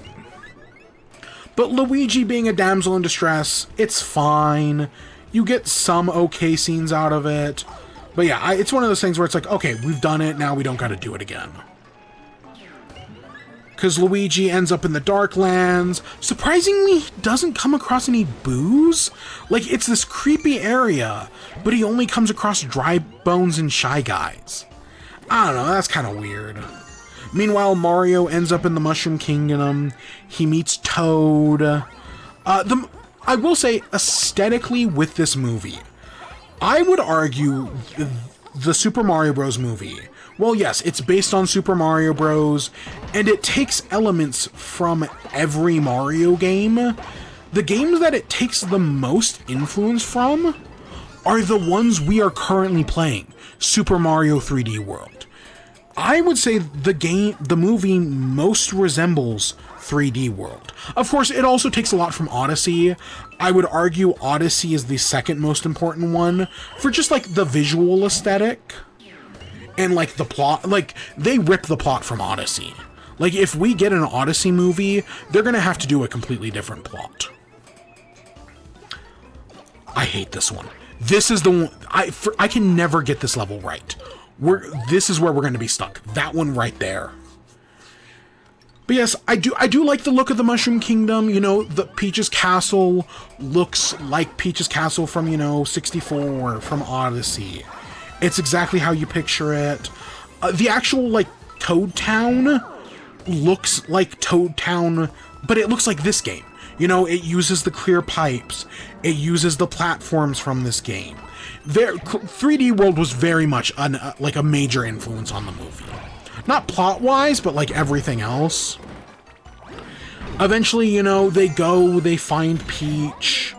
But Luigi being a damsel in distress, it's fine. You get some okay scenes out of it. But yeah, it's one of those things where it's like, okay, we've done it, now we don't gotta do it again. Because Luigi ends up in the Darklands. Surprisingly, he doesn't come across any booze. Like, it's this creepy area, but he only comes across dry bones and Shy Guys. I don't know, that's kind of weird. Meanwhile, Mario ends up in the Mushroom Kingdom. He meets Toad. I will say, aesthetically with this movie, I would argue the Super Mario Bros. Movie, well, yes, it's based on Super Mario Bros., and it takes elements from every Mario game. The games that it takes the most influence from are the ones we are currently playing. Super Mario 3D World. I would say the movie most resembles 3D World. Of course, it also takes a lot from Odyssey. I would argue Odyssey is the second most important one for just, like, the visual aesthetic. And, like, the plot, like, they rip the plot from Odyssey. Like, if we get an Odyssey movie, they're gonna have to do a completely different plot. I hate this one. This is the one, I can never get this level right. This is where we're gonna be stuck. That one right there. But yes, I do like the look of the Mushroom Kingdom. You know, the Peach's Castle looks like Peach's Castle from, you know, 64, from Odyssey. It's exactly how you picture it. The actual, like, Toad Town looks like Toad Town, but it looks like this game. You know, it uses the clear pipes. It uses the platforms from this game. 3D World was very much like a major influence on the movie. Not plot-wise, but like everything else. Eventually, you know, they find Peach.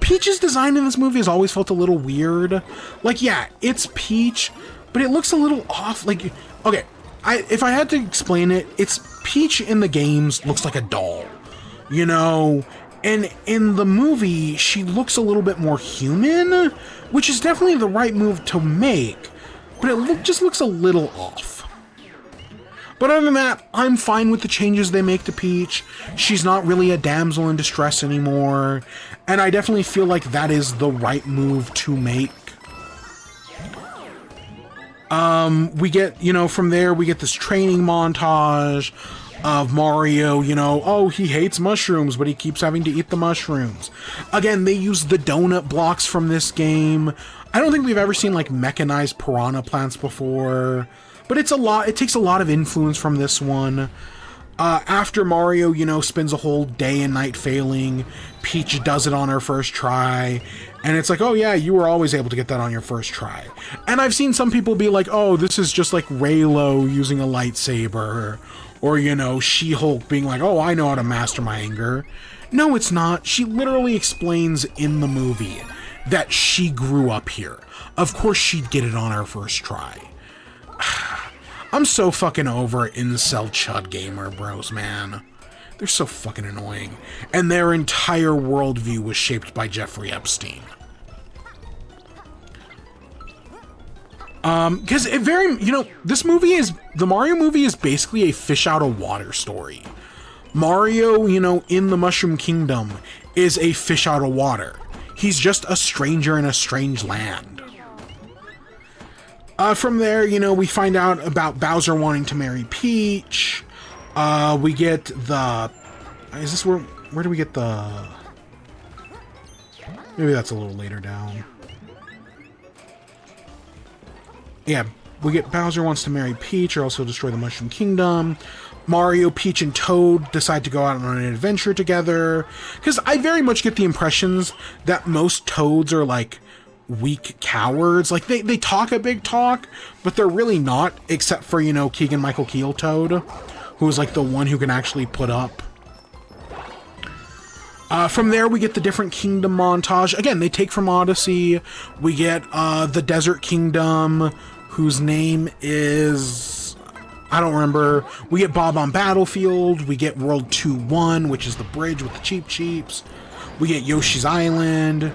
Peach's design in this movie has always felt a little weird. Like, yeah, it's Peach, but it looks a little off. Like, okay, if I had to explain it, it's Peach in the games looks like a doll, you know? And in the movie, she looks a little bit more human, which is definitely the right move to make, but it just looks a little off. But other than that, I'm fine with the changes they make to Peach. She's not really a damsel in distress anymore, and I definitely feel like that is the right move to make. We get, you know, from there, we get this training montage of Mario, you know, oh, he hates mushrooms, but he keeps having to eat the mushrooms. Again, they use the donut blocks from this game. I don't think we've ever seen, like, mechanized piranha plants before, but it takes a lot of influence from this one. After Mario, you know, spends a whole day and night failing, Peach does it on her first try, And it's like, oh yeah, you were always able to get that on your first try. And I've seen some people be like, oh, this is just like Raylo using a lightsaber. Or, you know, She-Hulk being like, oh, I know how to master my anger. No, it's not. She literally explains in the movie that she grew up here. Of course she'd get it on her first try. I'm so fucking over incel chud gamer bros, man. They're so fucking annoying. And their entire worldview was shaped by Jeffrey Epstein. Because it very, you know, the Mario movie is basically a fish out of water story. Mario, you know, in the Mushroom Kingdom is a fish out of water. He's just a stranger in a strange land. From there, you know, we find out about Bowser wanting to marry Peach. We get the... Is this where do we get the... Maybe that's a little later down. Yeah, we get Bowser wants to marry Peach or also destroy the Mushroom Kingdom. Mario, Peach, and Toad decide to go out on an adventure together. Because I very much get the impressions that most Toads are, like, weak cowards. Like, they talk a big talk, but they're really not, except for, you know, Keegan-Michael Keel Toad, who is, like, the one who can actually put up. From there, we get the different kingdom montage. Again, they take from Odyssey. We get the Desert Kingdom, whose name is... I don't remember. We get Bob on Battlefield. We get World 2-1, which is the bridge with the Cheep Cheeps. We get Yoshi's Island.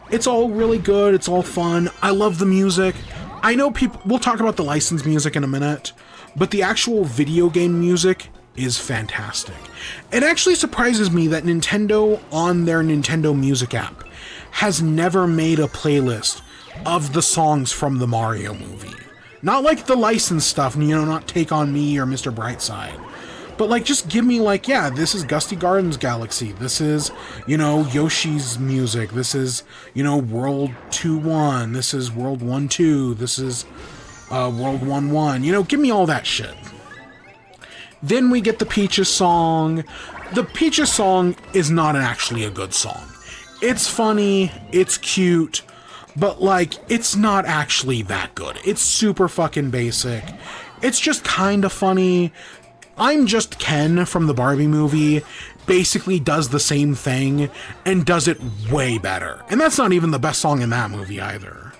It's all really good. It's all fun. I love the music. I know people... We'll talk about the licensed music in a minute, but the actual video game music is fantastic. It actually surprises me that Nintendo, on their Nintendo Music app, has never made a playlist of the songs from the Mario movie. Not like the licensed stuff, you know, not Take On Me or Mr. Brightside. But, like, just give me, like, yeah, this is Gusty Gardens Galaxy. This is, you know, Yoshi's music. This is, you know, World 2-1. This is World 1-2. This is World 1-1. You know, give me all that shit. Then we get the Peaches song. The Peaches song is not actually a good song. It's funny, it's cute, but, like, it's not actually that good. It's super fucking basic. It's just kind of funny. I'm Just Ken from the Barbie movie basically does the same thing and does it way better. And that's not even the best song in that movie either.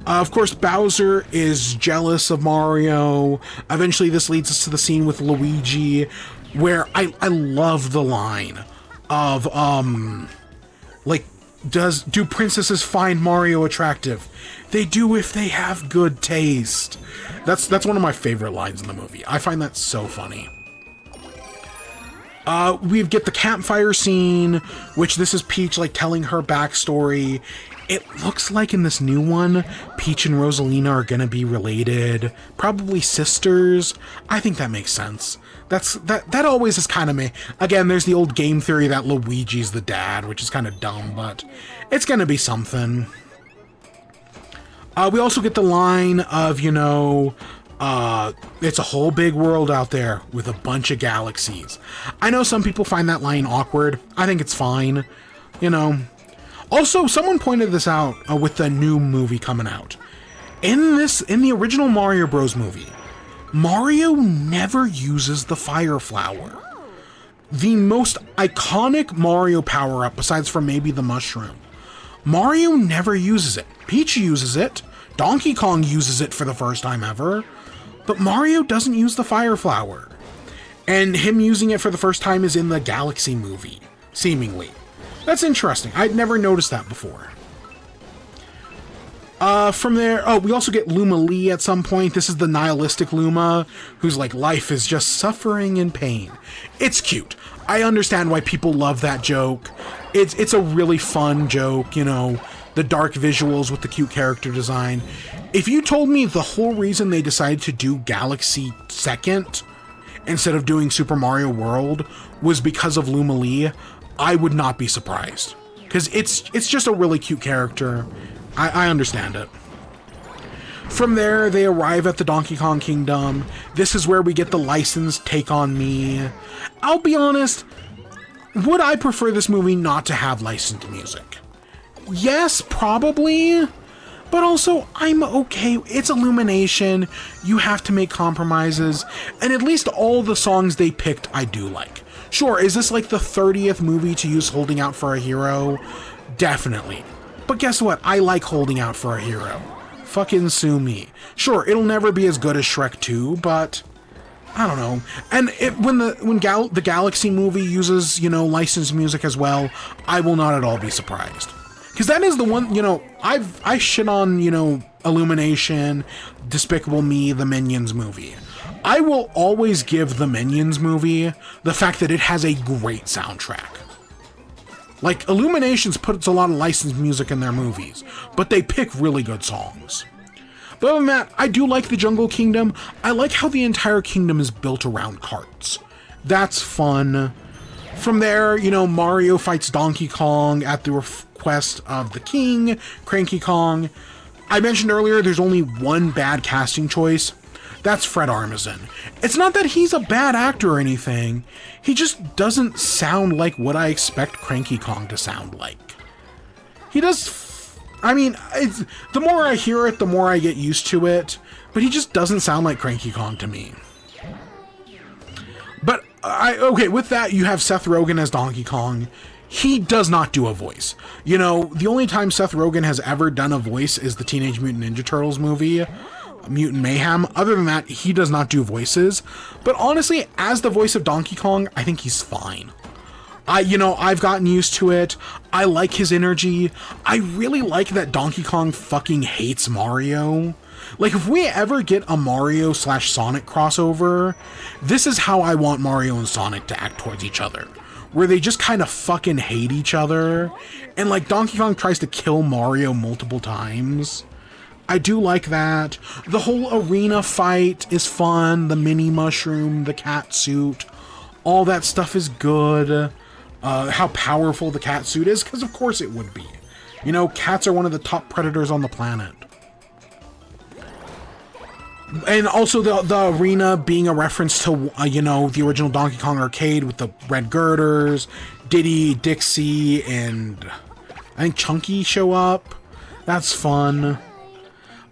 Of course, Bowser is jealous of Mario. Eventually, this leads us to the scene with Luigi, where I love the line of, like, do princesses find Mario attractive? They do if they have good taste. That's one of my favorite lines in the movie. I find that so funny. We get the campfire scene, which this is Peach, like, telling her backstory. It looks like in this new one, Peach and Rosalina are gonna be related. Probably sisters. I think that makes sense. That always is kind of me. Again, there's the old game theory that Luigi's the dad, which is kind of dumb, but it's gonna be something. We also get the line of, you know, it's a whole big world out there with a bunch of galaxies. I know some people find that line awkward. I think it's fine. You know. Also, someone pointed this out with the new movie coming out. In the original Mario Bros. Movie, Mario never uses the Fire Flower. The most iconic Mario power-up, besides from maybe the mushroom. Mario never uses it. Peach uses it. Donkey Kong uses it for the first time ever. But Mario doesn't use the Fire Flower. And him using it for the first time is in the Galaxy movie, seemingly. That's interesting. I'd never noticed that before. From there, we also get Luma Lee at some point. This is the nihilistic Luma, who's like, life is just suffering and pain. It's cute. I understand why people love that joke. It's a really fun joke, you know, the dark visuals with the cute character design. If you told me the whole reason they decided to do Galaxy second, instead of doing Super Mario World, was because of Luma Lee, I would not be surprised. Because it's just a really cute character. I understand it. From there, they arrive at the Donkey Kong Kingdom. This is where we get the licensed Take On Me. I'll be honest, would I prefer this movie not to have licensed music? Yes, probably. But also, I'm okay. It's Illumination. You have to make compromises. And at least all the songs they picked, I do like. Sure, is this like the 30th movie to use Holding Out for a Hero? Definitely. But guess what? I like Holding Out for a Hero. Fucking sue me. Sure, it'll never be as good as Shrek 2, but I don't know. And when the Galaxy movie uses, licensed music as well, I will not at all be surprised. Because that is the one, I shit on, Illumination, Despicable Me, the Minions movie. I will always give the Minions movie the fact that it has a great soundtrack. Like, Illuminations puts a lot of licensed music in their movies, but they pick really good songs. But other than that, I do like the Jungle Kingdom. I like how the entire kingdom is built around carts. That's fun. From there, Mario fights Donkey Kong at the request of the king, Cranky Kong. I mentioned earlier there's only one bad casting choice. That's Fred Armisen. It's not that he's a bad actor or anything. He just doesn't sound like what I expect Cranky Kong to sound like. He does... the more I hear it, the more I get used to it. But he just doesn't sound like Cranky Kong to me. But, with that, you have Seth Rogen as Donkey Kong. He does not do a voice. The only time Seth Rogen has ever done a voice is the Teenage Mutant Ninja Turtles movie, Mutant Mayhem. Other than that, he does not do voices. But honestly, as the voice of Donkey Kong, I think he's fine. I've gotten used to it. I like his energy. I really like that Donkey Kong fucking hates Mario. Like, if we ever get a Mario/Sonic crossover, this is how I want Mario and Sonic to act towards each other. Where they just kind of fucking hate each other. And, like, Donkey Kong tries to kill Mario multiple times. I do like that. The whole arena fight is fun. The mini mushroom, the cat suit, all that stuff is good. How powerful the cat suit is, because of course it would be. Cats are one of the top predators on the planet. And also the arena being a reference to, the original Donkey Kong arcade with the red girders, Diddy, Dixie, and I think Chunky show up. That's fun.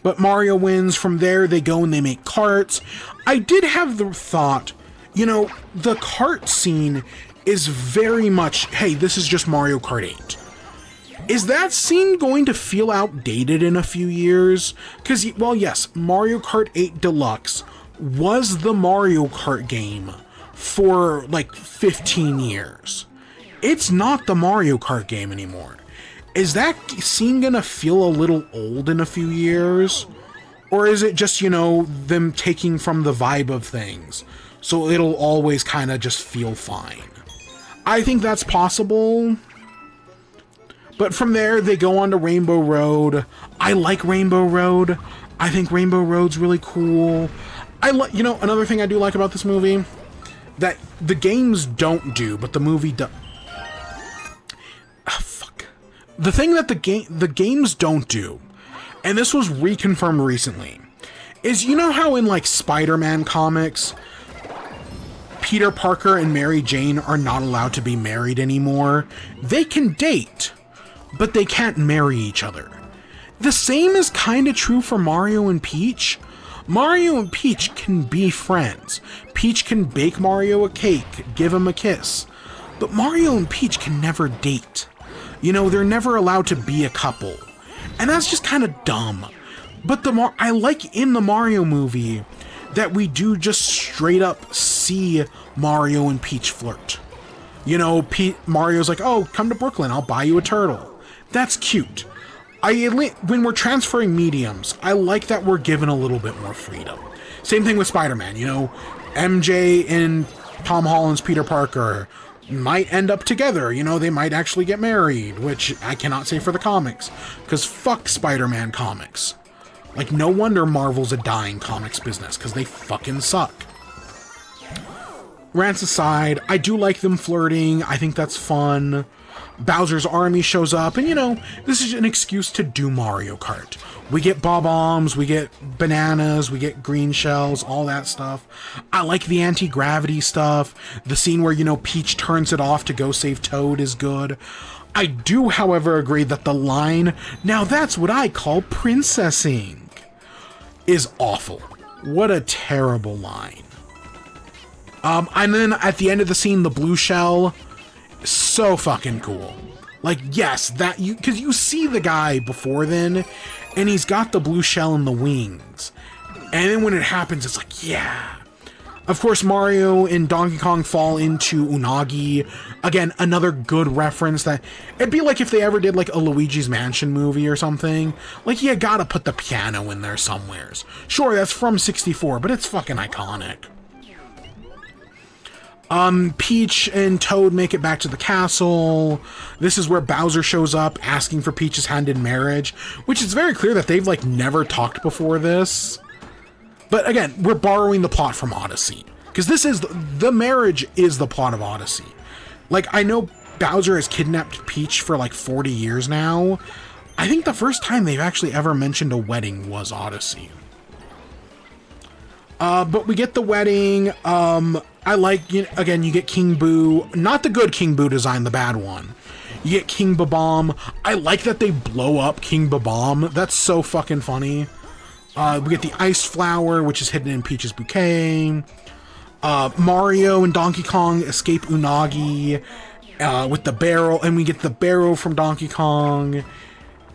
But Mario wins. From there, they go and they make carts. I did have the thought, the cart scene is very much, hey, this is just Mario Kart 8. Is that scene going to feel outdated in a few years? Because, well, yes, Mario Kart 8 Deluxe was the Mario Kart game for, 15 years. It's not the Mario Kart game anymore. Is that scene gonna feel a little old in a few years? Or is it just, them taking from the vibe of things, so it'll always kind of just feel fine? I think that's possible. But from there, they go on to Rainbow Road. I like Rainbow Road. I think Rainbow Road's really cool. Another thing I do like about this movie, that the games don't do, but the movie does. The thing that the games don't do, and this was reconfirmed recently, is how in Spider-Man comics, Peter Parker and Mary Jane are not allowed to be married anymore. They can date, but they can't marry each other. The same is kind of true for Mario and Peach. Mario and Peach can be friends. Peach can bake Mario a cake, give him a kiss. But Mario and Peach can never date. They're never allowed to be a couple. And that's just kind of dumb. But I like in the Mario movie that we do just straight up see Mario and Peach flirt. Mario's like, oh, come to Brooklyn, I'll buy you a turtle. That's cute. When we're transferring mediums, I like that we're given a little bit more freedom. Same thing with Spider-Man, MJ and Tom Holland's Peter Parker might end up together, they might actually get married, which I cannot say for the comics, because fuck Spider-Man comics. No wonder Marvel's a dying comics business, because they fucking suck. Rants aside, I do like them flirting, I think that's fun. Bowser's army shows up, and this is an excuse to do Mario Kart. We get bob-ombs, we get bananas, we get green shells, all that stuff. I like the anti-gravity stuff. The scene where, Peach turns it off to go save Toad is good. I do, however, agree that the line, "Now that's what I call princessing," is awful. What a terrible line. And then at the end of the scene, the blue shell, so fucking cool. Like, yes, because you see the guy before then, and he's got the blue shell in the wings. And then when it happens, it's like, yeah. Of course, Mario and Donkey Kong fall into Unagi. Again, another good reference that... It'd be like if they ever did, like, a Luigi's Mansion movie or something. Like, you gotta put the piano in there somewheres. Sure, that's from 64, but it's fucking iconic. Peach and Toad make it back to the castle. This is where Bowser shows up asking for Peach's hand in marriage, which is very clear that they've, like, never talked before this. But again, we're borrowing the plot from Odyssey, because this is the marriage is the plot of Odyssey. Like, I know Bowser has kidnapped Peach for like 40 years now. I think the first time they've actually ever mentioned a wedding was Odyssey. But we get the wedding. I like, again, you get King Boo, not the good King Boo design, the bad one. You get King Babomb. I like that they blow up King Babomb. That's so fucking funny. We get the Ice Flower, which is hidden in Peach's bouquet. Mario and Donkey Kong escape Unagi with the barrel, and we get the barrel from Donkey Kong.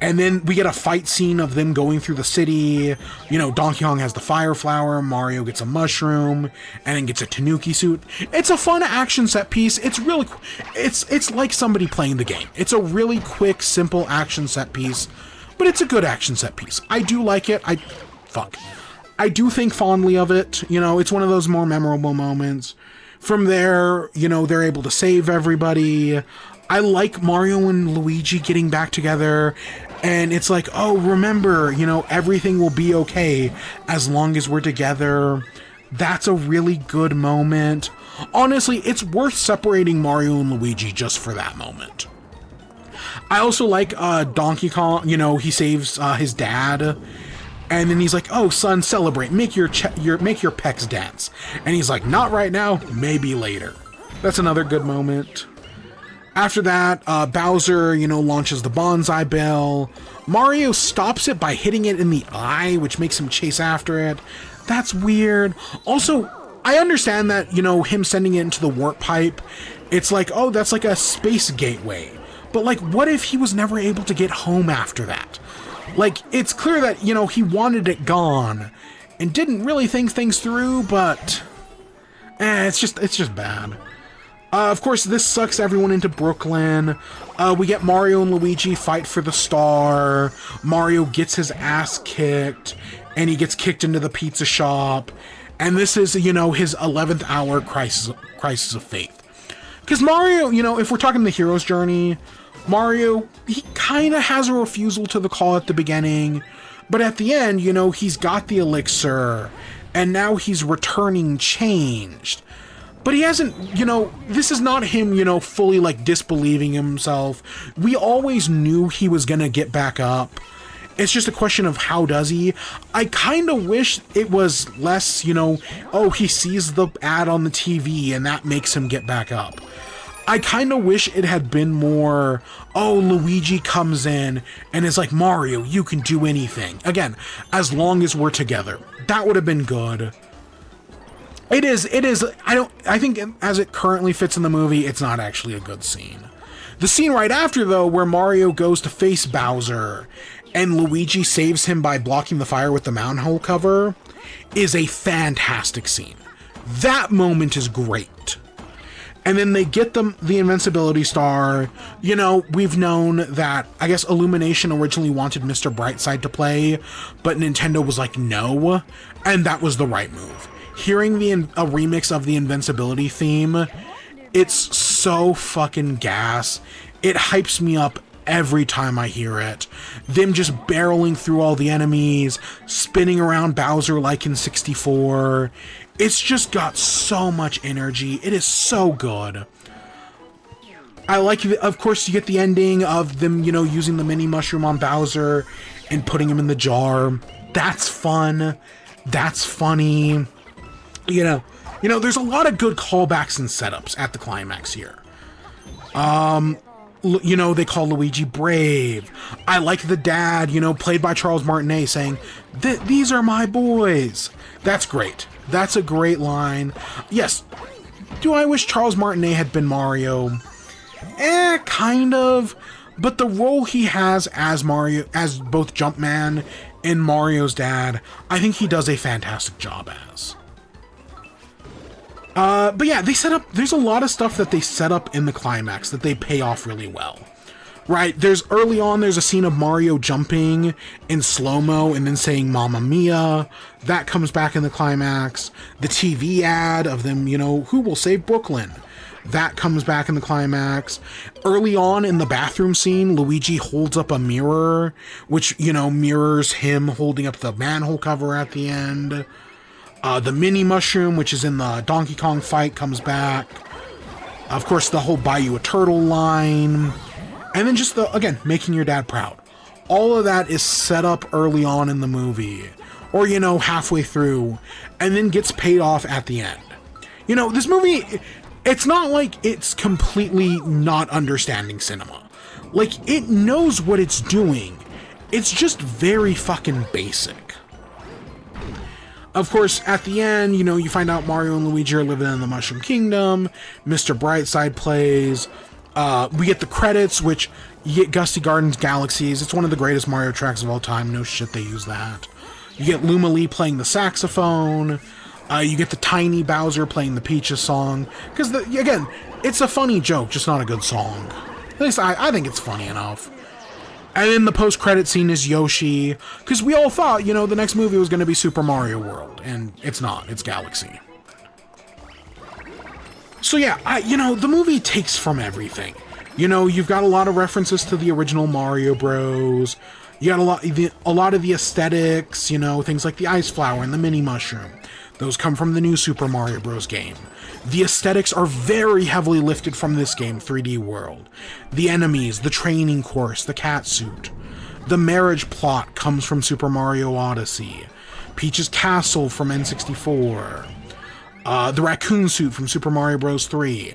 And then we get a fight scene of them going through the city. Donkey Kong has the fire flower, Mario gets a mushroom, and then gets a Tanuki suit. It's a fun action set piece. It's really, it's like somebody playing the game. It's a really quick, simple action set piece, but it's a good action set piece. I do like it. I do think fondly of it. It's one of those more memorable moments. From there, they're able to save everybody. I like Mario and Luigi getting back together, and it's like, oh, remember, everything will be okay as long as we're together. That's a really good moment. Honestly, it's worth separating Mario and Luigi just for that moment. I also like Donkey Kong, he saves his dad, and then he's like, oh, son, celebrate, make your pecs dance. And he's like, not right now, maybe later. That's another good moment. After that, Bowser, launches the Bonsai Bell. Mario stops it by hitting it in the eye, which makes him chase after it. That's weird. Also, I understand that, him sending it into the warp pipe, it's like, oh, that's like a space gateway. But, like, what if he was never able to get home after that? Like, it's clear that, he wanted it gone and didn't really think things through, but it's just bad. Of course, this sucks everyone into Brooklyn. We get Mario and Luigi fight for the star. Mario gets his ass kicked, and he gets kicked into the pizza shop. And this is, his 11th hour crisis of faith. Because Mario, if we're talking the hero's journey, Mario, he kind of has a refusal to the call at the beginning. But at the end, he's got the elixir, and now he's returning changed. But he hasn't, this is not him, fully, like, disbelieving himself. We always knew he was gonna get back up. It's just a question of how does he? I kind of wish it was less, oh, he sees the ad on the TV and that makes him get back up. I kind of wish it had been more, oh, Luigi comes in and is like, Mario, you can do anything. Again, as long as we're together. That would have been good. It is, I think as it currently fits in the movie, it's not actually a good scene. The scene right after, though, where Mario goes to face Bowser and Luigi saves him by blocking the fire with the manhole cover, is a fantastic scene. That moment is great. And then they get the invincibility star. We've known that, I guess, Illumination originally wanted Mr. Brightside to play, but Nintendo was like, no, and that was the right move. Hearing a remix of the Invincibility theme, it's so fucking gas. It hypes me up every time I hear it. Them just barreling through all the enemies, spinning around Bowser like in 64. It's just got so much energy. It is so good. I like, of course, you get the ending of them, using the mini mushroom on Bowser, and putting him in the jar. That's fun. That's funny. You know, there's a lot of good callbacks and setups at the climax here. They call Luigi brave. I like the dad, played by Charles Martinet, saying, "These are my boys." That's great. That's a great line. Yes. Do I wish Charles Martinet had been Mario? Kind of. But the role he has as Mario, as both Jumpman and Mario's dad, I think he does a fantastic job as. But yeah, there's a lot of stuff that they set up in the climax that they pay off really well. Right, early on, there's a scene of Mario jumping in slow-mo and then saying Mamma Mia. That comes back in the climax. The TV ad of them, who will save Brooklyn? That comes back in the climax. Early on in the bathroom scene, Luigi holds up a mirror, which, mirrors him holding up the manhole cover at the end. The mini mushroom, which is in the Donkey Kong fight, comes back. Of course, the whole buy you a turtle line. And then just making your dad proud. All of that is set up early on in the movie. Or, halfway through. And then gets paid off at the end. This movie, it's not like it's completely not understanding cinema. Like, it knows what it's doing. It's just very fucking basic. Of course, at the end, you find out Mario and Luigi are living in the Mushroom Kingdom. Mr. Brightside plays. We get the credits, which you get Gusty Garden's Galaxies. It's one of the greatest Mario tracks of all time. No shit, they use that. You get Luma Lee playing the saxophone. You get the Tiny Bowser playing the Peaches song. Because, again, it's a funny joke, just not a good song. At least I think it's funny enough. And then the post-credit scene is Yoshi. Because we all thought, the next movie was going to be Super Mario World. And it's not. It's Galaxy. So yeah, the movie takes from everything. You've got a lot of references to the original Mario Bros. You got a lot of the aesthetics, things like the ice flower and the mini mushroom. Those come from the new Super Mario Bros. Game. The aesthetics are very heavily lifted from this game, 3D World. The enemies, the training course, the cat suit. The marriage plot comes from Super Mario Odyssey. Peach's castle from N64. The raccoon suit from Super Mario Bros. 3.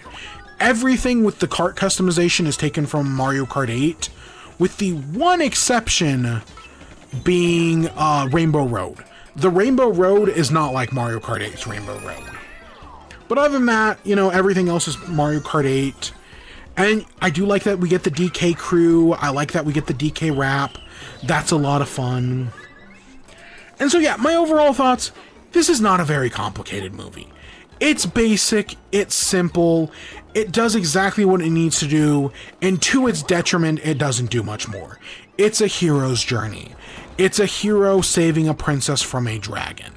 Everything with the kart customization is taken from Mario Kart 8, with the one exception being Rainbow Road. The Rainbow Road is not like Mario Kart 8's Rainbow Road. But other than that, everything else is Mario Kart 8. And I do like that we get the DK crew. I like that we get the DK rap. That's a lot of fun. And so yeah, my overall thoughts, this is not a very complicated movie. It's basic, it's simple, it does exactly what it needs to do, and to its detriment, it doesn't do much more. It's a hero's journey. It's a hero saving a princess from a dragon.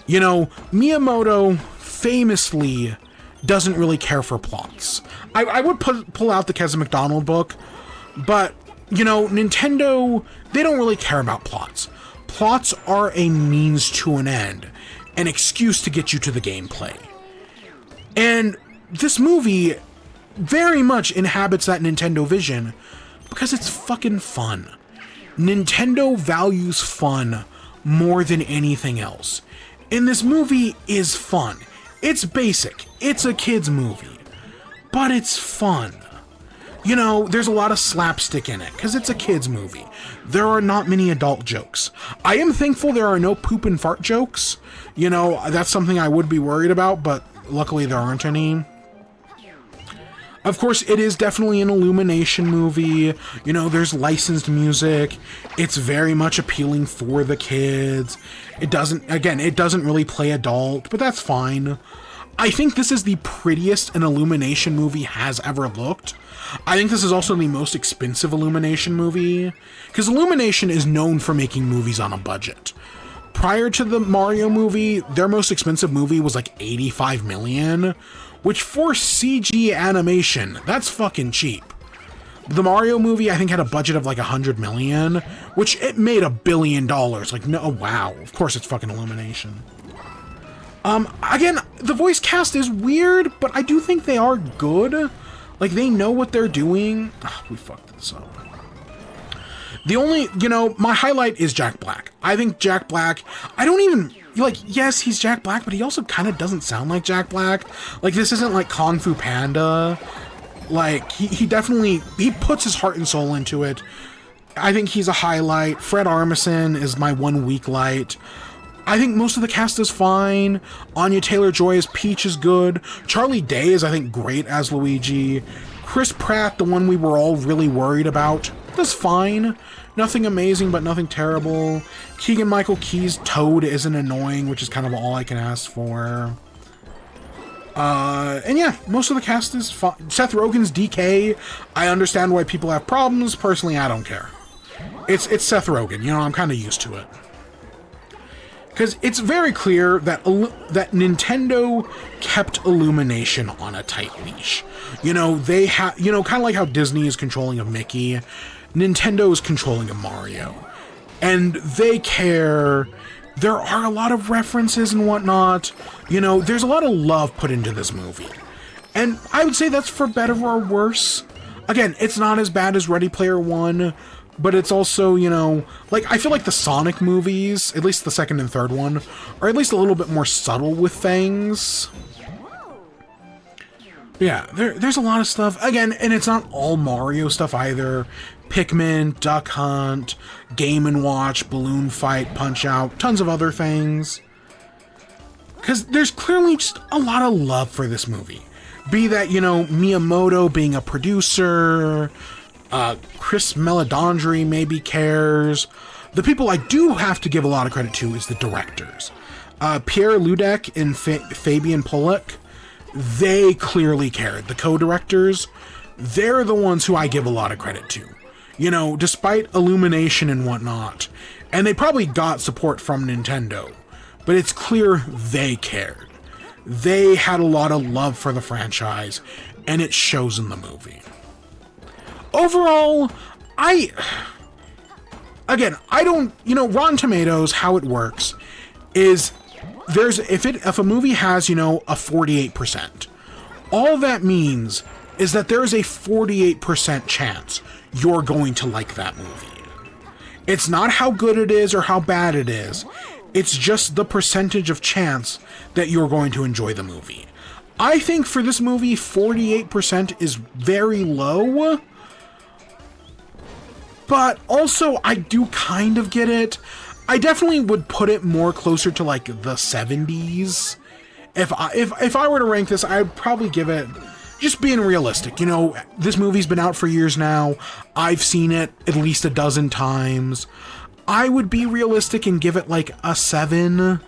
Miyamoto famously doesn't really care for plots. I would pull out the Kevin McDonald book, but, Nintendo, they don't really care about plots. Plots are a means to an end, an excuse to get you to the gameplay. And this movie very much inhabits that Nintendo vision because it's fucking fun. Nintendo values fun more than anything else. And this movie is fun. It's basic. It's a kid's movie. But it's fun. There's a lot of slapstick in it because it's a kid's movie. There are not many adult jokes. I am thankful there are no poop and fart jokes. That's something I would be worried about, but luckily there aren't any. Of course, it is definitely an Illumination movie. There's licensed music. It's very much appealing for the kids. It doesn't really play adult, but that's fine. I think this is the prettiest an Illumination movie has ever looked. I think this is also the most expensive Illumination movie, because Illumination is known for making movies on a budget. Prior to the Mario movie, their most expensive movie was like $85 million, which for CG animation, that's fucking cheap. The Mario movie, I think, had a budget of like $100 million, which it made $1 billion. Like, no, wow, of course it's fucking Illumination. Again, the voice cast is weird, but I do think they are good. Like, they know what they're doing. We fucked this up. The only, my highlight is Jack Black. I think Jack Black, I don't even, yes, he's Jack Black, but he also kind of doesn't sound like Jack Black. Like, this isn't like Kung Fu Panda. Like, he definitely, he puts his heart and soul into it. I think he's a highlight. Fred Armisen is my one weak light. I think most of the cast is fine. Anya Taylor-Joy as Peach is good. Charlie Day is, I think, great as Luigi. Chris Pratt, the one we were all really worried about, does fine. Nothing amazing, but nothing terrible. Keegan-Michael Key's Toad isn't annoying, which is kind of all I can ask for. And yeah, most of the cast is fine. Seth Rogen's DK, I understand why people have problems. Personally, I don't care. It's Seth Rogen, I'm kind of used to it. Because it's very clear that Nintendo kept Illumination on a tight leash. They have, kind of like how Disney is controlling a Mickey, Nintendo is controlling a Mario. And they care. There are a lot of references and whatnot. There's a lot of love put into this movie. And I would say that's for better or worse. Again, it's not as bad as Ready Player One, but it's also, I feel like the Sonic movies, at least the second and third one, are at least a little bit more subtle with things. Yeah, there's a lot of stuff. Again, and it's not all Mario stuff either. Pikmin, Duck Hunt, Game & Watch, Balloon Fight, Punch-Out, tons of other things. Because there's clearly just a lot of love for this movie. Be that, Miyamoto being a producer, Chris Meledandri maybe cares. The people I do have to give a lot of credit to is the directors. Pierre Ludek and Fabian Pollock, they clearly cared. The co-directors, they're the ones who I give a lot of credit to. Despite Illumination and whatnot, and they probably got support from Nintendo, but it's clear they cared. They had a lot of love for the franchise, and it shows in the movie. Overall, I don't, Rotten Tomatoes, how it works is if a movie has, a 48%, all that means is that there is a 48% chance you're going to like that movie. It's not how good it is or how bad it is. It's just the percentage of chance that you're going to enjoy the movie. I think for this movie, 48% is very low. But also, I do kind of get it. I definitely would put it more closer to like the 70s. If I were to rank this, I'd probably give it, just being realistic, this movie's been out for years now. I've seen it at least a dozen times. I would be realistic and give it like a 7.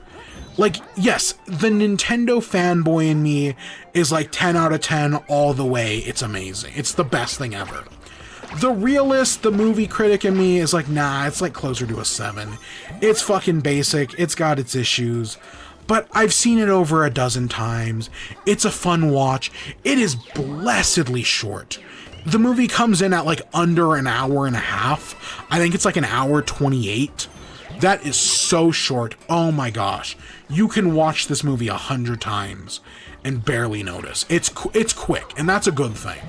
Like, yes, the Nintendo fanboy in me is like 10 out of 10 all the way. It's amazing. It's the best thing ever. The realist, the movie critic in me is like, nah, it's like closer to a 7. It's fucking basic. It's got its issues. But I've seen it over a dozen times. It's a fun watch. It is blessedly short. The movie comes in at like under an hour and a half. I think it's like an hour 28. That is so short. Oh my gosh. You can watch this movie 100 times and barely notice. It's quick, and that's a good thing.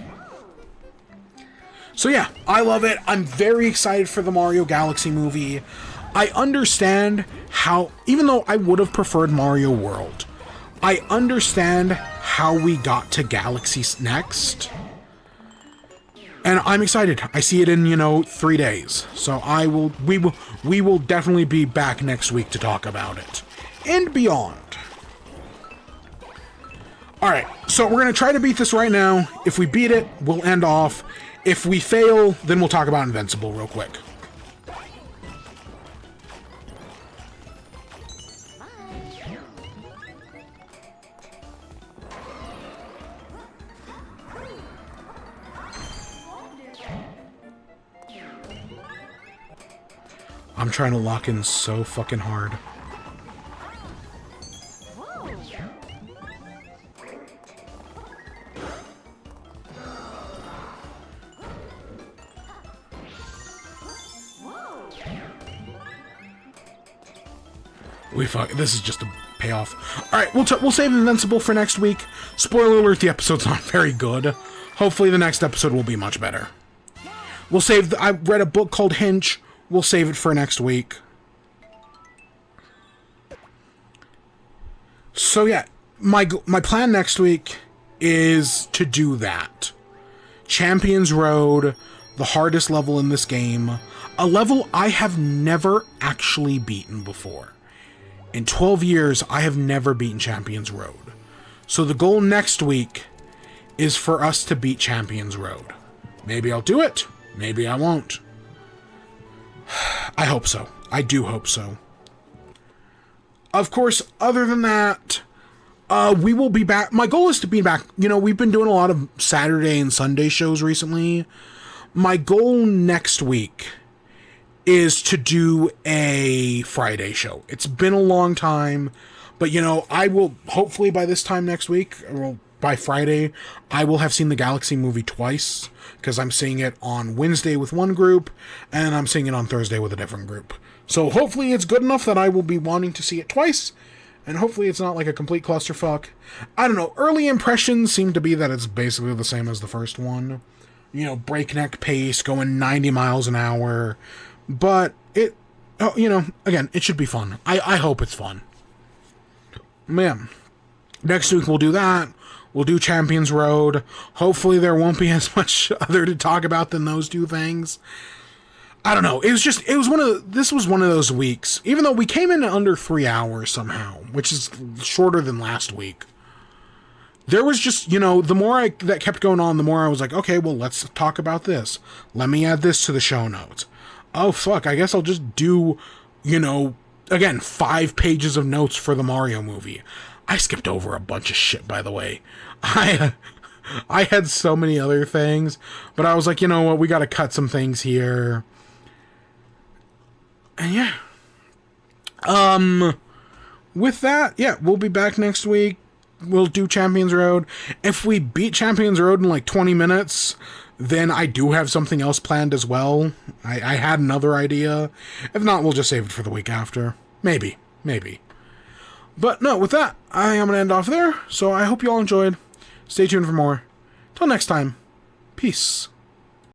So yeah, I love it. I'm very excited for the Mario Galaxy movie. I understand how, even though I would have preferred Mario World, I understand how we got to Galaxy next. And I'm excited. I see it in, 3 days. So we will definitely be back next week to talk about it. And beyond. Alright, so we're going to try to beat this right now. If we beat it, we'll end off. If we fail, then we'll talk about Invincible real quick. I'm trying to lock in so fucking hard. This is just a payoff. Alright, we'll save Invincible for next week. Spoiler alert, the episode's not very good. Hopefully the next episode will be much better. I read a book called Hinch. We'll save it for next week. So yeah, my plan next week is to do that. Champions Road, the hardest level in this game. A level I have never actually beaten before. In 12 years, I have never beaten Champions Road. So the goal next week is for us to beat Champions Road. Maybe I'll do it. Maybe I won't. I hope so. I do hope so. Of course, other than that, we will be back. My goal is to be back. You know, we've been doing a lot of Saturday and Sunday shows recently. My goal next week is to do a Friday show. It's been a long time, but you know, I will hopefully by this time next week, or by Friday, I will have seen the Galaxy movie twice, because I'm seeing it on Wednesday with one group, and I'm seeing it on Thursday with a different group. So hopefully it's good enough that I will be wanting to see it twice, and hopefully it's not like a complete clusterfuck. I don't know, early impressions seem to be that it's basically the same as the first one. You know, breakneck pace, going 90 miles an hour, but it, you know, again, it should be fun. I hope it's fun. Man, next week we'll do that. We'll do Champions Road. Hopefully there won't be as much other to talk about than those two things. I don't know. This was one of those weeks, even though we came in under 3 hours somehow, which is shorter than last week. There was just, you know, the more that kept going on, the more I was like, okay, well, let's talk about this. Let me add this to the show notes. Oh, fuck, I guess I'll just do, you know, again, 5 pages of notes for the Mario movie. I skipped over a bunch of shit, by the way. I had so many other things, but I was like, you know what, we gotta cut some things here. And yeah. With that, yeah, we'll be back next week. We'll do Champions Road. If we beat Champions Road in like 20 minutes, then I do have something else planned as well. I had another idea. If not, we'll just save it for the week after. Maybe. But no, with that, I am going to end off there. So I hope you all enjoyed. Stay tuned for more. Till next time. Peace.